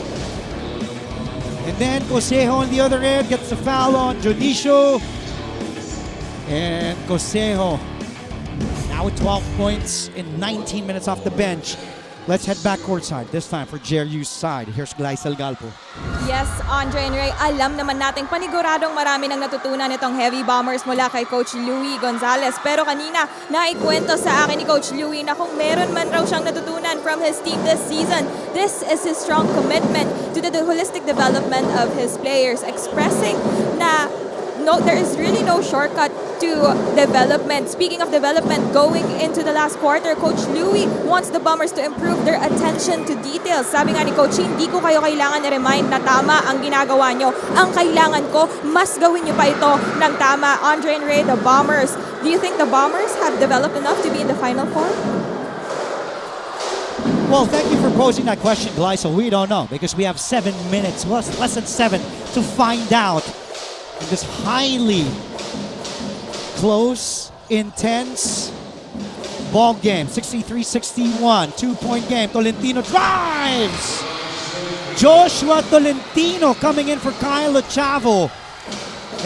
And then Cosejo on the other end gets the foul on Junicio. And Cosejo now with 12 points in 19 minutes off the bench. Let's head back courtside, this time for JRU's side. Here's Gleisel Galpo. Yes, Andre and Ray, alam naman natin paniguradong marami nang natutunan itong Heavy Bombers mula kay Coach Louis Gonzalez. Pero kanina, naikwento sa akin ni Coach Louis na kung meron man raw siyang natutunan from his team this season, this is his strong commitment to the holistic development of his players, expressing na there is really no shortcut to development. Speaking of development, going into the last quarter, Coach Louis wants the Bombers to improve their attention to details. Sabi nga ni Coach, hindi ko kayo kailangan i-remind na tama ang ginagawa nyo. Ang kailangan ko, mas gawin nyo pa ito ng tama. Andre and Ray, the Bombers. Do you think the Bombers have developed enough to be in the Final Four? Well, thank you for posing that question, Gleisel. We don't know because we have 7 minutes, less than 7, to find out. In this highly close, intense ball game. 63-61, 2-point game. Tolentino drives! Joshua Tolentino coming in for Kyle Chavo.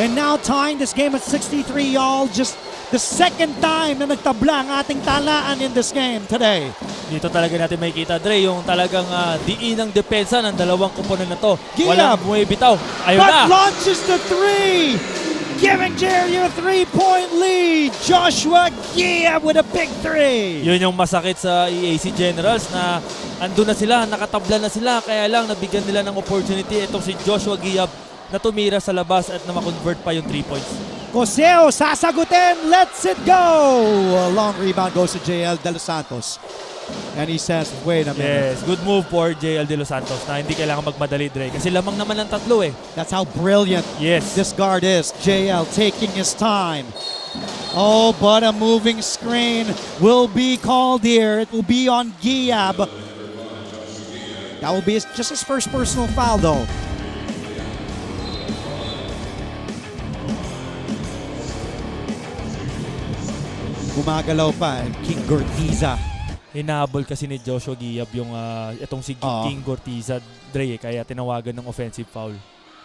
And now tying this game at 63 all. Just the second time na nagtabla ang ating talaan in this game today. Dito talaga natin makikita, Dre, yung talagang diin ng depensa ng dalawang kuponan na to. Walang bumibitaw. Ayun na! But launches the three! Giving JRU a 3-point lead! Joshua Giab with a big three! Yun yung masakit sa EAC Generals na andun na sila, nakatabla na sila, kaya lang nabigyan nila ng opportunity itong si Joshua Giab na tumira sa labas at na ma-convert pa yung 3 points. Coseo sasagutin, lets it go! A long rebound goes to JL De Los Santos. And he says, wait a minute. Yes, good move for JL De Los Santos na hindi kailangan magmadali, Dre. Kasi lamang naman ng tatlo eh. That's how brilliant this guard is. JL taking his time. Oh, but a moving screen will be called here. It will be on Giab. That will be just his first personal foul though. Gumagalaw pa, King Gortiza. Hinabol kasi ni Joshua Giab yung itong si King Gortiza, Dre, kaya tinawagan ng offensive foul.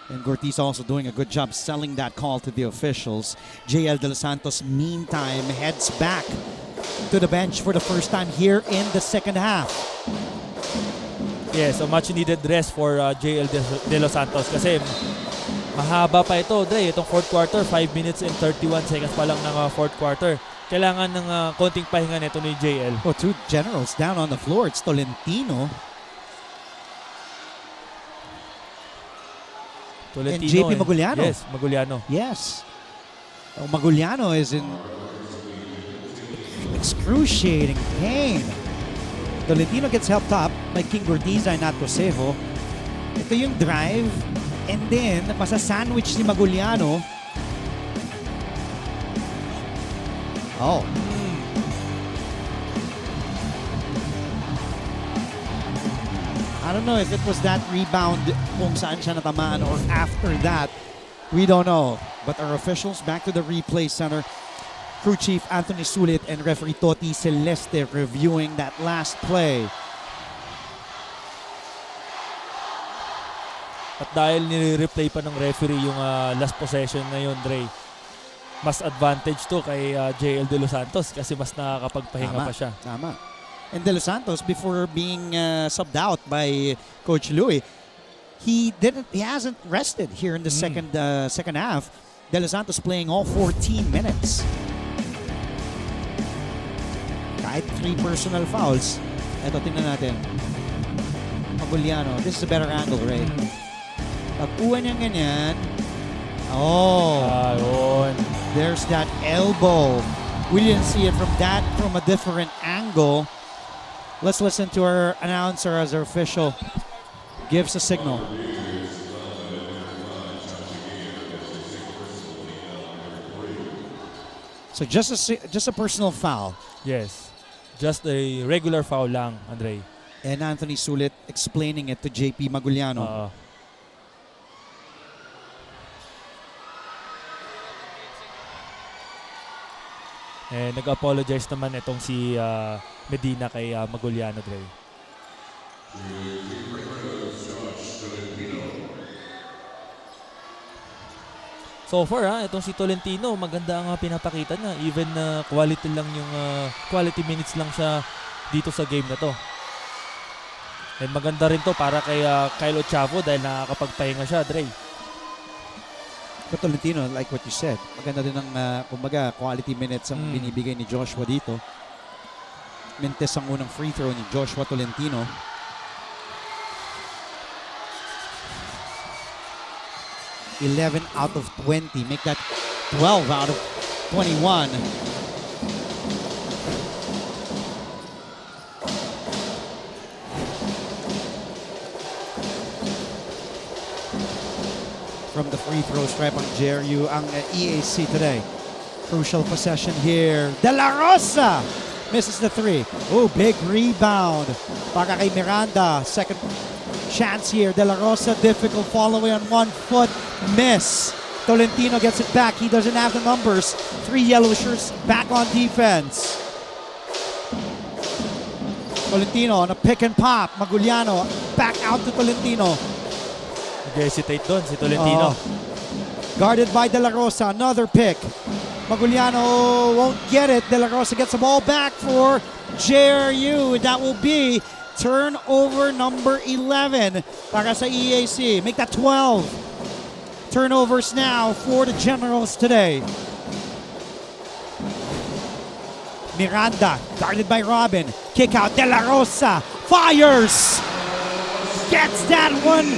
And Gortiza also doing a good job selling that call to the officials. JL De Los Santos, meantime, heads back to the bench for the first time here in the second half. Yes, a much-needed rest for JL De Los Santos kasi mahaba pa ito, Dre. Itong fourth quarter, 5 minutes and 31 seconds pa lang ng fourth quarter. Kailangan ng konting pahinga nito ni JL. Oh, 2 generals down on the floor. It's Tolentino. Tolentino and JP Maguliano. Yes, Maguliano. Yes. Maguliano is in excruciating pain. Tolentino gets helped up by King Gortiza and Atcosejo. Ito yung drive. And then, masasandwich si Maguliano. Oh. I don't know if it was that rebound kung saan siya natamaan or after that. We don't know. But our officials back to the replay center. Crew Chief Anthony Sulit and referee Toti Celeste reviewing that last play. At dahil nire-replay pa ng referee yung last possession na yun, Dre, mas advantage to kay JL De Los Santos kasi mas nakakapagpahinga pa siya. Tama. And De Los Santos, before being subbed out by Coach Louie, he hasn't rested here in the second half. De Los Santos playing all 14 minutes. Kahit 3 personal fouls. Ito, tingnan natin. Maguliano. This is a better angle, Ray. Pag-uwa niya ganyan. Oh. There's that elbow. We didn't see it from a different angle. Let's listen to our announcer as our official gives a signal. So just a personal foul. Yes. Just a regular foul lang, Andre. And Anthony Sulit explaining it to JP Maguliano. And nag-apologize naman itong si Medina kay Maguliano, Dre. So far, itong si Tolentino, maganda ang pinapakita niya. Even quality lang yung quality minutes lang siya dito sa game na to. And maganda rin to para kay Kyle Ochavo dahil nakakapagpahinga siya, Dre. But Tolentino, like what you said, maganda din ang kumbaga quality minutes ang binibigay ni Joshua dito. Mintes ang unang free throw ni Joshua Tolentino. (11 out of 20. Make that 12 out of 21. From the free throw stripe on JRU ang EAC today. Crucial possession here. De La Rosa misses the 3. Oh, big rebound para kay Miranda. Second chance here. De La Rosa, difficult follow-away on 1 foot. Miss. Tolentino gets it back. He doesn't have the numbers. 3 yellow shirts back on defense. Tolentino on a pick and pop. Maguliano back out to Tolentino. Nag-hesitate doon si Tolentino. Guarded by De La Rosa. Another pick. Maguliano won't get it. De La Rosa gets the ball back for JRU. That will be turnover number 11 para sa EAC. Make that 12. Turnovers now for the Generals today. Miranda, guarded by Robin. Kick out, De La Rosa. Fires! Gets that one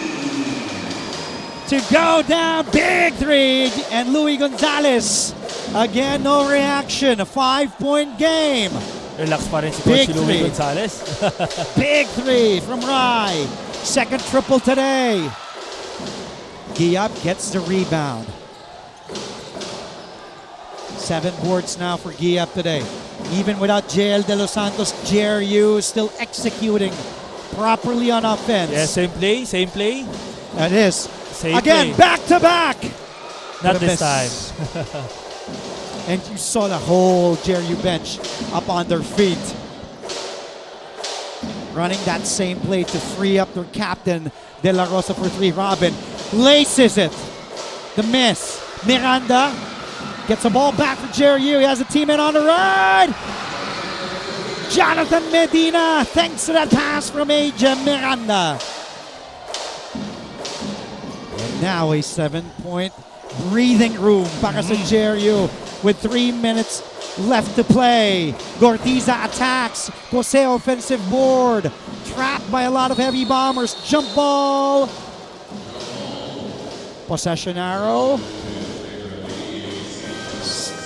to go down. Big 3. And Louis Gonzalez. Again, no reaction. A 5-point game. Relax pa rin si Coach Louis Gonzalez. Big 3 from Rai. Second triple today. Giap gets the rebound. 7 boards now for Giap today. Even without JL De Los Santos, JRU is still executing properly on offense. Yeah, same play, same play. That is. Same again, play. back to back. Not this time. And you saw the whole JRU bench up on their feet. Running that same play to free up their captain, De La Rosa for 3. Robin laces it. The miss. Miranda gets the ball back for JRU. He has a teammate on the ride. Jonathan Medina, thanks to that pass from AJ Miranda. And now a 7-point breathing room para sa JRU with 3 minutes left to play. Gortiza attacks. Jose offensive board. Trapped by a lot of Heavy Bombers. Jump ball. Possession arrow.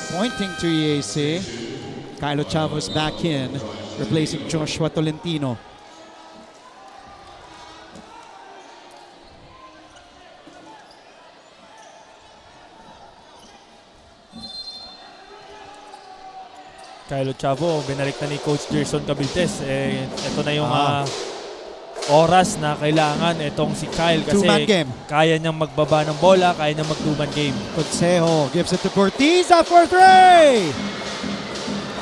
Pointing to EAC. Kylo Chavos back in, replacing Joshua Tolentino. Kylo Chavo, binalik na ni Coach Gerson Cabiltes. Ito na yung oras na kailangan itong si Kyle kasi Two-man game. Kaya niyang magbaba ng bola, kaya niyang mag-two-man game. Consejo gives it to Cortiza for 3!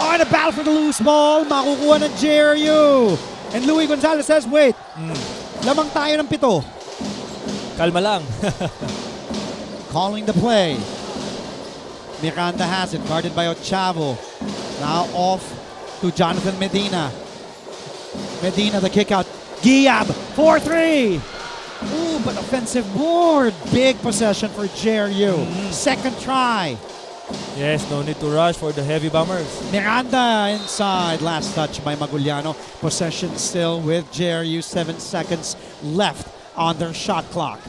On a battle for the loose ball, makukuha ng JRU. And Louis Gonzalez says, wait, lamang tayo ng 7. Kalma lang. Calling the play. Miranda has it, guarded by Ochavo. Now off to Jonathan Medina. Medina, the kick out. Giab, 4-3. Ooh, but offensive board. Big possession for JRU. Second try. Yes, no need to rush for the Heavy Bombers. Miranda inside. Last touch by Maguliano. Possession still with JRU. 7 seconds left on their shot clock.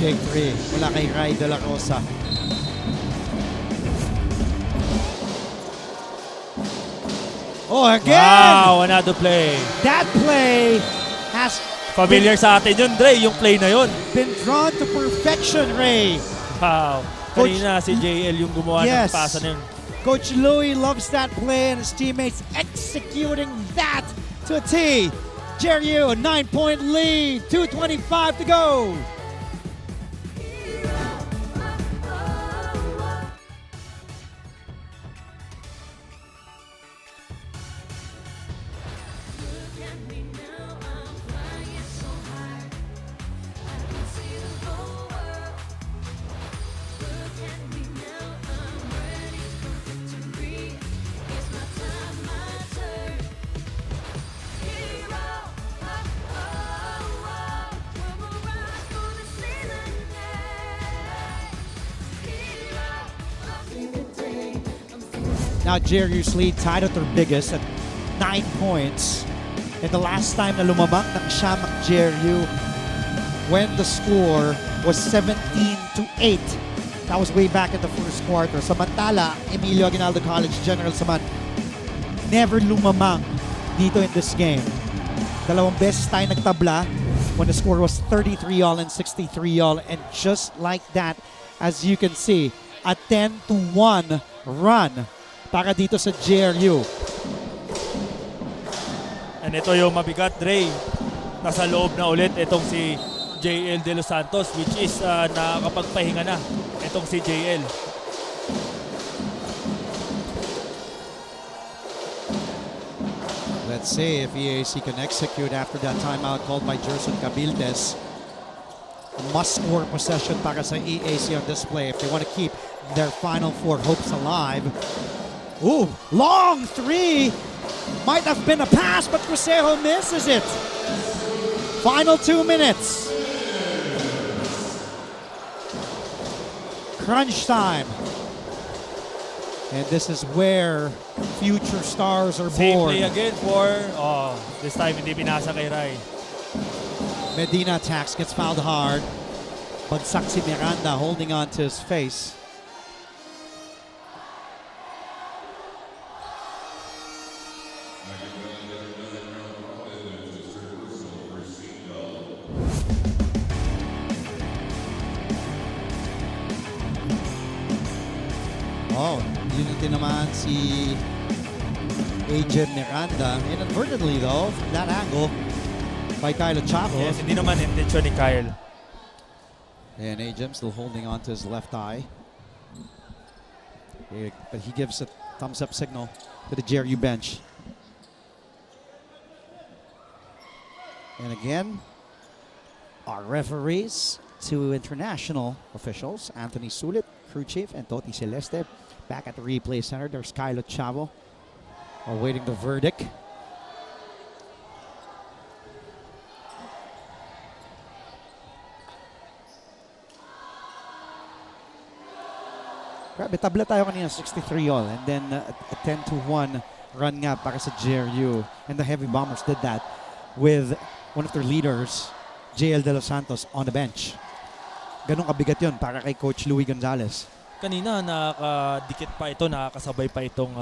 Big 3 mula kay Ray De La Rosa. Oh, again! Wow, another play. That play has familiar sa atin yun, Dre, yung play na yun. Been drawn to perfection, Ray. Wow. Kanina si JL yung gumawa ng pasa na yun. Coach Louis loves that play and his teammates executing that to a T. JRU, a 9-point lead, 2:25 to go. Now JRU's lead tied at their biggest at 9 points. And the last time na lumabang ng siyam ang JRU when the score was 17-8. That was way back in the first quarter. Samantala, Emilio Aguinaldo College Generals naman never lumamang dito in this game. 2 beses tayo nagtabla when the score was 33-all and 63-all. And just like that, as you can see, a 10-1 run para dito sa JRU. And ito yung mabigat, Dre. Nasa loob na ulit itong si JL De Los Santos, which is nakakapagpahinga na itong si JL. Let's see if EAC can execute after that timeout called by Gerson Cabildes. Must-score possession para sa EAC on display if they want to keep their Final Four hopes alive. Ooh, long 3. Might have been a pass, but Consejo misses it. Final 2 minutes. Crunch time. And this is where future stars are Same born. play again for, this time hindi binasa kay Rai. Medina attacks, gets fouled hard. Bagsak si Miranda holding on to his face. Oh, unity naman si Agent Miranda. Inadvertently though, from that angle by Kylo Chavos. Yes, hindi naman intention ni Kyle. And Agent still holding on to his left eye. But he gives a thumbs up signal to the JRU bench. And again, our referees, 2 international officials, Anthony Sulit, crew chief, and Toti Celeste. Back at the replay center, there's Kylo Chavo awaiting the verdict. Grabe, tabla tayo kanina, 63-all. And then a 10-1 run nga para sa JRU. And the Heavy Bombers did that with one of their leaders, JL De Los Santos, on the bench. Ganun kabigat yun para kay Coach Louie Gonzalez. Kanina nakakadikit pa ito, nakakasabay pa itong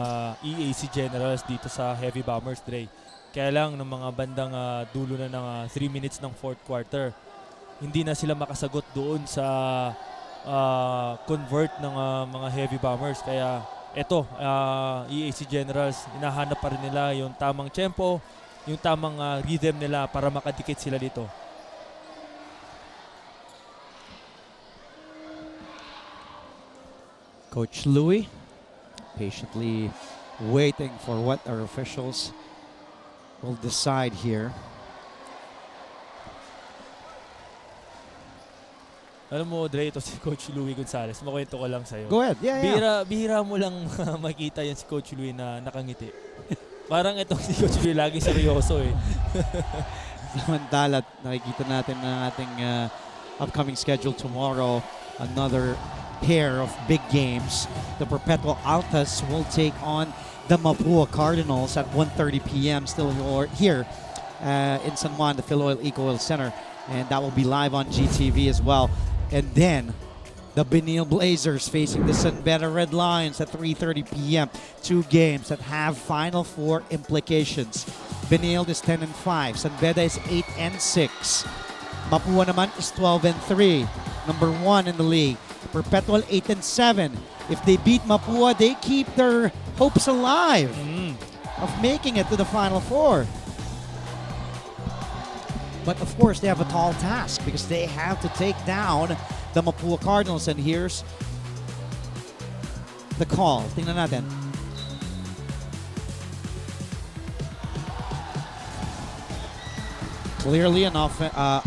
EAC Generals dito sa Heavy Bombers, Dre. Kaya lang ng mga bandang dulo na ng 3 minutes ng fourth quarter, hindi na sila makasagot doon sa convert ng mga Heavy Bombers. Kaya ito, EAC Generals, hinahanap pa rin nila yung tamang tempo, yung tamang rhythm nila para makadikit sila dito. Coach Louie patiently waiting for what our officials will decide here. Alam mo, Dre, ito si Coach Louie Gonzalez. Makwento ko lang sa'yo. Go ahead. Yeah. Bihira mo lang makita yan si Coach Louie na nakangiti. Parang itong si Coach Louie lagi seryoso eh. Samantala, nakikita natin na ating upcoming schedule tomorrow. Another pair of big games. The Perpetual Altas will take on the Mapua Cardinals at 1:30 p.m. still here in San Juan, the Philoil Eco Oil Center. And that will be live on GTV as well. And then the Benil Blazers facing the San Beda Red Lions at 3:30 p.m. Two games that have Final Four implications. Benil is 10-5. San Beda is 8-6. Mapua naman is 12-3. Number 1 in the league. Perpetual 8-7. If they beat Mapua, they keep their hopes alive of making it to the Final Four. But of course, they have a tall task because they have to take down the Mapua Cardinals. And here's the call. Tingnan natin. Clearly an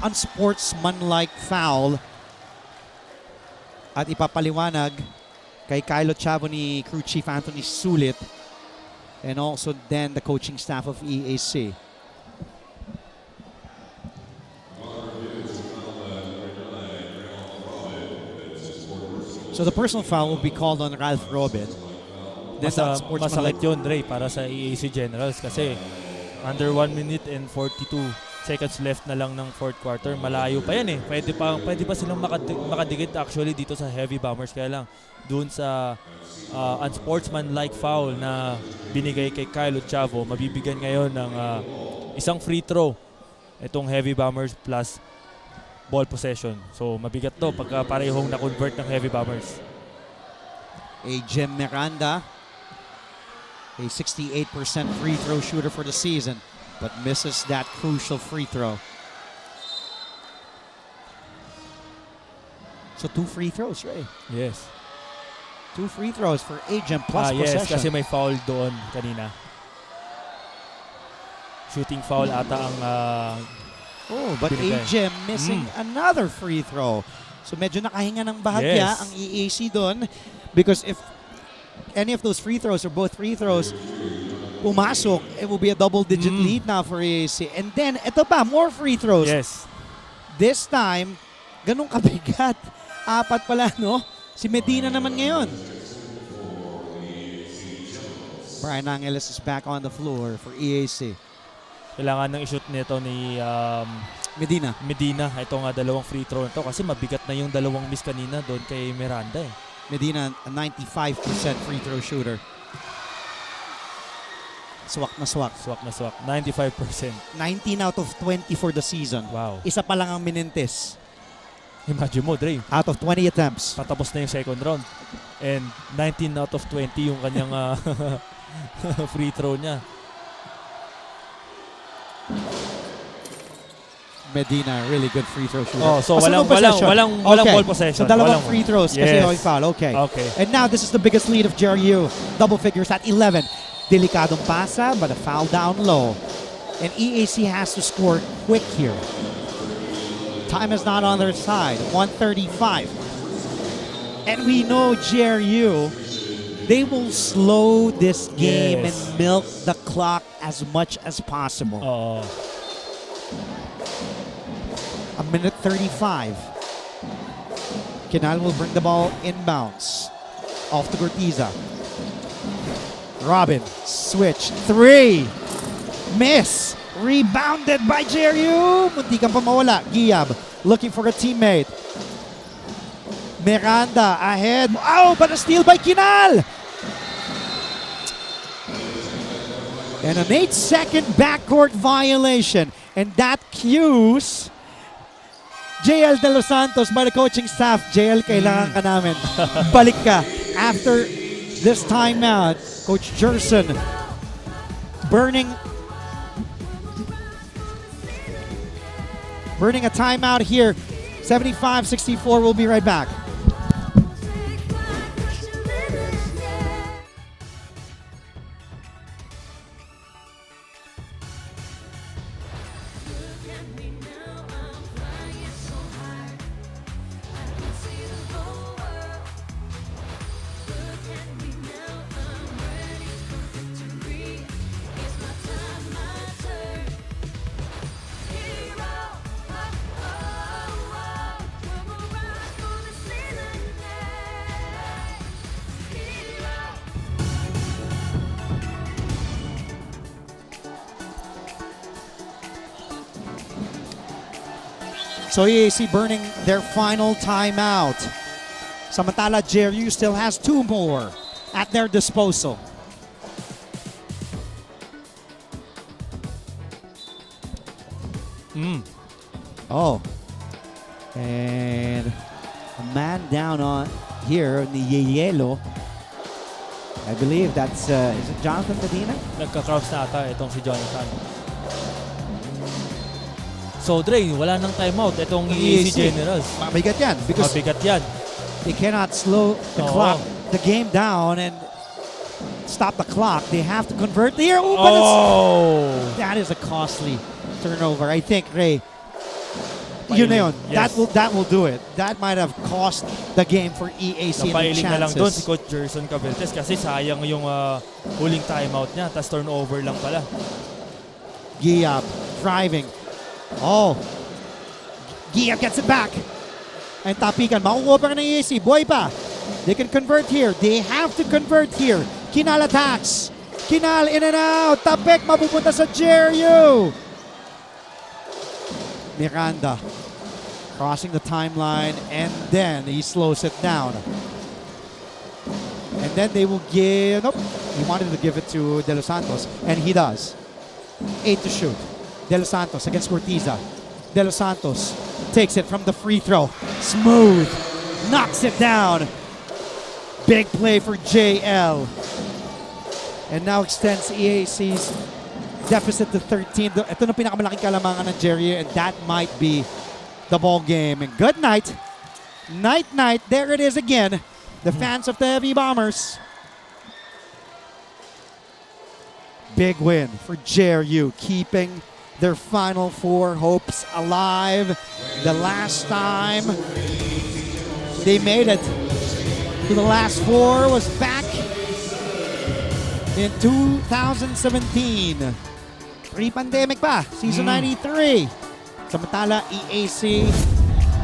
unsportsmanlike foul. At ipapaliwanag kay Kylo Chavo ni Crew Chief Anthony Sulit and also then the coaching staff of EAC. So the personal foul will be called on Ralph Robin. Masakit yun, Dre, para sa EAC Generals kasi under 1 minute and 42 seconds left na lang ng fourth quarter. Malayo pa yan eh. Pwede pa silang makadikit actually dito sa Heavy Bombers. Kaya lang, doon sa unsportsmanlike foul na binigay kay Kylo Chavo, mabibigyan ngayon ng isang free throw itong Heavy Bombers plus ball possession. So mabigat to pagka parehong na-convert ng Heavy Bombers. Jem Miranda, a 68% free throw shooter for the season, but misses that crucial free throw. So 2 free throws, right? Yes. 2 free throws for Jem plus possession. Yes, kasi may foul doon kanina. Shooting foul ata ang but Jem missing another free throw. So medyo nakahinga ng bahagya ang EAC doon because if any of those free throws or both free throws pumasok, it will be a double-digit lead now for EAC. And then, ito pa, more free throws. Yes. This time, ganun kabigat. 4 pala, no? Si Medina naman ngayon. Brian Angeles is back on the floor for EAC. Kailangan ng i-shoot nito ni Medina. Ito nga 2 free throw nito kasi mabigat na yung 2 miss kanina doon kay Miranda eh. Medina, a 95% free throw shooter. Swak na swak. 95%. 19 out of 20 for the season. Wow. Isa pa lang ang minintis. Imagine mo, Dre. Out of 20 attempts. Patapos na yung second round. And 19 out of 20 yung kanyang free throw niya. Medina, really good free throw shooter. Oh, so walang ball possession. So dalawang free throws kasi may foul. Okay. And now this is the biggest lead of JRU. Double figures at 11. Delikadong pasa, but a foul down low. And EAC has to score quick here. Time is not on their side. 1:35. And we know JRU, they will slow this game and milk the clock as much as possible. A minute 35. Kinal will bring the ball inbounds. Off to Gortiza. Robin, switch, 3. Miss. Rebounded by JRU. Munti kang pamawala. Giab looking for a teammate. Miranda ahead. Oh, but a steal by Kinal. And an 8-second backcourt violation. And that cues JL De Los Santos by the coaching staff. JL, kailangan ka namin. Balik ka. After this timeout, Coach Jerson burning a timeout here. 75-64. We'll be right back. So EAC burning their final timeout. Samantala, JRU still has 2 more at their disposal. Oh. And a man down on here in the yellow. I believe that's, is it Jonathan Medina? Nagka-cross na ata itong si Jonathan. So Dre, wala nang timeout itong EAC Generals. Mabigat yan. Because mabigat yan. They cannot slow the clock, the game down and stop the clock. They have to convert here. Oh, but that is a costly turnover. I think, Ray, yun na yun. Yes. That will do it. That might have cost the game for EAC and the chances. Na lang doon si Coach Jerson Cabeltes kasi sayang yung huling timeout niya. Tas turnover lang pala. Giab driving. Oh, Giab gets it back. And tapikan, makukuha pa ng EAC. Boy pa. They can convert here. They have to convert here. Kinal attacks. Kinal in and out. Tapik, mapupunta sa JRU. Miranda crossing the timeline and then he slows it down. And then they will give, nope, he wanted to give it to De Los Santos and he does. 8 to shoot. De Los Santos against Cortiza. De Los Santos takes it from the free throw. Smooth. Knocks it down. Big play for JL. And now extends EAC's deficit to 13. Ito na pinakamalaking kalamangan ng JRU and that might be the ball game. And good night. Night, night. There it is again. The fans of the Heavy Bombers. Big win for JRU, keeping their Final Four hopes alive. The last time they made it to the last four was back in 2017. Pre-pandemic pa, season 93. Samantala, EAC,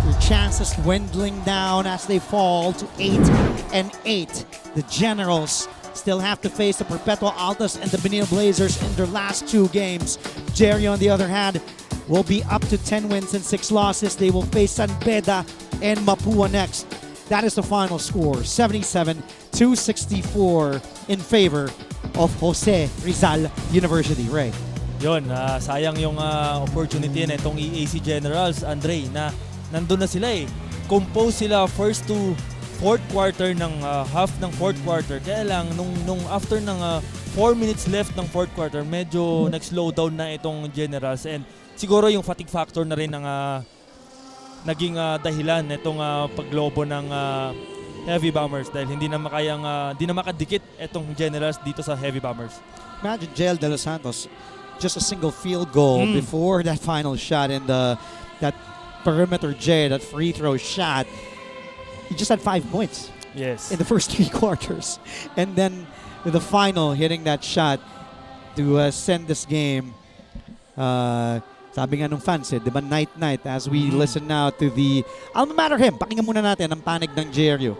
their chances dwindling down as they fall to 8-8. The Generals still have to face the Perpetual Altas and the Benito Blazers in their last 2 games. JRU, on the other hand, will be up to 10 wins and 6 losses. They will face San Beda and Mapua next. That is the final score, 77-64 in favor of Jose Rizal University. Ray. Yun, sayang yung opportunity na itong EAC Generals, Andre, na nandun na sila eh. Compose sila first to fourth quarter ng half ng fourth quarter. Kaya lang, nung after ng 4 minutes left ng fourth quarter, medyo nag-slow down na itong Generals. And siguro yung fatigue factor na rin ng naging dahilan nitong paglobo ng Heavy Bombers dahil hindi na makadikit itong Generals dito sa Heavy Bombers. Imagine JL De Los Santos, just a single field goal before that final shot and that perimeter J, that free throw shot. He just had 5 points. Yes. In the first 3 quarters. And then with the final hitting that shot to send this game. Sabi nga nung fans di ba, night-night as we listen now to the alma mater hymn. Pakinggan muna natin ang panig ng JRU.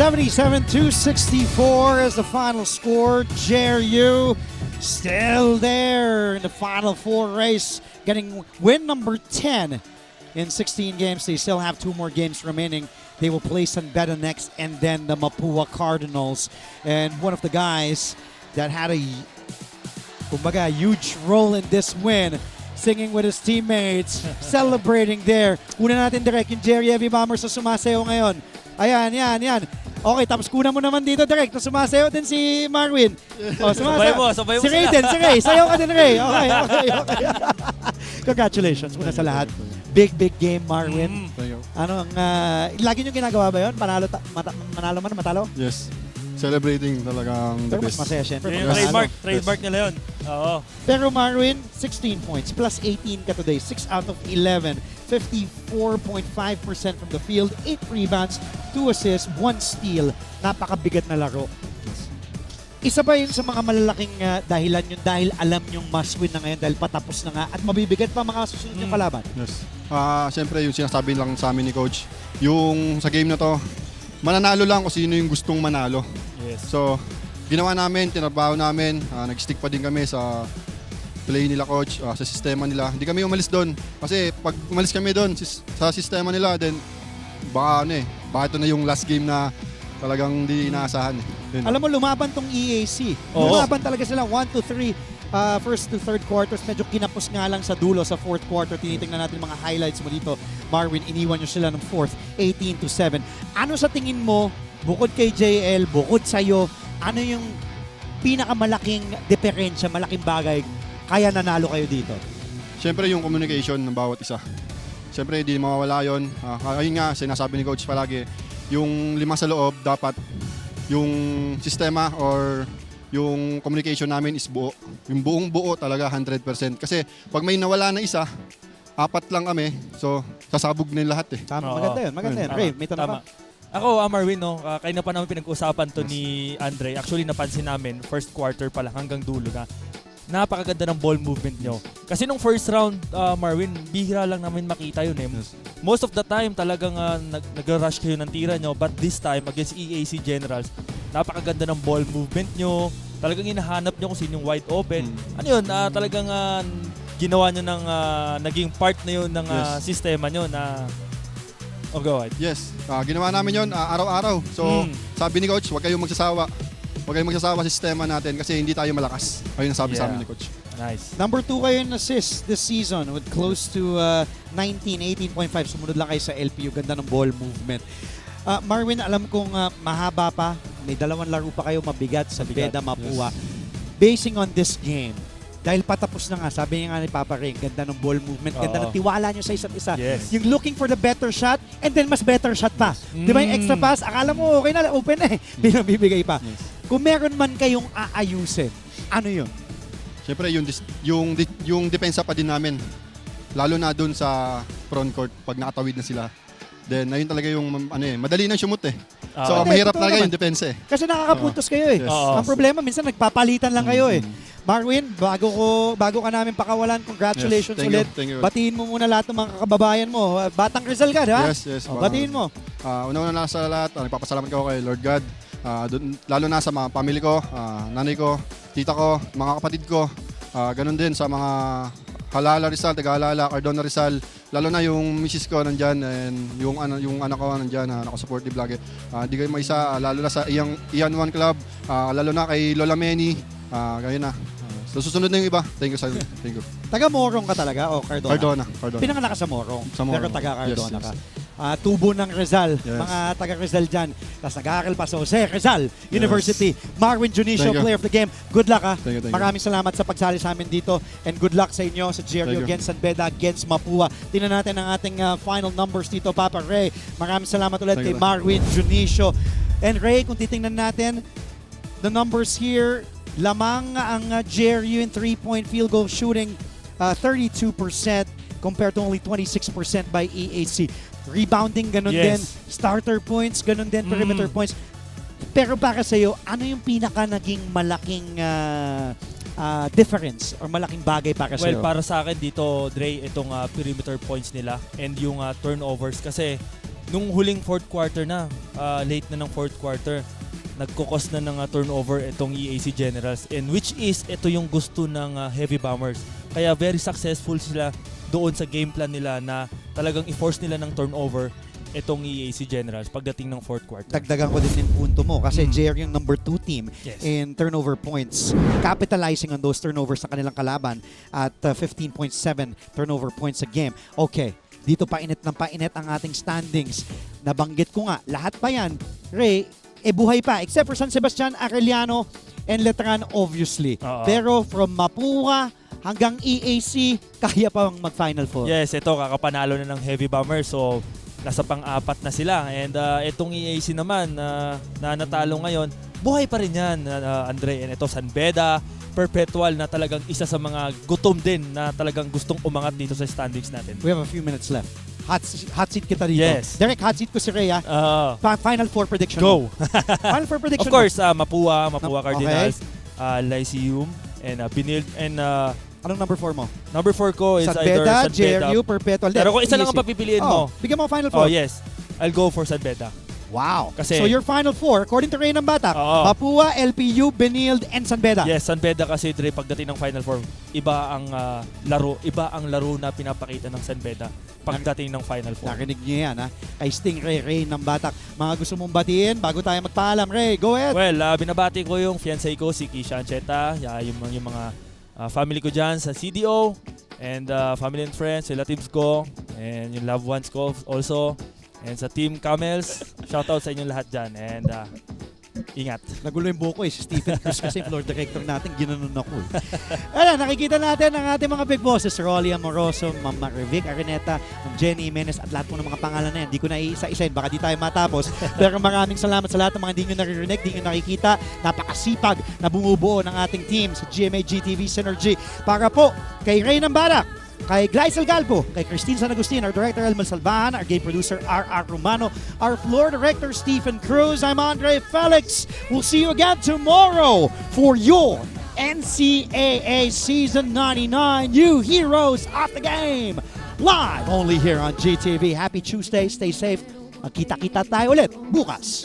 77-64 is the final score. JRU still there in the Final Four race, getting win number 10 in 16 games. They still have 2 more games remaining. They will play San Beda next and then the Mapua Cardinals. And one of the guys that had a huge role in this win, singing with his teammates, celebrating there. Una natin direct yung JRU Heavy Bombers na sumasayaw ngayon. Ayan, yan. Okay, tapos kuna mo naman dito direct na sumasayaw din si Marwin. Oh, sabay mo si Ray din, si Ray. Sayaw ka din, Ray. Okay. Congratulations muna sa lahat. Big game, Marwin. Ano ang, lagi nyo ginagawa ba yun? Manalo man, matalo? Yes. Celebrating talagang the Pero mas best. masaya syempre. Trademark nila yun. Oo. Pero Marwin, 16 points, plus 18 ka today, 6 out of 11, 54.5% from the field, 8 rebounds, 2 assists, 1 steal. Napakabigat na laro. Isa ba yun sa mga malalaking dahilan yun dahil alam yung must win na ngayon dahil patapos na nga at mabibigat pa mga susunod yung kalaban? Yes. Siyempre yung sinasabi lang sa amin ni Coach, yung sa game na to, mananalo lang kung sino yung gustong manalo. Yes. So, ginawa namin, tinrabaho namin, nag-stick pa din kami sa play nila Coach, sa sistema nila. Hindi kami umalis doon. Kasi pag umalis kami doon sa sistema nila, then baka ito na yung last game na talagang hindi inaasahan. Yun. Alam mo, lumaban tong EAC. Lumaban talaga sila 1-3 first to third quarters. Medyo kinapos nga lang sa dulo sa fourth quarter. Tinitingnan natin mga highlights mo dito. Marwin, iniwan nyo sila ng fourth, 18-7. Ano sa tingin mo, bukod kay JL, bukod sa'yo, ano yung pinakamalaking diferensya, malaking bagay, kaya nanalo kayo dito? Siyempre yung communication ng bawat isa. Siyempre hindi mawawala yun. Ayun nga, sinasabi ni Coach palagi, yung 5 sa loob, dapat yung sistema or yung communication namin is buo. Yung buong buo talaga 100%. Kasi pag may nawala na isa, 4 lang kami. So, sasabog na yung lahat eh. Tama, maganda yun. Ray, may tanong pa? Ako, Marwin, kayo na pa namin pinag-usapan to ni Andre. Actually, napansin namin, first quarter pa lang hanggang dulo na napakaganda ng ball movement nyo. Kasi nung first round, Marwin, bihira lang namin makita yun eh. Most of the time, talagang nag-rush kayo ng tira nyo. But this time, against EAC Generals, napakaganda ng ball movement nyo. Talagang hinahanap nyo kung sino yung wide open. Ano yun, talagang ginawa nyo ng naging part na yun ng sistema nyo na... Oh, go ahead. Yes, ginawa namin yun araw-araw. So, sabi ni Coach, huwag kayong magsasawa. Huwag kayong magsasawa sa sistema natin kasi hindi tayo malakas. Ayun ang sabi sa amin ni Coach. Nice. Number 2 kayo in assists this season with close to 18.5. Sumunod lang kayo sa LPU. Ganda ng ball movement. Marwin, alam kong mahaba pa. May 2 laro pa kayo mabigat sa Beda Mapua. Basing on this game, dahil patapos na nga, sabi niya nga ni Papa Ray, ganda ng ball movement, ganda ng tiwala nyo sa isa't isa. Yes. Yung looking for the better shot and then mas better shot pa. Di ba yung extra pass? Akala mo okay na, open na eh. Binabibigay pa. Kung meron man kayong aayusin, ano yun? Siyempre, yung depensa pa din namin. Lalo na dun sa front court pag nakatawid na sila. Then, ayun talaga yung madali nang shumot eh. So, mahirap talaga yung depensa eh. Kasi nakakapuntos kayo eh. Yes. Ang problema, minsan nagpapalitan lang kayo eh. Marwin, bago ka namin pakawalan, congratulations ulit. Thank you. Batiin mo muna lahat ng mga kababayan mo. Batang Rizal ka, di ba? Yes. Batiin mo. Una-una na sa lahat, nagpapasalamat ko kay Lord God. Lalo na sa mga family ko, nanay ko, tita ko, mga kapatid ko. Ganun din sa mga Halala Rizal, Taga-Halala, Cardona Rizal. Lalo na yung misis ko nandyan and yung anak ko nandyan na nakasupport di vlog. Di kayo maisa, lalo na sa Ian One Club, lalo na kay Lola Manny. Gaya na. So susunod na yung iba. Thank you, sir. Thank you. Taga Morong ka talaga o Cardona? Cardona. Pinanganak ka sa Morong, pero taga Cardona yes. ka. Tubo ng Rizal, Yes. mga taga Rizal dyan. Tapos nag-aaral pa sa Jose Rizal University. Marwin Junicio, player of the game. Good luck ha. Thank you. Maraming salamat sa pagsali sa amin dito. And good luck sa inyo sa JRU against San Beda, against Mapua. Tingnan natin ang ating final numbers dito, Papa Ray. Maraming salamat ulit kay Marwin Junicio. And Ray, kung titingnan natin, the numbers here, lamang ang JRU in 3-point field goal shooting, 32% compared to only 26% by EAC. Rebounding, ganun din. Starter points, ganun din. Perimeter points. Pero para sa'yo, ano yung pinaka naging malaking difference or malaking bagay para sa'yo? Well, para sa akin dito, Dre, itong perimeter points nila and yung turnovers. Kasi nung huling fourth quarter na, late na ng fourth quarter, nagkukos na ng turnover itong EAC Generals, and which is ito yung gusto ng Heavy Bombers. Kaya very successful sila doon sa game plan nila na talagang i-force nila ng turnover itong EAC Generals pagdating ng fourth quarter. Dagdagan ko din yung punto mo kasi JR yung number 2 team in turnover points, capitalizing on those turnovers sa kanilang kalaban at 15.7 turnover points a game. Okay, dito painit ng painit ang ating standings. Nabanggit ko nga, lahat pa yan, Ray, buhay pa, except for San Sebastian, Arellano, and Letran, obviously. Pero from Mapua hanggang EAC, kaya pa mag-Final Four. Yes, ito, kakapanalo na ng Heavy Bombers. So, nasa pang-4 na sila. And itong EAC naman, na natalo ngayon, buhay pa rin yan, Andre. And ito, San Beda, Perpetual, na talagang isa sa mga gutom din na talagang gustong umangat dito sa standings natin. We have a few minutes left. Hot seat kita dito. Yes. Direct hot seat ko si Rhea. Final Four prediction. Go! Final Four prediction. Of course, Mapua Cardinals, Lyceum, and Binild, and anong number 4 mo? Number 4 ko is San either Beda, San Beda, JRU, Perpetual. Pero kung isa lang ang papipiliin mo. Bigyan mo Final Four. Oh, yes. I'll go for San Beda. Wow. Kasi, so your Final Four, according to Ray ng Batak, Mapua, LPU, Benild, and San Beda. Yes, San Beda kasi, Dre, pagdating ng Final Four, iba ang laro na pinapakita ng San Beda pagdating ng Final Four. Narinig niyo yan, ha? Kay Stingray, Ray ng Batak. Mga gusto mong batiin bago tayo magpaalam. Ray, go ahead. Well, binabati ko yung fiancé ko, si Kisha Ancheta, yung mga family ko dyan sa CDO, and family and friends, relatives ko, and yung loved ones ko also. And sa Team Camels, shoutout sa inyong lahat dyan. And ingat. Nagulo yung buko si Stephen Cruz kasi floor director natin, ginanon ako. Ayan, nakikita natin ang ating mga big bosses, Rolly Amoroso, Ma'am Marivic Areneta, Ma'am Jenny Jimenez, at lahat po ng mga pangalan na yan. Di ko na iisa-isain, baka di tayo matapos. Pero maraming salamat sa lahat ng mga di nyo naririnig, di nyo nakikita. Napakasipag na bumubuo ng ating team sa GMA GTV Synergy. Para po kay Ray ng Barak, kay Glycel Galpo, kay Christine San Agustin, our director Elmer Salvahan, our game producer R.R. Romano, our floor director Stephen Cruz. I'm Andre Felix. We'll see you again tomorrow for your NCAA Season 99, you heroes of the game. Live only here on GTV. Happy Tuesday. Stay safe. Magkita-kita tayo ulit bukas.